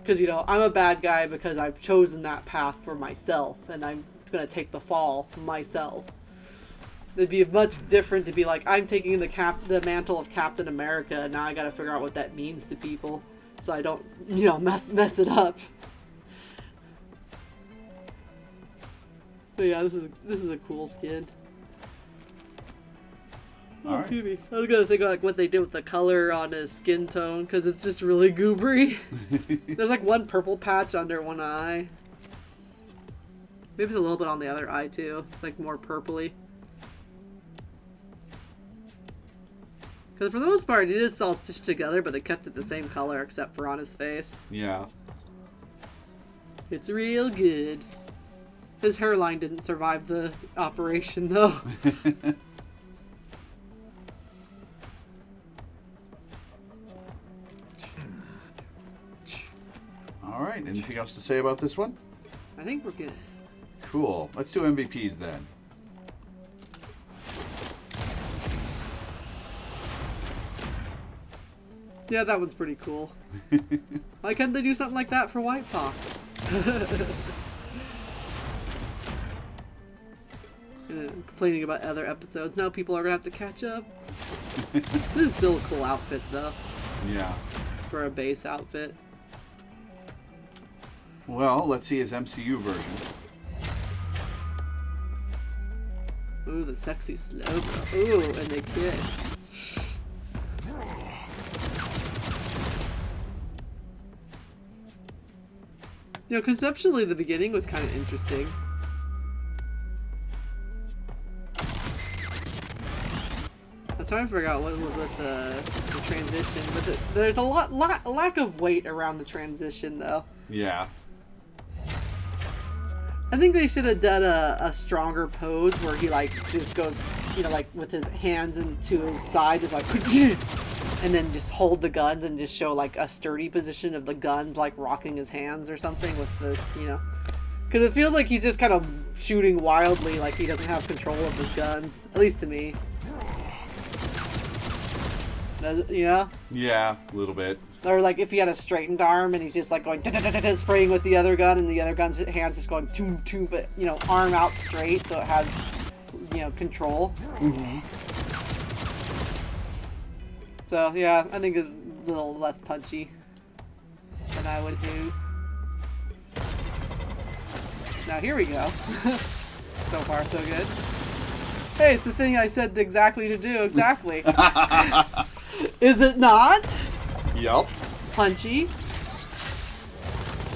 Because, you know, I'm a bad guy because I've chosen that path for myself, and I'm going to take the fall myself. It'd be much different to be like, I'm taking the mantle of Captain America, and now I got to figure out what that means to people, so I don't, you know, mess it up. But yeah, this is a cool skin. All right. Excuse me. I was gonna think of like what they did with the color on his skin tone because it's just really goobery. There's like one purple patch under one eye. Maybe it's a little bit on the other eye too. It's like more purpley. Because for the most part, it is all stitched together, but they kept it the same color except for on his face. Yeah. It's real good. His hairline didn't survive the operation though. All right. Anything else to say about this one? I think we're good. Cool. Let's do MVPs then. Yeah, that one's pretty cool. Why couldn't they do something like that for White Fox? Complaining about other episodes. Now people are gonna have to catch up. This is still a cool outfit though. Yeah. For a base outfit. Well, let's see his MCU version. Ooh, the sexy slow. Ooh, and they kiss. You know, conceptually, the beginning was kind of interesting. I was trying to figure out what was with the transition, but there's a lack of weight around the transition, though. Yeah. I think they should have done a stronger pose where he, like, just goes, you know, like, with his hands into his side, just like, and then just hold the guns and just show, like, a sturdy position of the guns, like, rocking his hands or something with the, you know. Because it feels like he's just kind of shooting wildly, like he doesn't have control of his guns. At least to me. You know? Yeah, a little bit. Or like if he had a straightened arm and he's just like going spraying with the other gun and the other gun's hands just going toom, but you know, arm out straight so it has, you know, control. Mm-hmm. So yeah, I think it's a little less punchy than I would do. Now here we go. So far so good. Hey, it's the thing I said exactly to do. Exactly. Is it not? Yup. Punchy.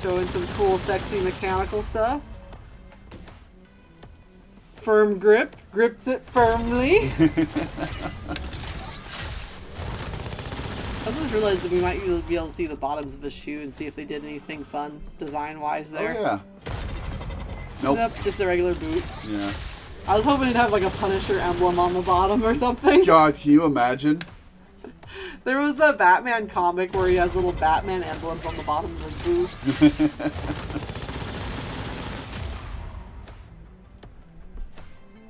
Showing some cool, sexy mechanical stuff. Firm grip. Grips it firmly. I just realized that we might be able to see the bottoms of the shoe and see if they did anything fun design-wise there. Oh, yeah. Nope. Nope, just a regular boot. Yeah. I was hoping it'd have like a Punisher emblem on the bottom or something. God, can you imagine? There was the Batman comic where he has little Batman emblems on the bottom of his boots.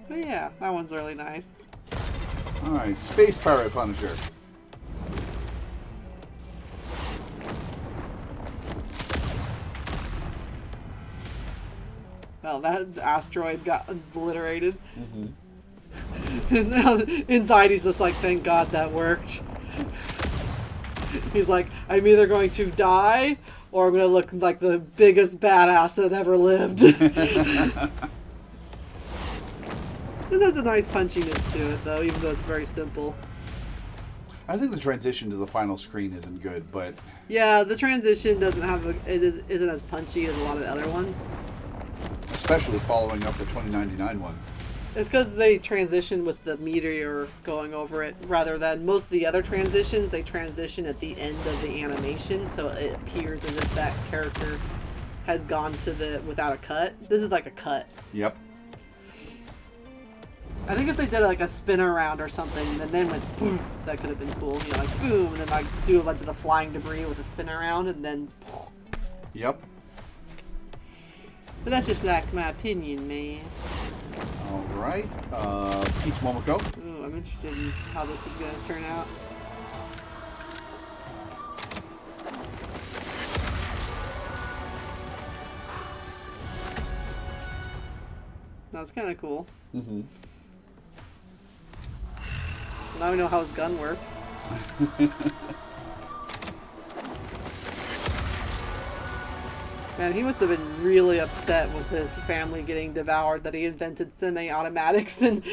But yeah, that one's really nice. Alright, Space Pirate Punisher. Well, that asteroid got obliterated. Mm-hmm. Inside, he's just like, thank God that worked. He's like, I'm either going to die or I'm going to look like the biggest badass that ever lived. This has a nice punchiness to it, though, even though it's very simple. I think the transition to the final screen isn't good, but... Yeah, the transition isn't as punchy as a lot of the other ones. Especially following up the 2099 one. It's because they transition with the meteor going over it, rather than most of the other transitions, they transition at the end of the animation, so it appears as if that character has gone to without a cut. This is like a cut. Yep. I think if they did like a spin around or something, and then went boom, that could have been cool. You know, like boom, and then like do a bunch of the flying debris with a spin around, and then. Yep. But that's just like my opinion, man. All right. Peach Momoko. Ooh, I'm interested in how this is going to turn out. That's kind of cool. Mm-hmm. Now we know how his gun works. Man, he must have been really upset with his family getting devoured that he invented semi-automatics and,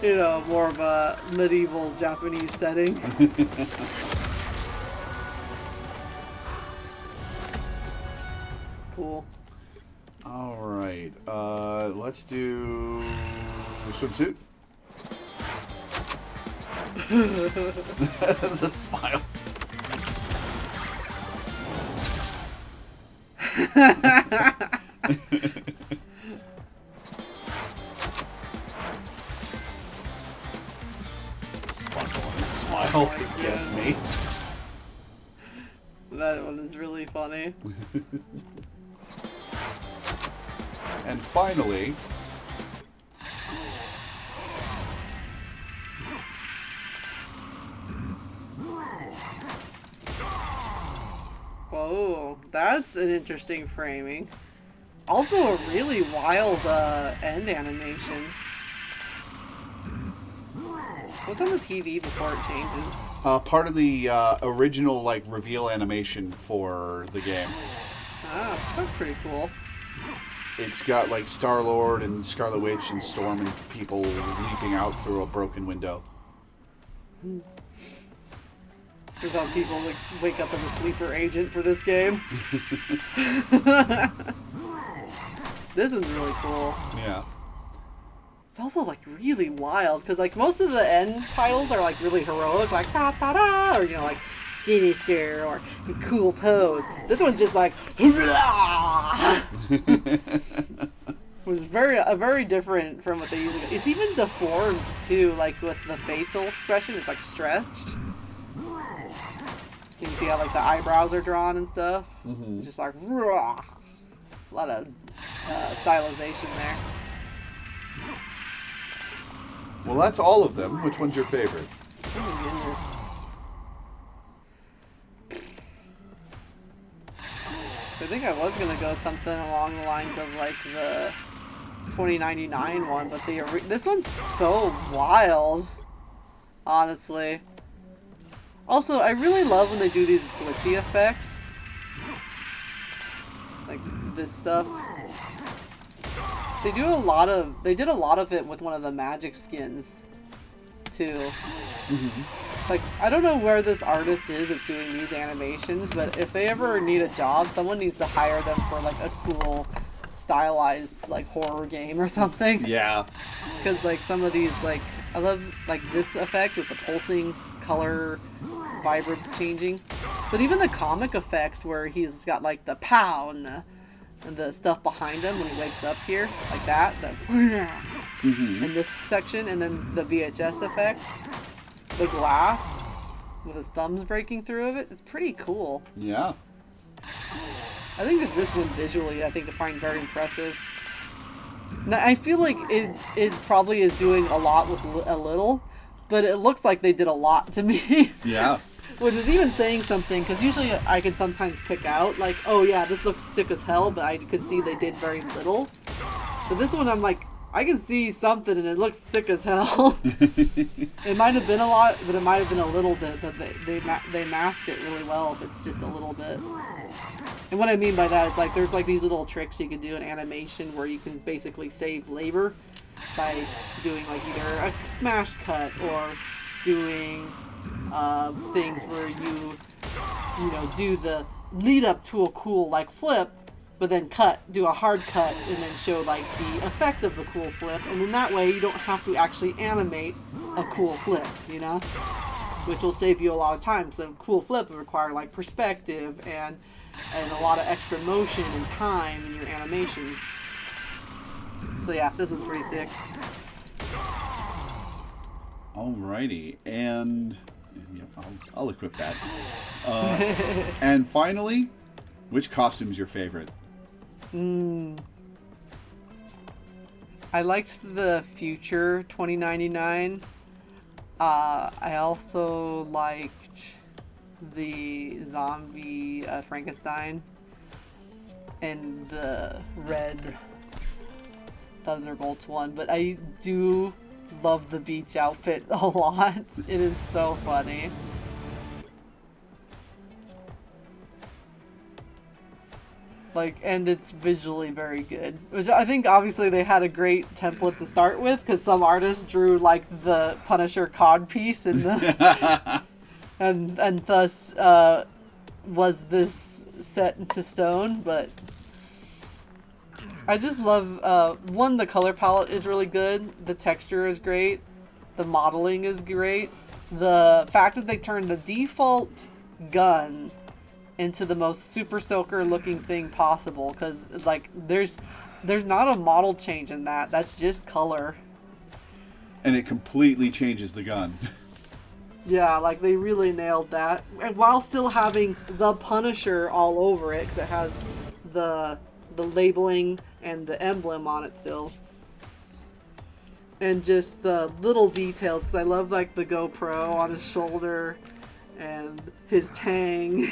you know, more of a medieval Japanese setting. Cool. All right. Let's do swimsuit. The smile. Sparkle and smile. Oh my It gets me. That one is really funny. And finally, Whoa, that's an interesting framing. Also a really wild end animation. What's on the TV before it changes? part of the original like reveal animation for the game. Ah, that's pretty cool. It's got like Star-Lord and Scarlet Witch and Storm and people leaping out through a broken window. There's how people like wake up as a sleeper agent for this game. This is really cool. Yeah. It's also like really wild because like most of the end titles are like really heroic, like da da da, or you know like sinister or cool pose. This one's just like was very different from what they usually. It's even deformed too, like with the facial expression. It's like stretched. You can see how like the eyebrows are drawn and stuff. Mm-hmm. Just like a lot of stylization there. Well, that's all of them. Which one's your favorite? Oh my goodness. I think I was gonna go something along the lines of like the 2099 one, but this one's so wild, honestly. Also, I really love when they do these glitchy effects, like this stuff. They did a lot of it with one of the magic skins, too. Mm-hmm. Like, I don't know where this artist is that's doing these animations, but if they ever need a job, someone needs to hire them for, like, a cool, stylized, like, horror game or something. Yeah. Because, like, some of these, like, I love, like, this effect with the pulsing color vibrance changing. But even the comic effects where he's got, like, the pow and the stuff behind him when he wakes up here, like that, Mm-hmm. in this section, and then the VHS effect, the glass with his thumbs breaking through of it, it's pretty cool. Yeah. I think just this one visually, I find very impressive. Now, I feel like it probably is doing a lot with a little, but it looks like they did a lot to me. Yeah. Which is even saying something, because usually I can sometimes pick out, like, oh yeah, this looks sick as hell, but I could see they did very little. But this one, I'm like, I can see something and it looks sick as hell. It might have been a lot, but it might have been a little bit. But they masked it really well. If it's just a little bit. And what I mean by that is like there's like these little tricks you can do in animation where you can basically save labor by doing like either a smash cut or doing things where you know do the lead up to a cool like flip. But then do a hard cut, and then show like the effect of the cool flip, and then that way you don't have to actually animate a cool flip, you know, which will save you a lot of time. So a cool flip will require like perspective and a lot of extra motion and time in your animation. So yeah, this is pretty sick. Alrighty, and yeah, I'll equip that. And finally, which costume is your favorite? I liked the Future 2099. I also liked the zombie Frankenstein and the red Thunderbolts one, but I do love the beach outfit a lot. It is so funny. Like, and it's visually very good, which I think obviously they had a great template to start with, because some artists drew like the Punisher cod piece and the and thus was this set into stone. But I just love the color palette is really good, the texture is great, the modeling is great, the fact that they turned the default gun into the most super soaker looking thing possible, because like there's not a model change in that's just color, and it completely changes the gun. Yeah, like they really nailed that, and while still having the Punisher all over it, because it has the labeling and the emblem on it still, and just the little details, because I love like the GoPro on his shoulder and his tang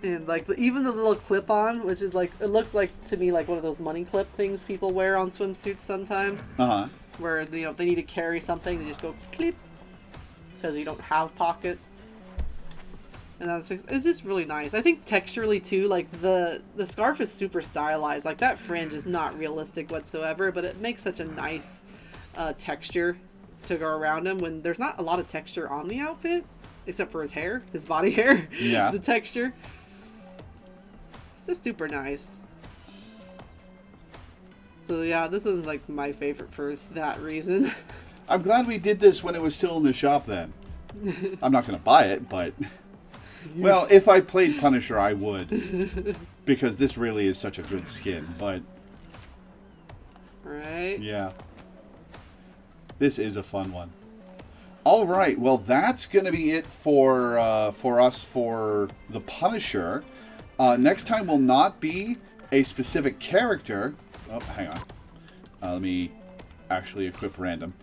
and like even the little clip-on, which is like, it looks like to me like one of those money clip things people wear on swimsuits sometimes, where you know if they need to carry something they just go clip because you don't have pockets, and it's just really nice. I think texturally too, like the scarf is super stylized, like that fringe is not realistic whatsoever, but it makes such a nice texture to go around him when there's not a lot of texture on the outfit except for his hair, his body hair. Yeah. The texture. It's just super nice. So yeah, this is like my favorite for that reason. I'm glad we did this when it was still in the shop then. I'm not going to buy it, but well, if I played Punisher I would, because this really is such a good skin, but right? Yeah. This is a fun one. All right, well, that's going to be it for us for the Punisher. Next time will not be a specific character. Oh, hang on. Let me actually equip random.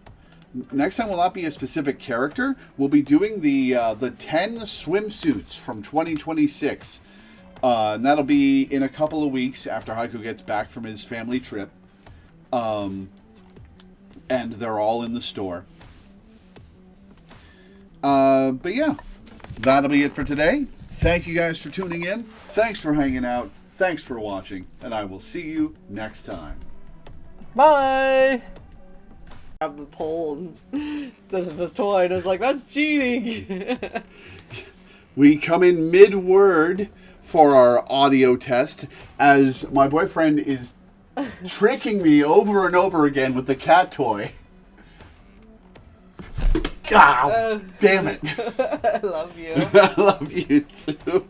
Next time will not be a specific character. We'll be doing the 10 swimsuits from 2026. And that'll be in a couple of weeks after Heiko gets back from his family trip. And they're all in the store. But yeah, that'll be it for today. Thank you guys for tuning in. Thanks for hanging out. Thanks for watching. And I will see you next time. Bye! Grab the pole instead of the toy, and I was like, that's cheating! We come in mid-word for our audio test, as my boyfriend is tricking me over and over again with the cat toy. God damn it. I love you. I love you too.